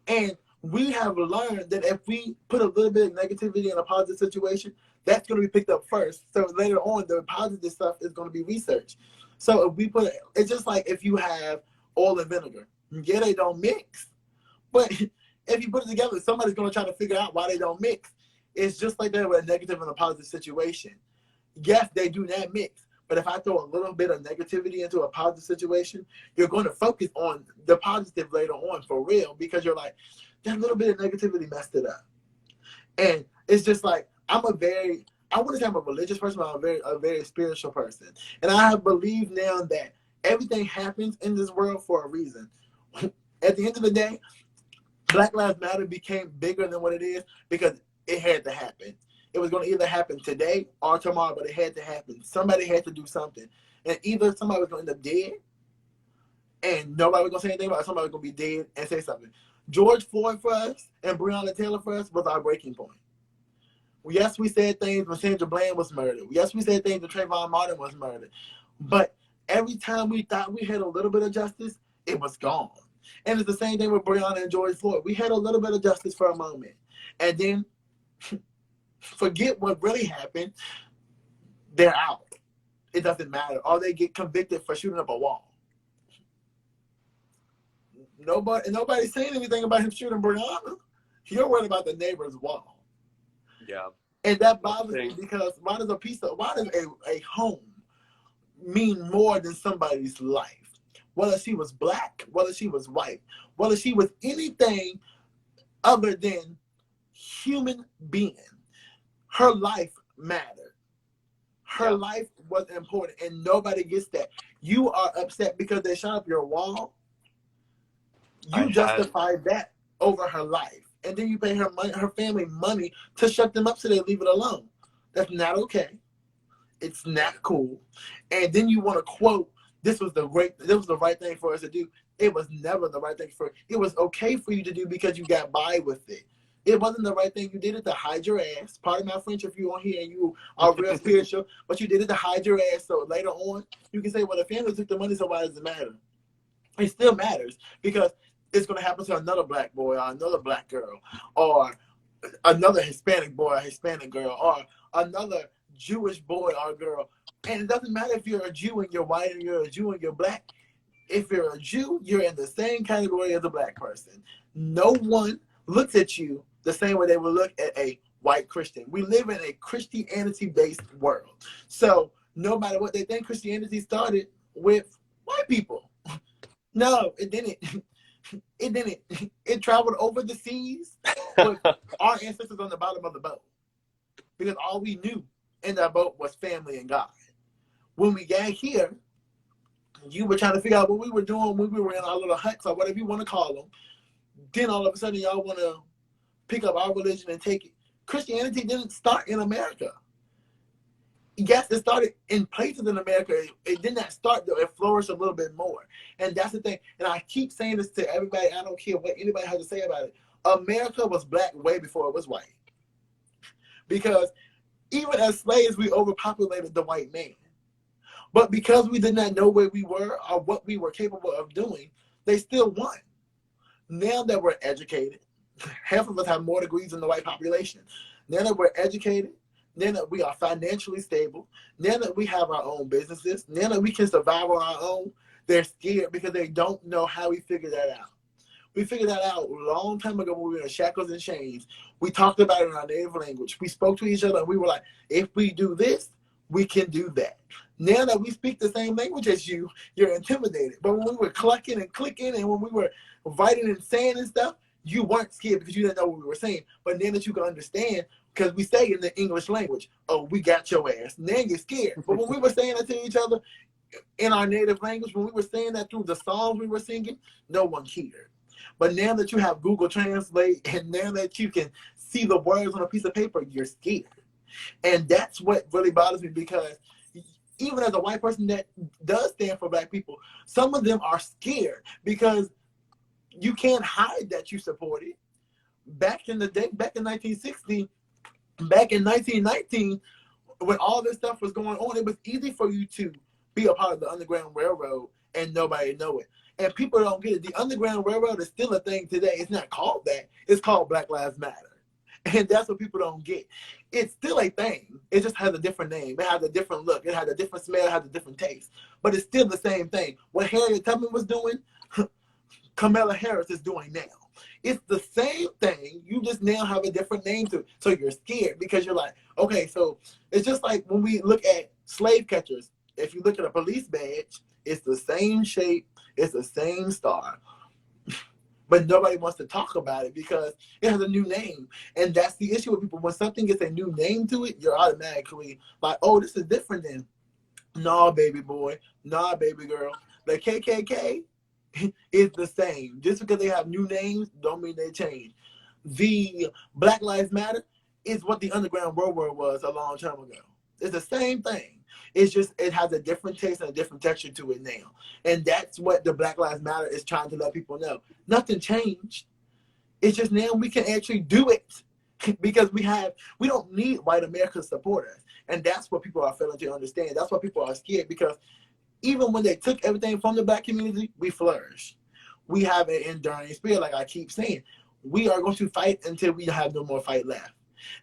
And we have learned that if we put a little bit of negativity in a positive situation, that's going to be picked up first. So later on, the positive stuff is going to be researched. So if we it's just like if you have oil and vinegar. Yeah, they don't mix. But if you put it together, somebody's going to try to figure out why they don't mix. It's just like that with a negative and a positive situation. Yes, they do not mix. But if I throw a little bit of negativity into a positive situation, you're going to focus on the positive later on for real, because you're like, that little bit of negativity messed it up. And it's just like, I wouldn't say I'm a religious person, but I'm a very spiritual person. And I believe now that everything happens in this world for a reason. At the end of the day, Black Lives Matter became bigger than what it is because it had to happen. It was going to either happen today or tomorrow, but it had to happen. Somebody had to do something. And either somebody was going to end up dead and nobody was going to say anything about it, somebody was going to be dead and say something. George Floyd for us and Breonna Taylor for us was our breaking point. Yes, we said things when Sandra Bland was murdered. Yes, we said things when Trayvon Martin was murdered. But every time we thought we had a little bit of justice, it was gone. And it's the same thing with Breonna and George Floyd. We had a little bit of justice for a moment. And then forget what really happened. They're out. It doesn't matter. Or they get convicted for shooting up a wall. Nobody's saying anything about him shooting Breonna. You're worried about the neighbor's wall. Yeah. And that bothers me because why does a home mean more than somebody's life? Whether she was black, whether she was white, whether she was anything other than human being, her life mattered. Her life was important, and nobody gets that. You are upset because they shot up your wall. You justify that over her life. And then you pay her family money to shut them up so they leave it alone. That's not okay. It's not cool. And then you want to quote, this was the right thing for us to do. It was never the right thing it was okay for you to do because you got by with it. It wasn't the right thing. You did it to hide your ass. Pardon my French if you're on here and you are real spiritual, but you did it to hide your ass so later on you can say, well, the family took the money, so why does it matter? It still matters because it's going to happen to another black boy or another black girl or another Hispanic boy or Hispanic girl or another Jewish boy or girl. And it doesn't matter if you're a Jew and you're white or you're a Jew and you're black. If you're a Jew, you're in the same category as a black person. No one looks at you the same way they would look at a white Christian. We live in a Christianity-based world. So no matter what they think, Christianity started with white people. No, it didn't. It didn't. It traveled over the seas with our ancestors on the bottom of the boat. Because all we knew in that boat was family and God. When we got here, you were trying to figure out what we were doing when we were in our little huts or whatever you want to call them. Then all of a sudden y'all want to pick up our religion and take it. Christianity didn't start in America. Yes, it started in places in America. It did not start though. It flourished a little bit more. And that's the thing. And I keep saying this to everybody. I don't care what anybody has to say about it. America was black way before it was white. Because even as slaves, we overpopulated the white man. But because we did not know where we were or what we were capable of doing, they still won. Now that we're educated, half of us have more degrees than the white population. Now that we're educated, now that we are financially stable, now that we have our own businesses, now that we can survive on our own, they're scared because they don't know how we figured that out. We figured that out a long time ago when we were in shackles and chains. We talked about it in our native language. We spoke to each other and we were like, if we do this, we can do that. Now that we speak the same language as you, you're intimidated. But when we were clucking and clicking and when we were writing and saying and stuff, you weren't scared because you didn't know what we were saying. But now that you can understand, because we say in the English language, oh, we got your ass. Now you're scared. But when we were saying that to each other in our native language, when we were saying that through the songs we were singing, no one cared. But now that you have Google Translate and now that you can see the words on a piece of paper, you're scared. And that's what really bothers me because even as a white person that does stand for black people, some of them are scared because you can't hide that you support it. Back in the day, back in 1960, back in 1919, when all this stuff was going on, it was easy for you to be a part of the Underground Railroad and nobody know it. And people don't get it. The Underground Railroad is still a thing today. It's not called that. It's called Black Lives Matter. And that's what people don't get. It's still a thing. It just has a different name. It has a different look. It has a different smell. It has a different taste. But it's still the same thing. What Harriet Tubman was doing, Kamala Harris is doing now. It's the same thing. You just now have a different name to it. So you're scared because you're like, okay, so it's just like when we look at slave catchers. If you look at a police badge, it's the same shape, it's the same star. But nobody wants to talk about it because it has a new name. And that's the issue with people. When something gets a new name to it, you're automatically like, oh, this is different than, nah, baby boy, nah, baby girl. The KKK is the same. Just because they have new names don't mean they change. The Black Lives Matter is what the Underground Railroad was a long time ago. It's the same thing. It's just it has a different taste and a different texture to it now. And that's what the Black Lives Matter is trying to let people know. Nothing changed. It's just now we can actually do it because we don't need white America to support us. And that's what people are failing to understand. That's why people are scared, because even when they took everything from the Black community, we flourished. We have an enduring spirit, like I keep saying. We are going to fight until we have no more fight left.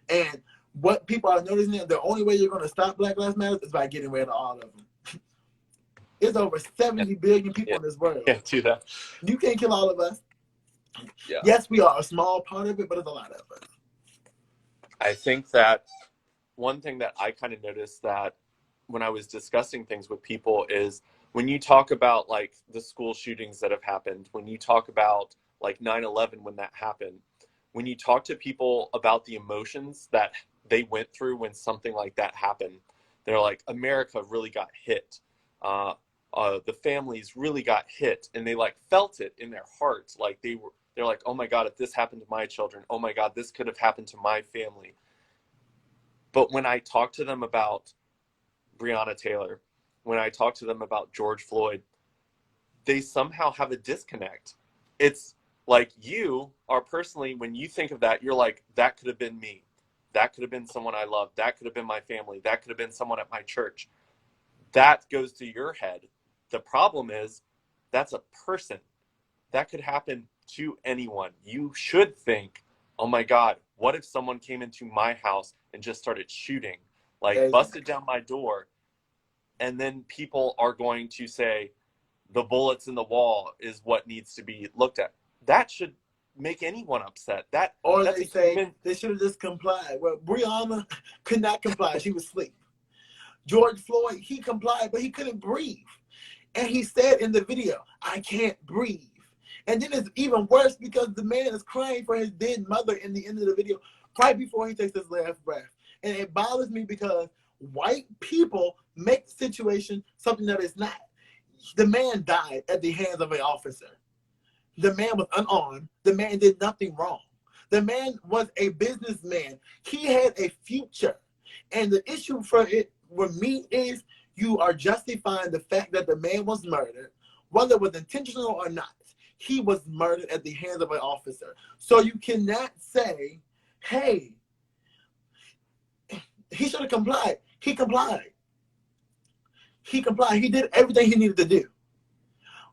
And what people are noticing, the only way you're going to stop Black Lives Matter is by getting rid of all of them. There's over 70 billion people in this world. Can't do that. You can't kill all of us. Yeah. Yes, we are a small part of it, but it's a lot of us. I think that one thing that I kind of noticed that when I was discussing things with people is when you talk about like the school shootings that have happened, when you talk about like 9/11 when that happened, when you talk to people about the emotions that they went through when something like that happened, they're like, America really got hit. The families really got hit, and they like felt it in their hearts. Like they're like, oh my God, if this happened to my children, oh my God, this could have happened to my family. But when I talk to them about Breonna Taylor, when I talk to them about George Floyd, they somehow have a disconnect. It's like you are personally, when you think of that, you're like, that could have been me. That could have been someone I loved. That could have been my family. That could have been someone at my church. That goes to your head. The problem is that's a person. That could happen to anyone. You should think, oh my God, what if someone came into my house and just started shooting, like busted down my door? And then people are going to say the bullets in the wall is what needs to be looked at. That should make anyone upset. Or they say they should have just complied. Well, Breonna could not comply. She was asleep. George Floyd, he complied, but he couldn't breathe. And he said in the video, I can't breathe. And then it's even worse because the man is crying for his dead mother in the end of the video, right before he takes his last breath. And it bothers me because white people make the situation something that it's not. The man died at the hands of an officer. The man was unarmed. The man did nothing wrong. The man was a businessman. He had a future. And the issue for it with me is you are justifying the fact that the man was murdered, whether it was intentional or not. He was murdered at the hands of an officer. So you cannot say, hey, he should have complied. He complied. He complied. He did everything he needed to do.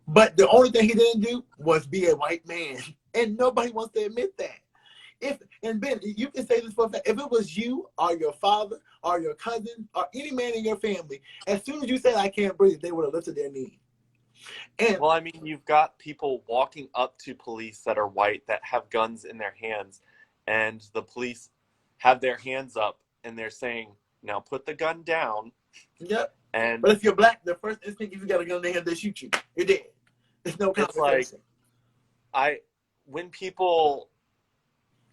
But the only thing he didn't do was be a white man. And nobody wants to admit that. And Ben, you can say this for a fact. If it was you or your father or your cousin or any man in your family, as soon as you said, I can't breathe, they would have lifted their knee. And, well, I mean, you've got people walking up to police that are white that have guns in their hands, and the police have their hands up and they're saying, now put the gun down. Yep. And but if you're black, the first instinct, if you got a gun in their hand, they shoot you. You're dead. There's no conversation. Like,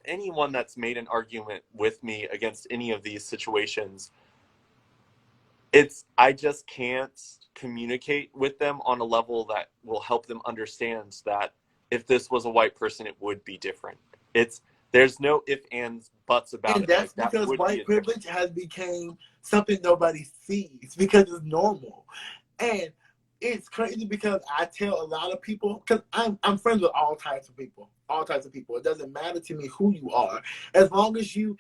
anyone that's made an argument with me against any of these situations, I just can't communicate with them on a level that will help them understand that if this was a white person, it would be different. There's no ifs, ands, buts about it. And that's like, because white privilege has become something nobody sees because it's normal. And it's crazy because I tell a lot of people, because I'm friends with all types of people. It doesn't matter to me who you are. As long as you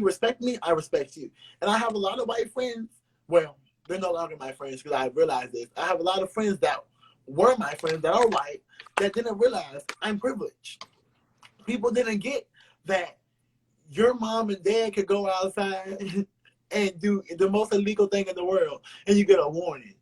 respect me, I respect you. And I have a lot of white friends. Well, they're no longer my friends because I realized this. I have a lot of friends that were my friends that are white that didn't realize I'm privileged. People didn't get that your mom and dad could go outside and do the most illegal thing in the world and you get a warning.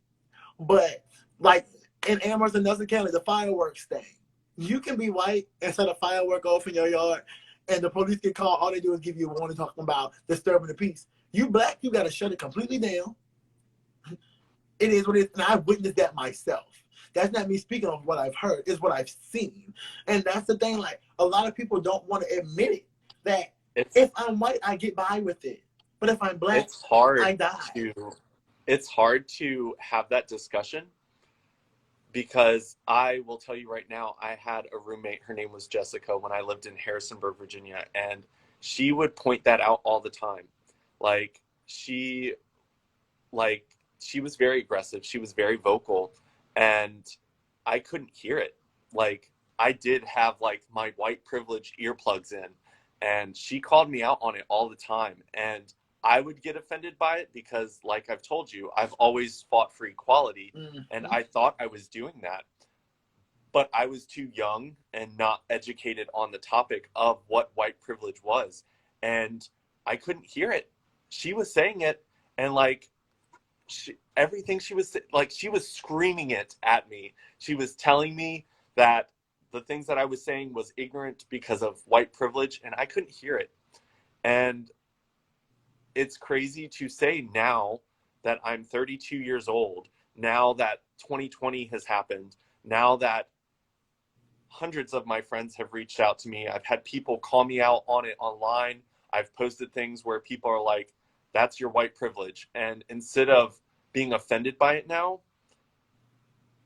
But like in Amherst and Nelson County, the fireworks thing, You can be white and set a firework off in your yard, and the police get called. All they do is give you a warning talking about disturbing the peace. You black, you got to shut it completely down. It is what it is, and I witnessed that myself. That's not me speaking of what I've heard. It's what I've seen, and that's the thing. Like, a lot of people don't want to admit it. That if I'm white, I get by with it, but if I'm black, I die. It's hard to have that discussion, because I will tell you right now, I had a roommate, her name was Jessica, when I lived in Harrisonburg, Virginia, and she would point that out all the time. Like, she was very aggressive, she was very vocal, and I couldn't hear it. Like, I did have like my white privilege earplugs in, and she called me out on it all the time, and I would get offended by it because, like I've told you, I've always fought for equality, and I thought I was doing that. But I was too young and not educated on the topic of what white privilege was. And I couldn't hear it. She was saying it, and like, everything she was like, she was screaming it at me. She was telling me that the things that I was saying was ignorant because of white privilege, and I couldn't hear it. And it's crazy to say now that I'm 32 years old, now that 2020 has happened, now that hundreds of my friends have reached out to me. I've had people call me out on it online. I've posted things where people are like, that's your white privilege. And instead of being offended by it now,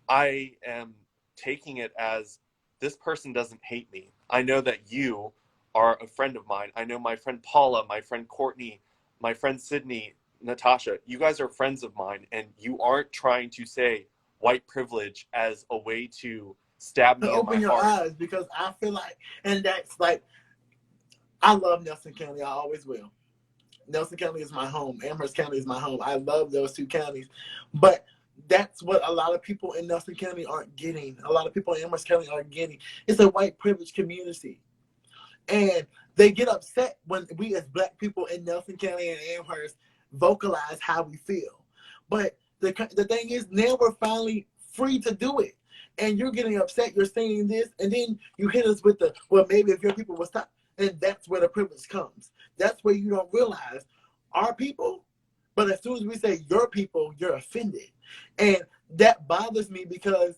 I am taking it as, this person doesn't hate me. I know that you are a friend of mine. I know my friend Paula, my friend Courtney, my friend Sydney, Natasha, you guys are friends of mine, and you aren't trying to say white privilege as a way to stab me in my heart. Open your eyes, because I feel like, and that's like, I love Nelson County. I always will. Nelson County is my home. Amherst County is my home. I love those two counties. But that's what a lot of people in Nelson County aren't getting. A lot of people in Amherst County aren't getting. It's a white privilege community. And they get upset when we as black people in Nelson County and Amherst vocalize how we feel. But the thing is, now we're finally free to do it. And you're getting upset, you're saying this, and then you hit us with the, well, maybe if your people will stop. And that's where the privilege comes. That's where you don't realize our people, but as soon as we say your people, you're offended. And that bothers me because,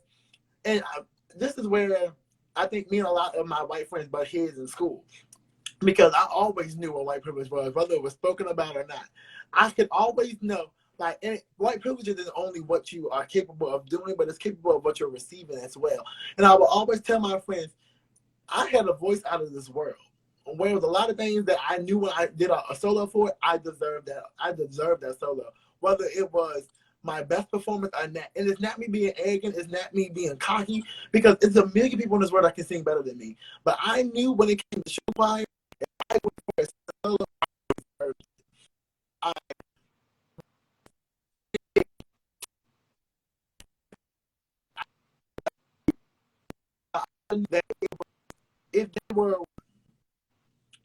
this is where I think me and a lot of my white friends butt heads in school, because I always knew what white privilege was, whether it was spoken about or not. I could always know, like, white privilege isn't only what you are capable of doing, but it's capable of what you're receiving as well. And I will always tell my friends, I had a voice out of this world. Where was a lot of things that I knew when I did a solo for it, I deserved that. I deserved that solo. Whether it was my best performance or not. And it's not me being arrogant, it's not me being cocky, because it's a million people in this world that can sing better than me. But I knew when it came to show choir, if I went for a solo, I deserved it.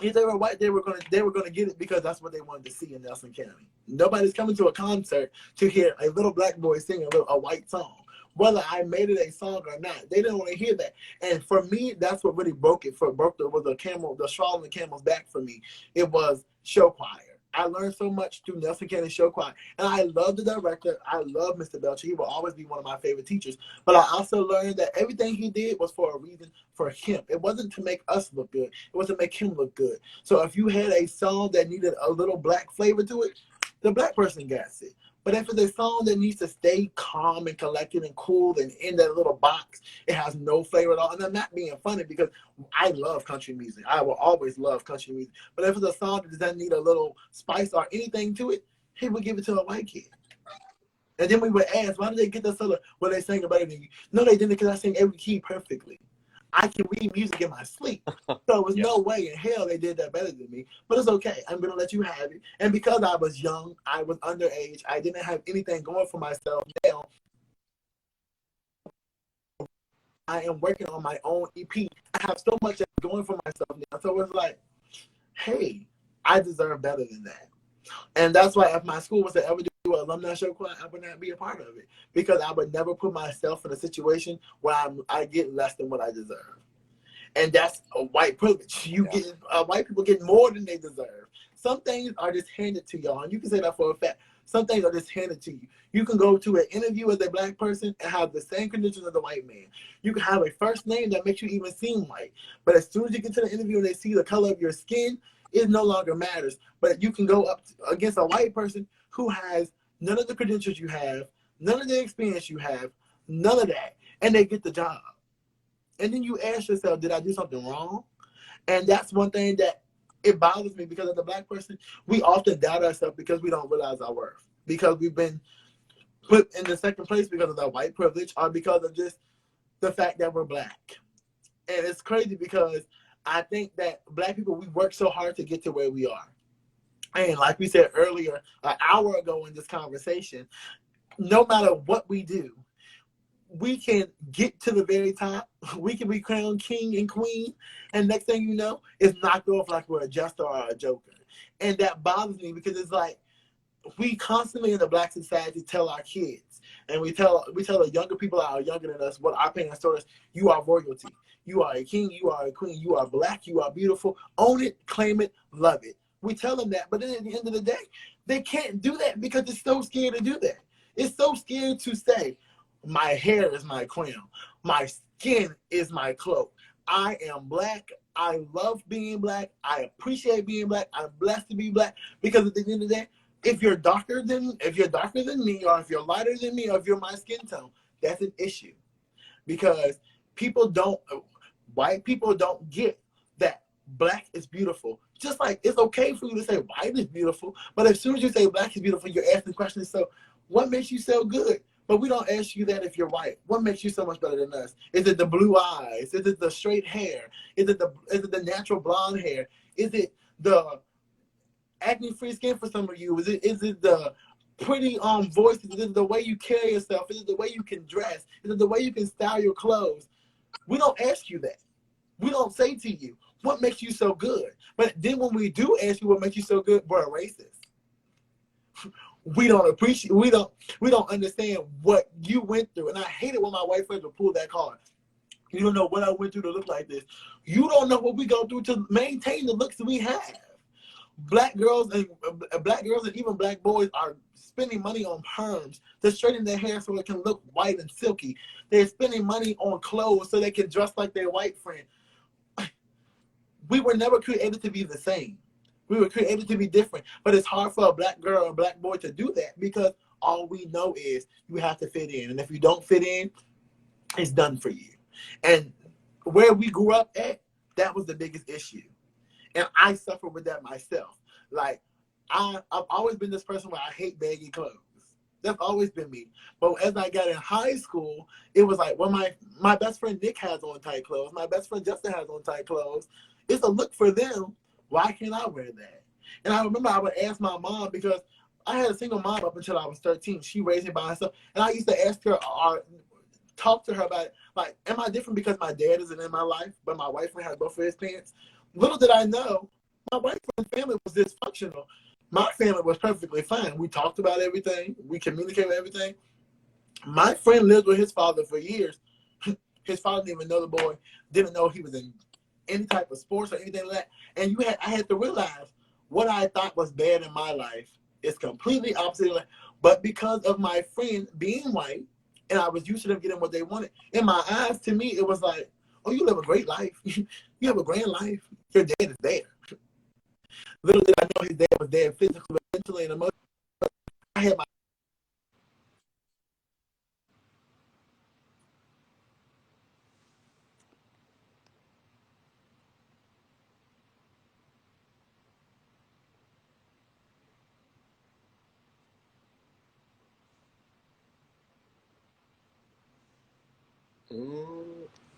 If they were white, they were gonna get it, because that's what they wanted to see in Nelson County. Nobody's coming to a concert to hear a little black boy sing a white song. Whether I made it a song or not, they didn't want to hear that. And for me, that's what really broke it. Was the straw on the camel's back for me. It was show choir. I learned so much through Nelson County Show Choir. And I love the director. I love Mr. Belcher. He will always be one of my favorite teachers. But I also learned that everything he did was for a reason, for him. It wasn't to make us look good. It was to make him look good. So if you had a song that needed a little black flavor to it, the black person gets it. But if it's a song that needs to stay calm and collected and cool and in that little box, it has no flavor at all. And I'm not being funny, because I love country music. I will always love country music. But if it's a song that doesn't need a little spice or anything to it, he would give it to a white kid. And then we would ask, why did they get that solo? Well, they sang it better than you. No, they didn't, because I sing every key perfectly. I can read music in my sleep. So there was no way in hell they did that better than me. But it's okay. I'm going to let you have it. And because I was young, I was underage, I didn't have anything going for myself. Now, I am working on my own EP. I have so much going for myself now. So it's like, hey, I deserve better than that. And that's why if my school was to ever do to an alumni show choir, I would not be a part of it because I would never put myself in a situation where I get less than what I deserve. And that's a white privilege. White people get more than they deserve. Some things are just handed to y'all, and you can say that for a fact. Some things are just handed to you. You can go to an interview as a black person and have the same credentials as a white man. You can have a first name that makes you even seem white. But as soon as you get to the interview and they see the color of your skin, it no longer matters. But you can go up against a white person who has none of the credentials you have, none of the experience you have, none of that, and they get the job. And then you ask yourself, did I do something wrong? And that's one thing that it bothers me because as a black person, we often doubt ourselves because we don't realize our worth. Because we've been put in the second place because of that white privilege or because of just the fact that we're black. And it's crazy because I think that black people, we work so hard to get to where we are. And like we said earlier, an hour ago in this conversation, no matter what we do, we can get to the very top. We can be crowned king and queen. And next thing you know, it's knocked off like we're a jester or a joker. And that bothers me because it's like we constantly in the black society tell our kids and we tell the younger people that are younger than us what our parents told us: you are royalty. You are a king. You are a queen. You are black. You are beautiful. Own it, claim it, love it. We tell them that. But then at the end of the day, they can't do that because it's so scared to do that. It's so scared to say, my hair is my crown. My skin is my cloak. I am black. I love being black. I appreciate being black. I'm blessed to be black because at the end of the day, if you're darker than me, or if you're lighter than me, or if you're my skin tone, that's an issue. Because white people don't get that black is beautiful. Just like it's okay for you to say white is beautiful, but as soon as you say black is beautiful, you're asking questions. So what makes you so good? But we don't ask you that if you're white. What makes you so much better than us? Is it the blue eyes? Is it the straight hair? Is it the natural blonde hair? Is it the acne-free skin for some of you? Is it the pretty voice? Is it the way you carry yourself? Is it the way you can dress? Is it the way you can style your clothes? We don't ask you that. We don't say to you, what makes you so good? But then when we do ask you what makes you so good, we're racist. We don't appreciate, we don't understand what you went through. And I hate it when my white friends will pull that card. You don't know what I went through to look like this. You don't know what we go through to maintain the looks that we have. Black girls and even black boys are spending money on perms to straighten their hair so it can look white and silky. They're spending money on clothes so they can dress like their white friend. We were never created to be the same. We were created to be different. But it's hard for a black girl or a black boy to do that because all we know is you have to fit in. And if you don't fit in, it's done for you. And where we grew up at, that was the biggest issue. And I suffer with that myself. Like, I've always been this person where I hate baggy clothes. That's always been me. But as I got in high school, it was like, well, my best friend Nick has on tight clothes. My best friend Justin has on tight clothes. It's a look for them. Why can't I wear that? And I remember I would ask my mom because I had a single mom up until I was 13. She raised me by herself. And I used to ask her or talk to her about it. Like, am I different because my dad isn't in my life, but my wife has both of his parents? Little did I know, my white friend's family was dysfunctional. My family was perfectly fine. We talked about everything. We communicated everything. My friend lived with his father for years. His father didn't even know the boy, didn't know he was in any type of sports or anything like that. And I had to realize what I thought was bad in my life is completely opposite. But because of my friend being white, and I was used to them getting what they wanted, in my eyes, to me, it was like, oh, you live a great life. You have a grand life. Your dad is there. Little did I know his dad was there physically, mentally, and emotionally. I had my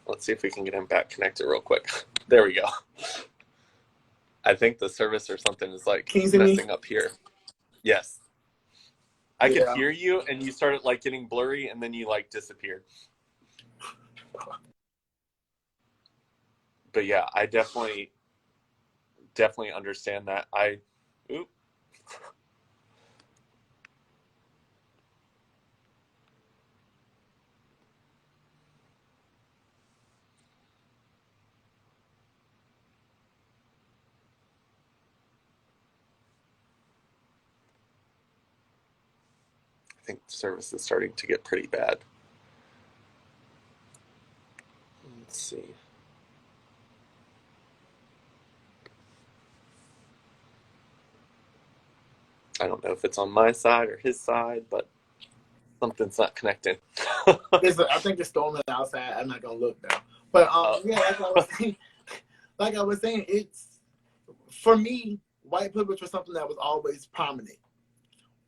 Let's see if we can get him back connected real quick. There we go. I think the service or something is like messing up here. Yes. I could hear you and you started like getting blurry and then you like disappeared. But yeah, I definitely understand that. think service is starting to get pretty bad. Let's see. I don't know if it's on my side or his side, but something's not connecting. I think it's storming outside. I'm not gonna look though. But yeah, like I was saying, it's for me, white privilege was something that was always prominent.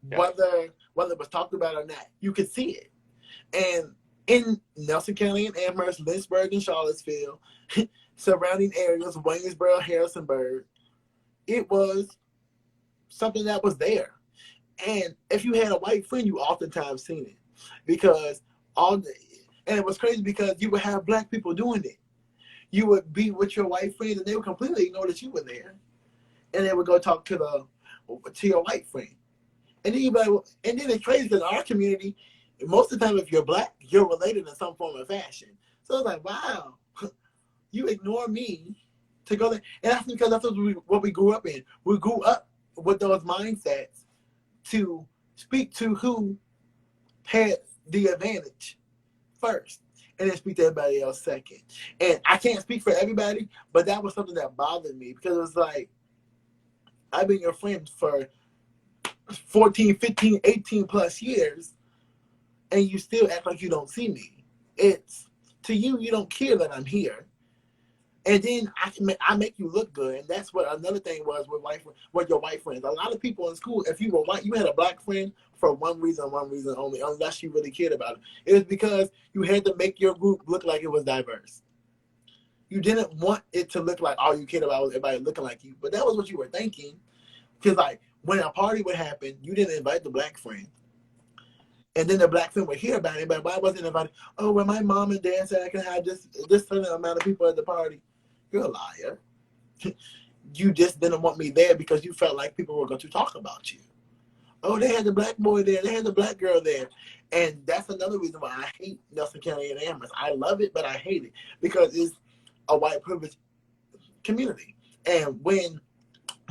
Yeah. Whether it was talked about or not, you could see it. And in Nelson County and Amherst, Lynchburg and Charlottesville, surrounding areas, Waynesboro, Harrisonburg, it was something that was there. And if you had a white friend, you oftentimes seen it. Because and it was crazy because you would have black people doing it. You would be with your white friends and they would completely ignore that you were there. And they would go talk to your white friend. And then and then it's crazy in our community, most of the time if you're black, you're related in some form or fashion. So it's like, wow, you ignore me to go there. And that's because that's what we grew up in. We grew up with those mindsets to speak to who had the advantage first and then speak to everybody else second. And I can't speak for everybody, but that was something that bothered me because it was like, I've been your friend for 14, 15, 18 plus years, and you still act like you don't see me. It's, to you, you don't care that I'm here. And then I make you look good. And that's what another thing was with your white friends. A lot of people in school, if you were white, you had a black friend for one reason only, unless you really cared about it. It was because you had to make your group look like it was diverse. You didn't want it to look like all you cared about was everybody looking like you. But that was what you were thinking. Because like when a party would happen, you didn't invite the black friend. And then the black friend would hear about it, but why wasn't invited? Oh, well, my mom and dad said I can have this certain amount of people at the party. You're a liar. You just didn't want me there because you felt like people were going to talk about you. Oh, they had the black boy there. They had the black girl there. And that's another reason why I hate Nelson County and Amherst. I love it, but I hate it because it's a white privileged community. And when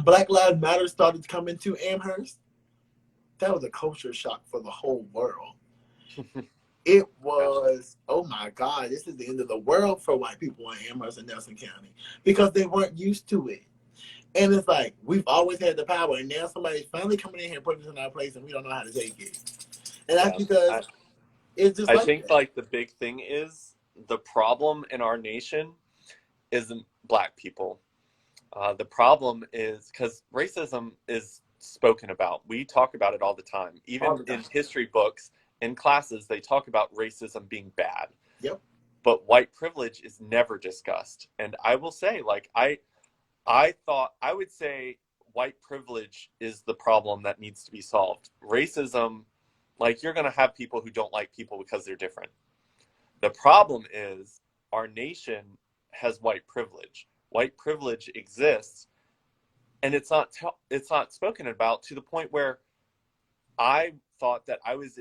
Black Lives Matter started to come into Amherst, that was a culture shock for the whole world. It was, oh my God, this is the end of the world for white people in Amherst and Nelson County because they weren't used to it. And it's like, we've always had the power, and now somebody's finally coming in here and putting us in our place, and we don't know how to take it. And that's because it's just I think like the big thing is the problem in our nation isn't black people. The problem is because racism is spoken about. We talk about it all the time. Even in history books, in classes, they talk about racism being bad. Yep. But white privilege is never discussed. And I will say, like, I would say white privilege is the problem that needs to be solved. Racism, like, you're going to have people who don't like people because they're different. The problem is our nation has white privilege. White privilege exists, and it's not spoken about to the point where I thought that I was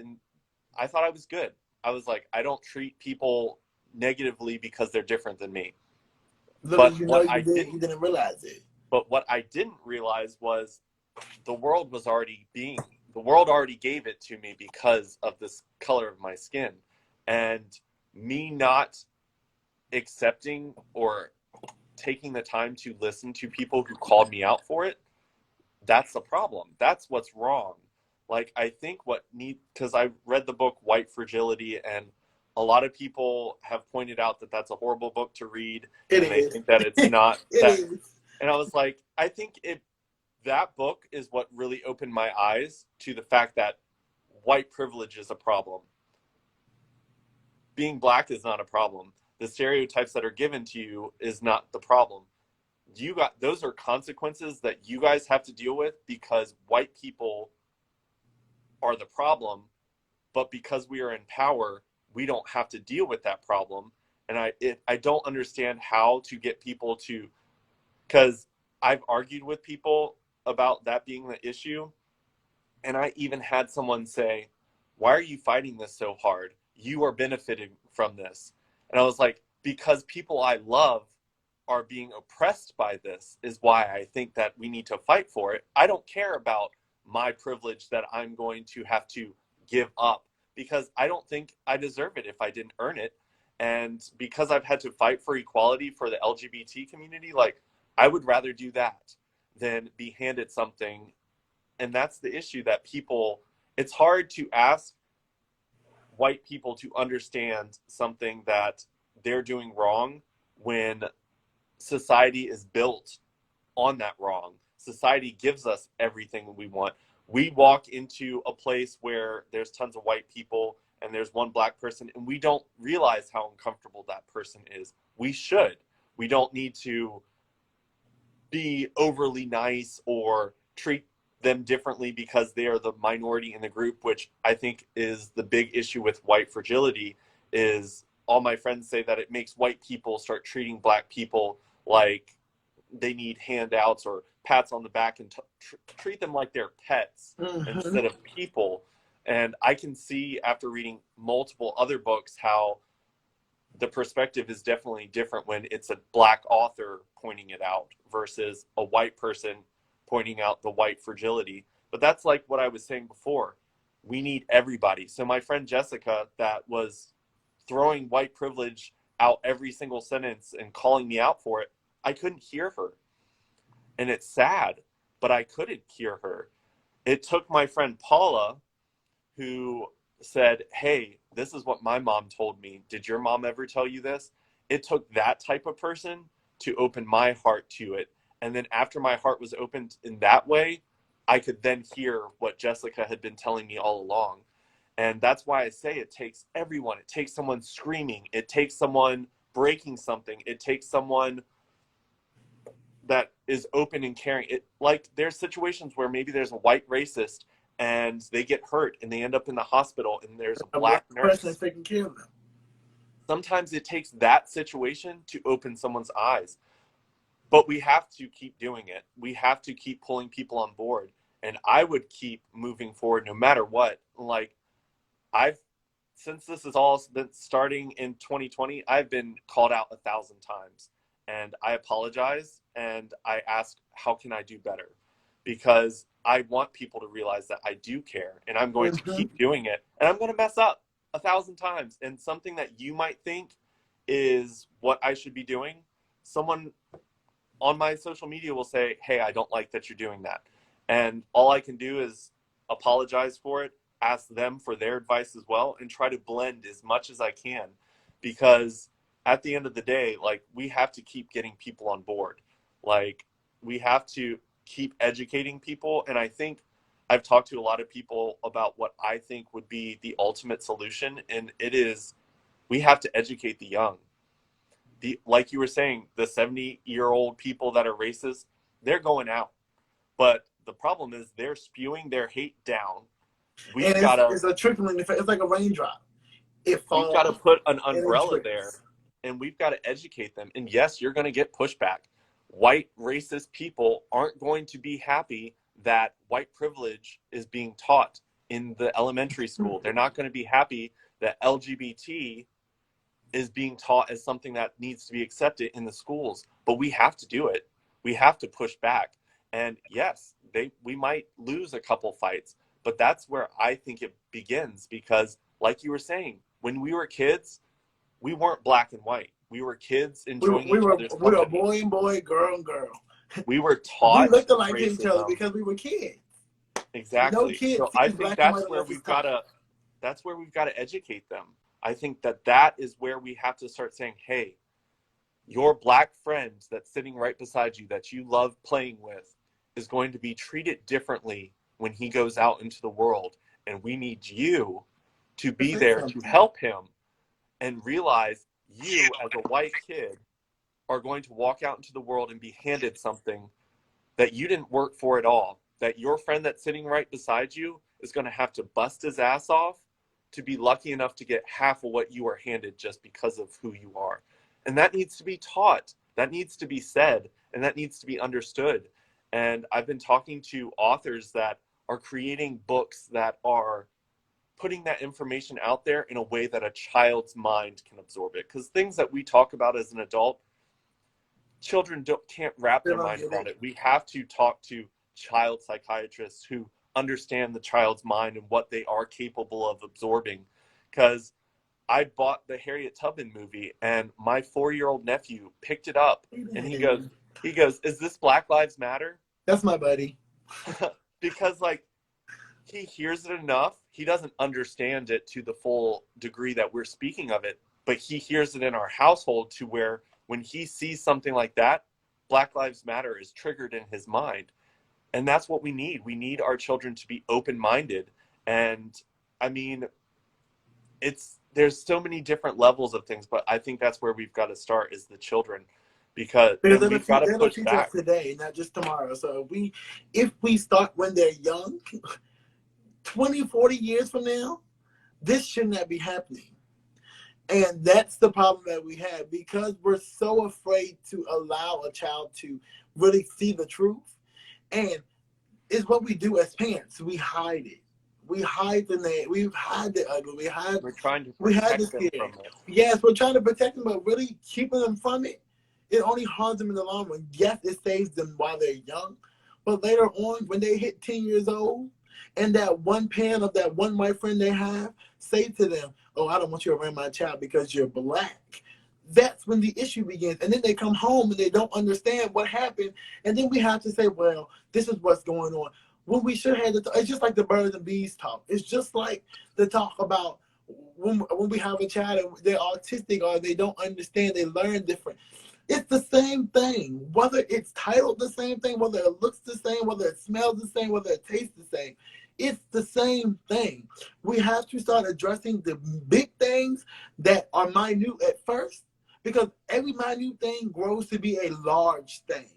good. I was like, I don't treat people negatively because they're different than me. But you didn't realize it. But what I didn't realize was the world already gave it to me because of this color of my skin, and me not accepting or taking the time to listen to people who called me out for it, that's the problem. That's what's wrong. Like, I think because I read the book White Fragility, and a lot of people have pointed out that that's a horrible book to read. They think that it's not. And I was like, I think that book is what really opened my eyes to the fact that white privilege is a problem. Being black is not a problem. The stereotypes that are given to you is not the problem. Those are consequences that you guys have to deal with because white people are the problem, but because we are in power, we don't have to deal with that problem. And I don't understand how to get people to, because I've argued with people about that being the issue, and I even had someone say, why are you fighting this so hard? You are benefiting from this. And I was like, because people I love are being oppressed by this is why I think that we need to fight for it. I don't care about my privilege that I'm going to have to give up, because I don't think I deserve it if I didn't earn it. And because I've had to fight for equality for the LGBT community, like, I would rather do that than be handed something. And that's the issue, that people, it's hard to ask white people to understand something that they're doing wrong when society is built on that wrong. Society gives us everything we want. We walk into a place where there's tons of white people and there's one black person, and we don't realize how uncomfortable that person is. We should. We don't need to be overly nice or treat them differently because they are the minority in the group, which I think is the big issue with white fragility. Is all my friends say that it makes white people start treating black people like they need handouts or pats on the back, and treat them like they're pets instead of people. And I can see, after reading multiple other books, how the perspective is definitely different when it's a black author pointing it out versus a white person pointing out the white fragility. But that's like what I was saying before. We need everybody. So my friend Jessica, that was throwing white privilege out every single sentence and calling me out for it, I couldn't hear her. And it's sad, but I couldn't hear her. It took my friend Paula, who said, hey, this is what my mom told me. Did your mom ever tell you this? It took that type of person to open my heart to it. And then after my heart was opened in that way, I could then hear what Jessica had been telling me all along. And that's why I say it takes everyone. It takes someone screaming. It takes someone breaking something. It takes someone that is open and caring. It, like, there's situations where maybe there's a white racist and they get hurt and they end up in the hospital and there's a black nurse taking care of them. Sometimes it takes that situation to open someone's eyes. But we have to keep doing it. We have to keep pulling people on board. And I would keep moving forward no matter what. Like, since this has all been starting in 2020, I've been called out 1,000 times. And I apologize. And I ask, how can I do better? Because I want people to realize that I do care. And I'm going to keep doing it. And I'm going to mess up 1,000 times. And something that you might think is what I should be doing, someone on my social media will say, hey, I don't like that you're doing that. And all I can do is apologize for it, ask them for their advice as well, and try to blend as much as I can. Because at the end of the day, like, we have to keep getting people on board. Like, we have to keep educating people. And I think I've talked to a lot of people about what I think would be the ultimate solution. And it is, we have to educate the young. Like you were saying, the 70-year-old people that are racist, they're going out. But the problem is they're spewing their hate down. It's a trickling effect. It's like a raindrop. It falls. We've got to put an umbrella there, and we've got to educate them. And yes, you're going to get pushback. White racist people aren't going to be happy that white privilege is being taught in the elementary school. They're not going to be happy that LGBT is being taught as something that needs to be accepted in the schools. But we have to do it. We have to push back. And yes, we might lose a couple fights, but that's where I think it begins. Because like you were saying, when we were kids, we weren't black and white. We were kids enjoying each other's company. We were boy and boy, girl and girl. We were taught. We looked alike each other because we were kids. Exactly. No kid so I think that's where we've got to educate them. I think that is where we have to start saying, hey, your black friend that's sitting right beside you that you love playing with is going to be treated differently when he goes out into the world. And we need you to be there to help him and realize you, as a white kid, are going to walk out into the world and be handed something that you didn't work for at all. That your friend that's sitting right beside you is going to have to bust his ass off to be lucky enough to get half of what you are handed just because of who you are. And that needs to be taught. That needs to be said. And that needs to be understood. And I've been talking to authors that are creating books that are putting that information out there in a way that a child's mind can absorb it. Because things that we talk about as an adult, children can't wrap their mind around it. We have to talk to child psychiatrists who understand the child's mind and what they are capable of absorbing. Because I bought the Harriet Tubman movie, and my 4-year-old nephew picked it up, and he goes, "Is this Black Lives Matter?" That's my buddy. Because like he hears it enough, he doesn't understand it to the full degree that we're speaking of it, but he hears it in our household to where when he sees something like that, Black Lives Matter is triggered in his mind. And that's what we need. We need our children to be open-minded. And I mean, there's so many different levels of things, but I think that's where we've got to start, is the children, because we've got to push back today, not just tomorrow. So if we start when they're young, 20, 40 years from now, this should not be happening. And that's the problem that we have, because we're so afraid to allow a child to really see the truth. And it's what we do as parents. We hide it. We hide the name. We hide the ugly. We're trying to protect them from it. Yes, we're trying to protect them, but really keeping them from it, it only harms them in the long run. Yes, it saves them while they're young, but later on, when they hit 10 years old, and that one parent of that one white friend they have say to them, "Oh, I don't want you around my child because you're Black," that's when the issue begins. And then they come home and they don't understand what happened. And then we have to say, well, this is what's going on. When we should have it's just like the birds and bees talk. It's just like the talk about when we have a child and they're autistic or they don't understand, they learn different. It's the same thing, whether it's titled the same thing, whether it looks the same, whether it smells the same, whether it tastes the same. It's the same thing. We have to start addressing the big things that are minute at first, because every minute thing grows to be a large thing.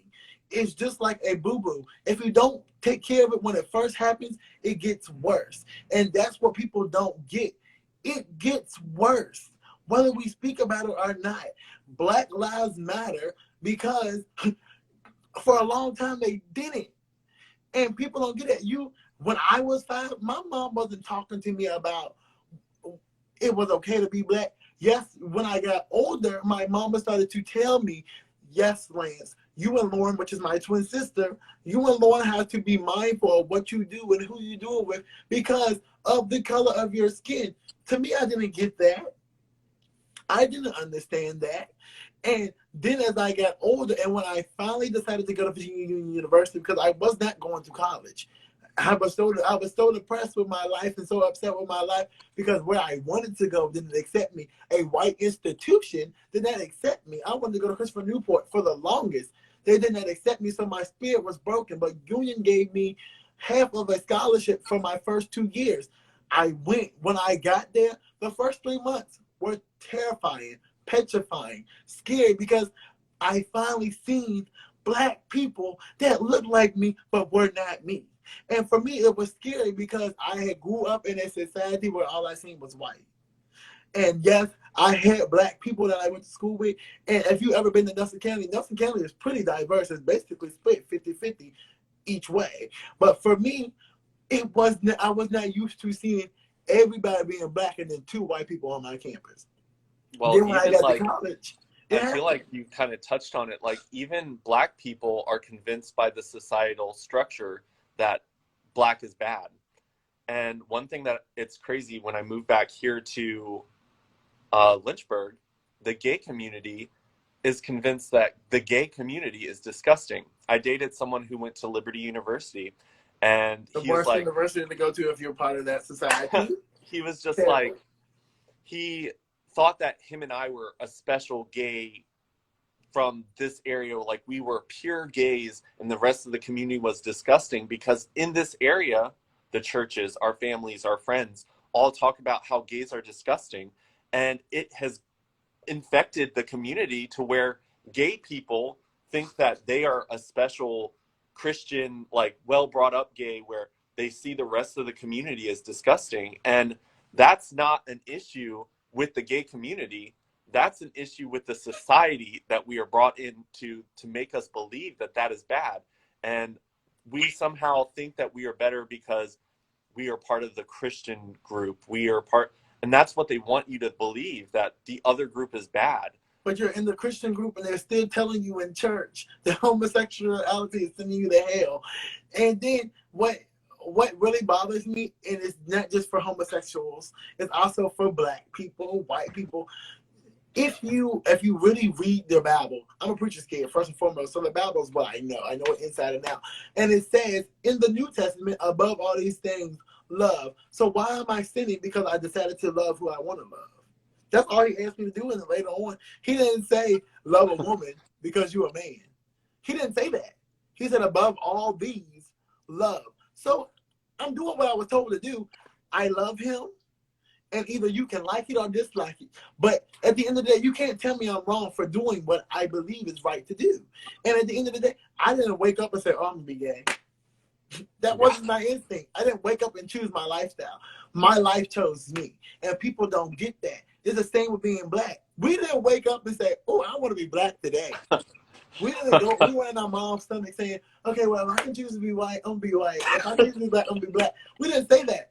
It's just like a boo-boo. If you don't take care of it when it first happens, it gets worse. And that's what people don't get. It gets worse, whether we speak about it or not. Black Lives Matter, because for a long time they didn't. And people don't get it. When I was 5, my mom wasn't talking to me about it was okay to be Black. Yes, when I got older, my mama started to tell me, yes, Lance, you and Lauren, which is my twin sister, you and Lauren have to be mindful of what you do and who you do it with because of the color of your skin. To me, I didn't get that. I didn't understand that. And then as I got older, and when I finally decided to go to Virginia Union University, because I was not going to college, I was so depressed with my life and so upset with my life because where I wanted to go didn't accept me. A white institution did not accept me. I wanted to go to Christopher Newport for the longest. They did not accept me, so my spirit was broken. But Union gave me half of a scholarship for my first 2 years. I went. When I got there, the first 3 months were terrifying, petrifying, scary, because I finally seen Black people that looked like me but were not me. And for me, it was scary because I had grew up in a society where all I seen was white. And yes, I had Black people that I went to school with. And if you ever been to Nelson County is pretty diverse. It's basically split 50-50 each way. But for me, I was not used to seeing everybody being Black and then 2 white people on my campus. Well, then when I got to college, I feel like you kind of touched on it. Like even Black people are convinced by the societal structure that Black is bad. And one thing that it's crazy, when I moved back here to Lynchburg, the gay community is convinced that the gay community is disgusting. I dated someone who went to Liberty University, and the worst university to go to if you're part of that society. He was just like, he thought that him and I were a special gay from this area, like we were pure gays and the rest of the community was disgusting, because in this area, the churches, our families, our friends all talk about how gays are disgusting. And it has infected the community to where gay people think that they are a special Christian, like well brought up gay, where they see the rest of the community as disgusting. And that's not an issue with the gay community. That's an issue with the society that we are brought in to make us believe that that is bad. And we somehow think that we are better because we are part of the Christian group. And that's what they want you to believe, that the other group is bad. But you're in the Christian group and they're still telling you in church that homosexuality is sending you to hell. And then what really bothers me, and it's not just for homosexuals, it's also for black people, white people. If you really read the Bible, I'm a preacher's kid first and foremost, so the Bible is what I know. I know it inside and out. And it says in the New Testament, above all these things, love. So why am I sinning? Because I decided to love who I want to love. That's all he asked me to do. And then later on, he didn't say love a woman because you're a man. He didn't say that. He said above all these, love. So I'm doing what I was told to do. I love him. And either you can like it or dislike it. But at the end of the day, you can't tell me I'm wrong for doing what I believe is right to do. And at the end of the day, I didn't wake up and say, oh, I'm going to be gay. That wasn't my instinct. I didn't wake up and choose my lifestyle. My life chose me. And people don't get that. It's the same with being black. We didn't wake up and say, oh, I want to be black today. We didn't go, we were in our mom's stomach saying, okay, well, if I can choose to be white, I'm going to be white. If I choose to be black, I'm going to be black. We didn't say that.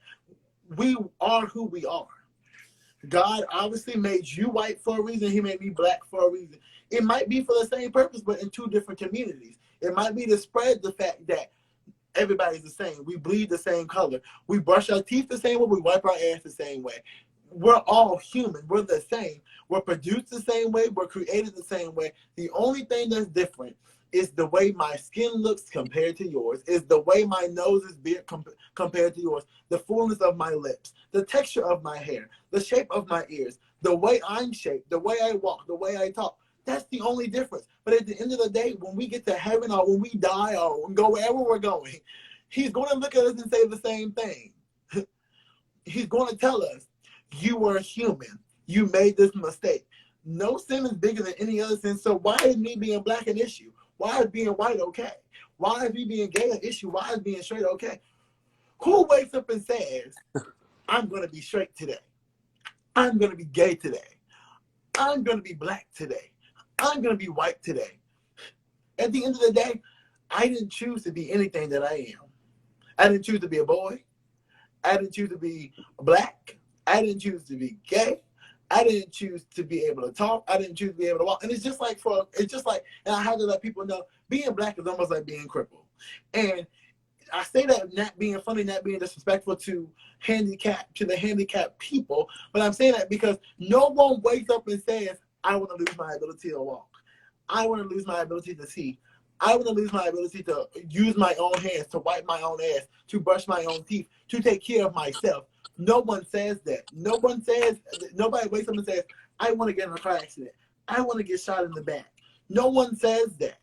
We are who we are. God obviously made you white for a reason. He made me black for a reason. It might be for the same purpose, but in two different communities. It might be to spread the fact that everybody's the same. We bleed the same color. We brush our teeth the same way. We wipe our ass the same way. We're all human. We're the same. We're produced the same way. We're created the same way. The only thing that's different is the way my skin looks compared to yours, is the way my nose is beard compared to yours, the fullness of my lips, the texture of my hair, the shape of my ears, the way I'm shaped, the way I walk, the way I talk. That's the only difference. But at the end of the day, when we get to heaven or when we die or go wherever we're going, he's going to look at us and say the same thing. He's going to tell us, you were human. You made this mistake. No sin is bigger than any other sin. So why is me being black an issue? Why is being white okay? Why is me being gay an issue? Why is being straight okay? Who wakes up and says, I'm going to be straight today. I'm going to be gay today. I'm going to be black today. I'm going to be white today. At the end of the day, I didn't choose to be anything that I am. I didn't choose to be a boy. I didn't choose to be black. I didn't choose to be gay. I didn't choose to be able to talk. I didn't choose to be able to walk. And it's just like, and I had to let people know, being black is almost like being crippled. And I say that not being funny, not being disrespectful to the handicapped people, but I'm saying that because no one wakes up and says, I want to lose my ability to walk. I want to lose my ability to see. I want to lose my ability to use my own hands, to wipe my own ass, to brush my own teeth, to take care of myself. No one says that. Nobody wakes up and says, I want to get in a car accident. I want to get shot in the back. No one says that.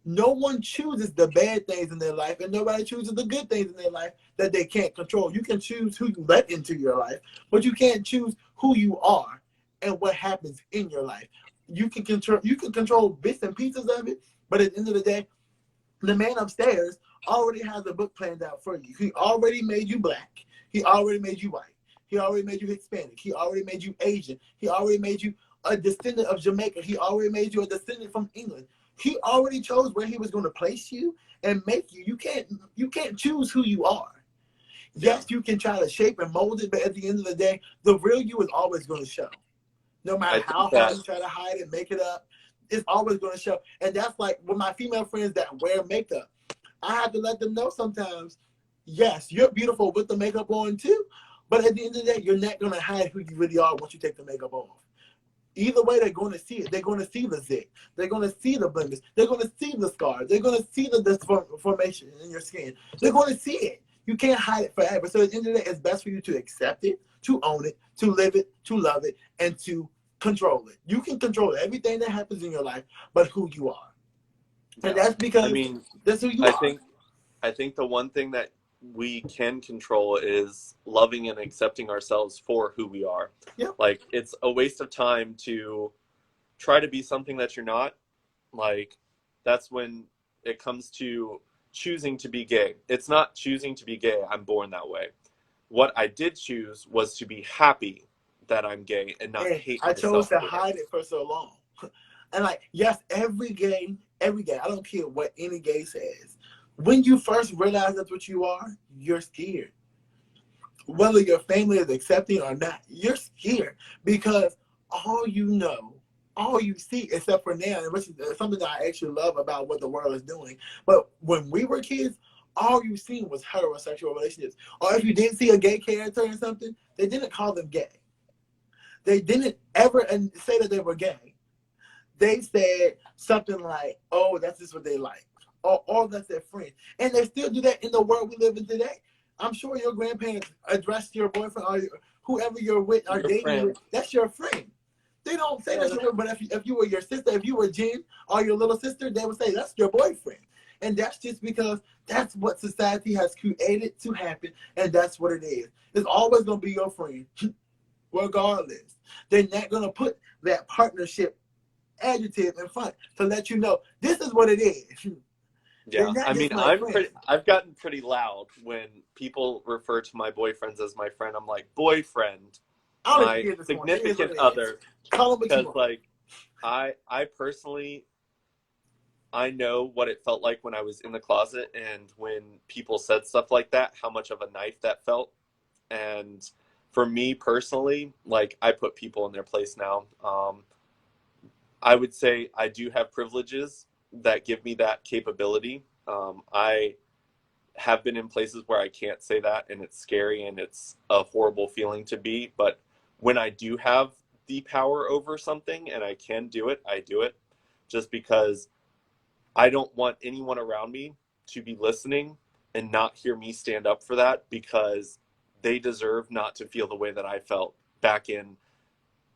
No one chooses the bad things in their life, and nobody chooses the good things in their life that they can't control. You can choose who you let into your life, but you can't choose who you are and what happens in your life. You can control bits and pieces of it, but at the end of the day, the man upstairs already has a book planned out for you. He already made you black. He already made you white. He already made you Hispanic. He already made you Asian. He already made you a descendant of Jamaica. He already made you a descendant from England. He already chose where he was going to place you and make you. You can't choose who you are. Yes, you can try to shape and mold it, but at the end of the day, the real you is always going to show. No matter how hard you try to hide it, make it up, it's always going to show. And that's like with my female friends that wear makeup. I have to let them know sometimes, yes, you're beautiful with the makeup on too, but at the end of the day, you're not going to hide who you really are once you take the makeup off. Either way, they're going to see it. They're going to see the zit. They're going to see the blemish. They're going to see the scars. They're going to see the deformation in your skin. They're going to see it. You can't hide it forever. So at the end of the day, it's best for you to accept it, to own it, to live it, to love it, and to control it. You can control everything that happens in your life, but who you are. And that's because that's who you are. I think the one thing that we can control is loving and accepting ourselves for who we are. Yeah. Like, it's a waste of time to try to be something that you're not. Like, that's when it comes to choosing to be gay. It's not choosing to be gay. I'm born that way. What I did choose was to be happy that I'm gay and not hate myself. I chose to hide it for so long. And like, yes, every gay, I don't care what any gay says. When you first realize that's what you are, you're scared. Whether your family is accepting or not, you're scared because all you know, all you see, except for now, and which is something that I actually love about what the world is doing. But when we were kids, all you seen was heterosexual relationships. Or if you did see a gay character in something, they didn't call them gay. They didn't ever say that they were gay. They said something like, oh, that's just what they like. Or that's their friend. And they still do that in the world we live in today. I'm sure your grandparents addressed your boyfriend or whoever you're with or dating with, that's your friend. They don't say that's your friend, but if you were your sister, if you were Jen or your little sister, they would say that's your boyfriend. And that's just because that's what society has created to happen, and that's what it is. It's always going to be your friend, regardless. They're not going to put that partnership adjective in front to let you know this is what it is. Yeah, I mean, I've gotten pretty loud when people refer to my boyfriends as my friend. I'm like, boyfriend, my significant other. Because, like, I personally, I know what it felt like when I was in the closet, and when people said stuff like that, how much of a knife that felt. And for me personally, like, I put people in their place now. I would say I do have privileges that give me that capability. I have been in places where I can't say that, and it's scary, and it's a horrible feeling to be. But when I do have the power over something and I can do it, I do it, just because I don't want anyone around me to be listening and not hear me stand up for that, because they deserve not to feel the way that I felt back in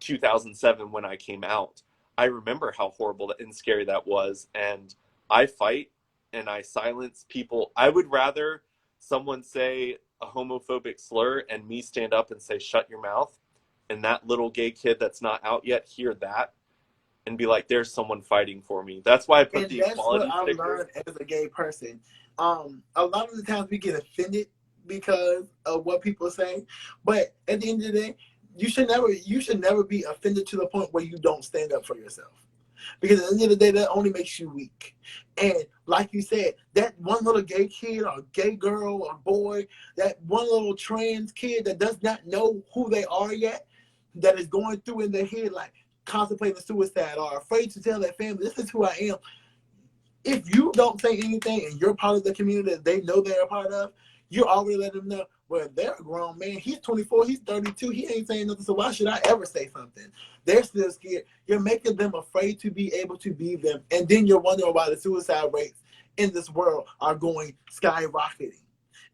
2007 when I came out. I remember how horrible and scary that was, and I fight and I silence people. I would rather someone say a homophobic slur and me stand up and say, shut your mouth, and that little gay kid that's not out yet hear that and be like, there's someone fighting for me. That's why I put the equality sticker. That's what I learned as a gay person. A lot of the times we get offended because of what people say, but at the end of the day, you should never be offended to the point where you don't stand up for yourself. Because at the end of the day, that only makes you weak. And like you said, that one little gay kid or gay girl or boy, that one little trans kid that does not know who they are yet, that is going through in their head like contemplating suicide or afraid to tell their family, this is who I am. If you don't say anything and you're part of the community that they know they're a part of, you already let them know, well, they're a grown man. He's 24, he's 32, he ain't saying nothing, so why should I ever say something? They're still scared. You're making them afraid to be able to be them. And then you're wondering why the suicide rates in this world are going skyrocketing.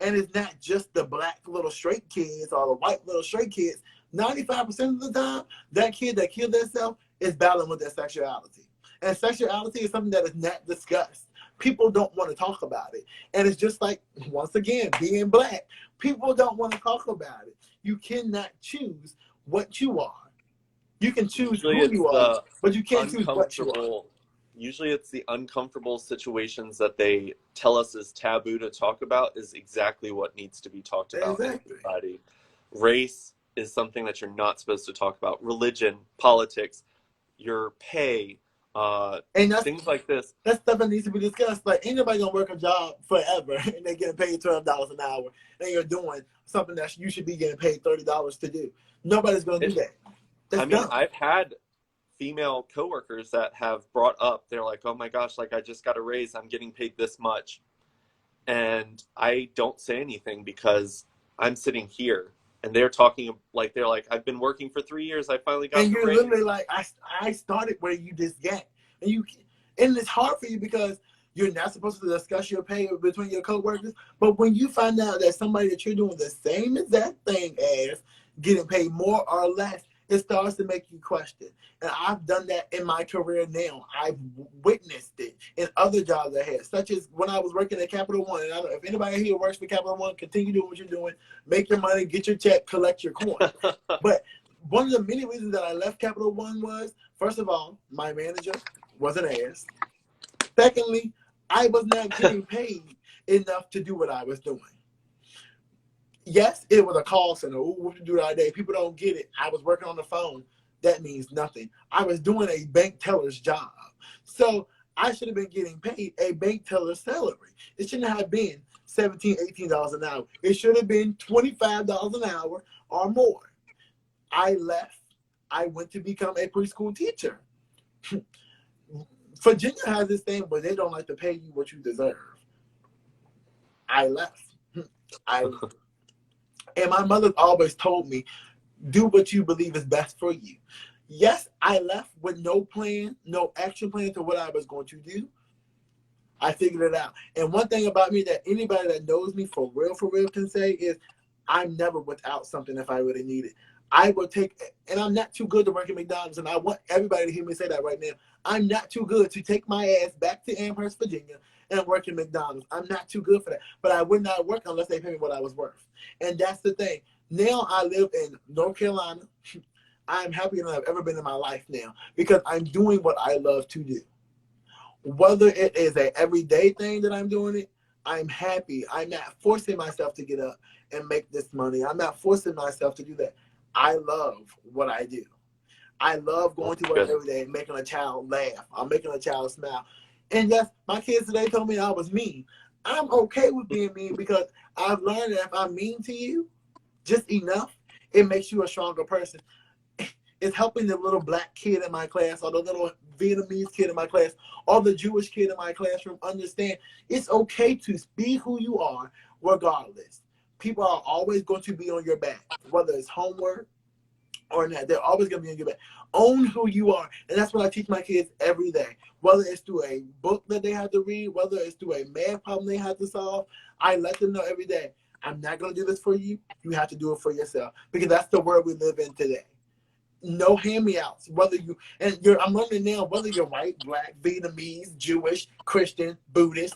And it's not just the black little straight kids or the white little straight kids. 95% of the time, that kid that killed themselves is battling with their sexuality. And sexuality is something that is not discussed. People don't want to talk about it. And it's just like, once again, being black. People don't want to talk about it. You cannot choose what you are. You can choose who you are, but you can't choose what you are. Usually it's the uncomfortable situations that they tell us is taboo to talk about is exactly what needs to be talked about in society. Race is something that you're not supposed to talk about. Religion, politics, your pay, and things like this. That's stuff that needs to be discussed. Like, ain't nobody gonna work a job forever and they getting paid $12 an hour, and you're doing something that you should be getting paid $30 to do. Nobody's gonna do that. I mean, I've had female coworkers that have brought up, they're like, oh my gosh, like I just got a raise, I'm getting paid this much. And I don't say anything because I'm sitting here and they're talking like, they're like, I've been working for 3 years, I finally got and the you're raise. Literally like, I started where you just got. And it's hard for you because you're not supposed to discuss your pay between your coworkers. But when you find out that somebody that you're doing the same exact thing as getting paid more or less, it starts to make you question. And I've done that in my career now. I've witnessed it in other jobs I had, such as when I was working at Capital One. And I don't know if anybody here works for Capital One, continue doing what you're doing. Make your money, get your check, collect your coin. But one of the many reasons that I left Capital One was, first of all, my manager was an ass. Secondly, I was not getting paid enough to do what I was doing. Yes, it was a call center. Ooh, what you do all day? People don't get it. I was working on the phone. That means nothing. I was doing a bank teller's job. So I should have been getting paid a bank teller's salary. It shouldn't have been $17, $18 an hour. It should have been $25 an hour or more. I left. I went to become a preschool teacher. Virginia has this thing where they don't like to pay you what you deserve. I left. I and my mother always told me, do what you believe is best for you. Yes, I left with no plan, no action plan to what I was going to do. I figured it out. And one thing about me that anybody that knows me for real can say is I'm never without something if I really need it. I will take, and I'm not too good to work at McDonald's, and I want everybody to hear me say that right now. I'm not too good to take my ass back to Amherst, Virginia, and work at McDonald's. I'm not too good for that. But I would not work unless they pay me what I was worth. And that's the thing. Now I live in North Carolina. I'm happier than I've ever been in my life now because I'm doing what I love to do. Whether it is an everyday thing that I'm doing it, I'm happy. I'm not forcing myself to get up and make this money. I'm not forcing myself to do that. I love what I do. I love going to work every day and making a child laugh. I'm making a child smile. And yes, my kids today told me I was mean. I'm okay with being mean because I've learned that if I'm mean to you just enough, it makes you a stronger person. It's helping the little black kid in my class or the little Vietnamese kid in my class or the Jewish kid in my classroom understand it's okay to be who you are regardless. People are always going to be on your back, whether it's homework or not. They're always going to be on your back. Own who you are. And that's what I teach my kids every day. Whether it's through a book that they have to read, whether it's through a math problem they have to solve, I let them know every day, I'm not going to do this for you. You have to do it for yourself because that's the world we live in today. No hand-me-outs. Whether you I'm learning now whether you're white, black, Vietnamese, Jewish, Christian, Buddhist,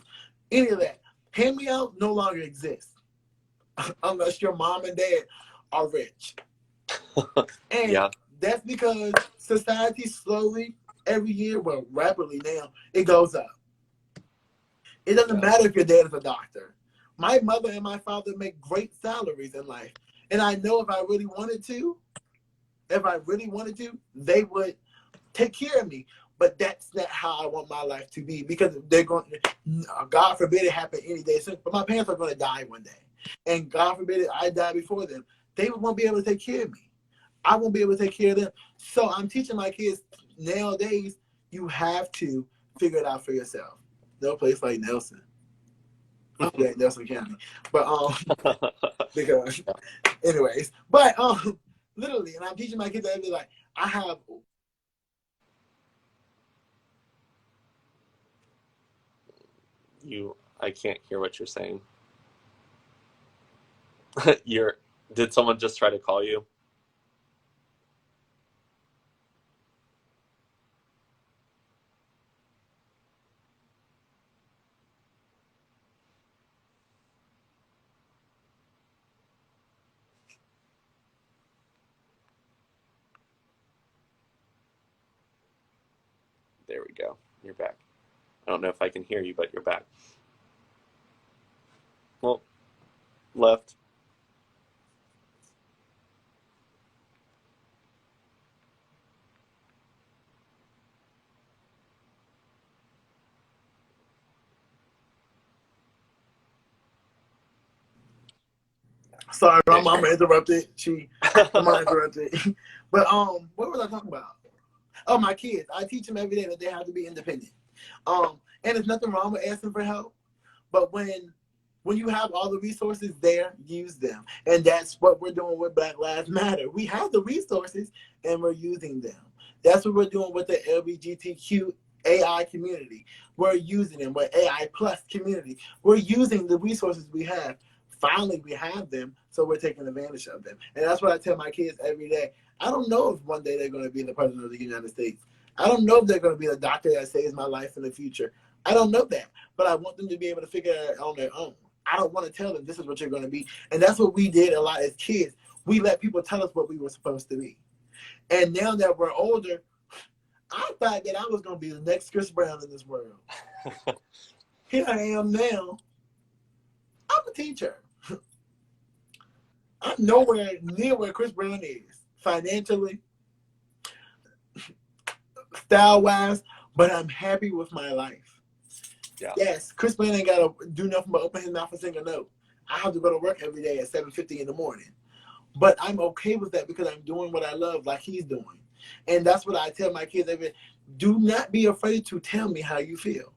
any of that. Hand-me-out no longer exists unless your mom and dad are rich. And that's because society slowly, every year, well, rapidly now, it goes up. It doesn't matter if your dad is a doctor. My mother and my father make great salaries in life. And I know if I really wanted to, they would take care of me. But that's not how I want my life to be because they're going to, God forbid it happen any day soon. But my parents are going to die one day. And God forbid I die before them. They won't be able to take care of me. I won't be able to take care of them. So I'm teaching my kids nowadays, you have to figure it out for yourself. No place like Nelson. Yeah, Nelson County. But because anyways, but literally, and I'm teaching my kids that like I have I can't hear what you're saying. Did someone just try to call you? There we go. You're back. I don't know if I can hear you, but you're back. Well, left. Sorry, my mama interrupted. Mama interrupted. But what was I talking about? Oh, my kids. I teach them every day that they have to be independent. And there's nothing wrong with asking for help. But when you have all the resources there, use them. And that's what we're doing with Black Lives Matter. We have the resources and we're using them. That's what we're doing with the LGBTQ AI community. We're using them. We're AI plus community. We're using the resources we have. Finally, we have them, so we're taking advantage of them. And that's what I tell my kids every day. I don't know if one day they're going to be the president of the United States. I don't know if they're going to be the doctor that saves my life in the future. I don't know that, but I want them to be able to figure it out on their own. I don't want to tell them this is what you're going to be. And that's what we did a lot as kids. We let people tell us what we were supposed to be. And now that we're older, I thought that I was going to be the next Chris Brown in this world. Here I am now. I'm a teacher. I'm nowhere near where Chris Brown is, financially, style-wise, but I'm happy with my life. Yeah. Yes, Chris Brown ain't got to do nothing but open his mouth and sing a note. I have to go to work every day at 7:50 in the morning. But I'm okay with that because I'm doing what I love like he's doing. And that's what I tell my kids every day. Do not be afraid to tell me how you feel.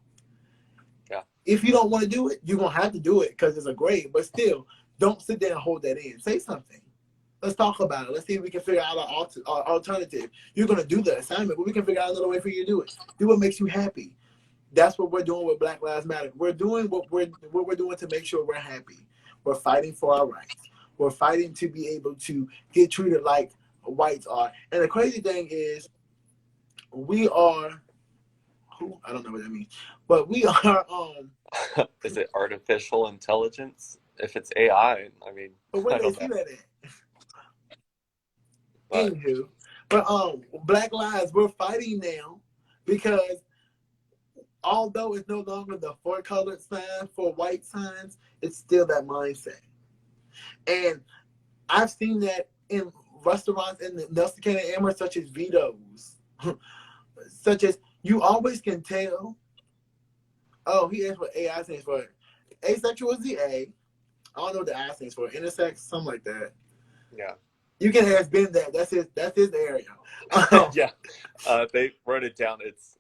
Yeah. If you don't want to do it, you're gonna have to do it because it's a grade. But still, don't sit there and hold that in. Say something. Let's talk about it. Let's see if we can figure out an alternative. You're gonna do the assignment, but we can figure out another way for you to do it. Do what makes you happy. That's what we're doing with Black Lives Matter. We're doing what we're doing to make sure we're happy. We're fighting for our rights. We're fighting to be able to get treated like whites are. And the crazy thing is, we are. I don't know what that means, but we are. Is it artificial intelligence? If it's AI, I mean, But where I they don't see know. that at? But Anywho, but Black Lives, we're fighting now because although it's no longer the four colored sign for white signs, it's still that mindset. And I've seen that in restaurants in the Nelson County area, such as Vito's, such as you always can tell. Oh, he asked what AI stands for. Asexual is the A. I don't know what the I stands for. Intersex, something like that. yeah. You can ask Ben that. That's his area. Yeah. They wrote it down. It's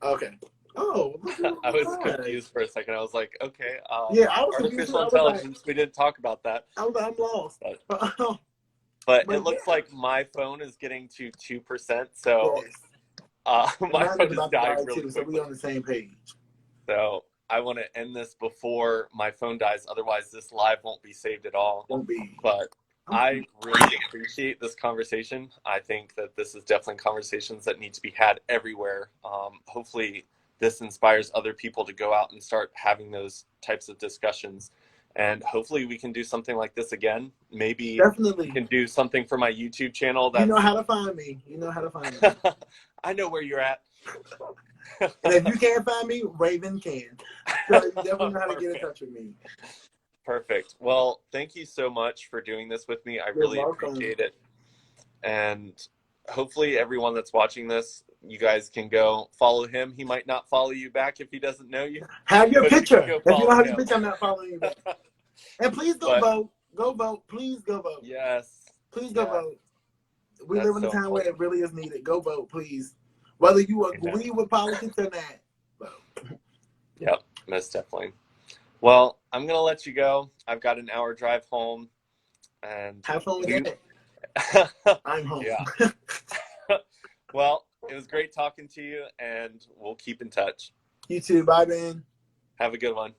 Okay. Oh, I was nice. confused for a second. I was like, okay, Yeah, I was confused. artificial I was like, intelligence, we didn't talk about that. I'm lost. But But it looks yeah. like my phone is getting to 2%, so Yes. my Mine phone is is about to dying die really too, so quickly. we're on the same page. So I want to end this before my phone dies. Otherwise, this live won't be saved at all. Won't be. But I really appreciate this conversation. I think that this is definitely conversations that need to be had everywhere. Hopefully, this inspires other people to go out and start having those types of discussions. And hopefully, we can do something like this again. Maybe Definitely. we can do something for my YouTube channel. You know how to find me. You know how to find me. I know where you're at. And if you can't find me, Raven can. So you definitely know how to get in touch with me. Perfect. Well, thank you so much for doing this with me. I You're really welcome. appreciate it. And hopefully everyone that's watching this, you guys can go follow him. He might not follow you back if he doesn't know you. Have your But you picture. can go If you follow don't have your him. picture, I'm not following you back. And please go But- vote. Go vote. Please go vote. Yes. Please go Yeah. vote. We That's live in a so time where important. it really is needed. Go vote, please. Whether you agree Amen. with politics or not, vote. Yep, most definitely. Well, I'm going to let you go. I've got an hour drive home. And Have fun with you... that. I'm home. Yeah. Well, it was great talking to you, and we'll keep in touch. You too. Bye, Ben. Have a good one.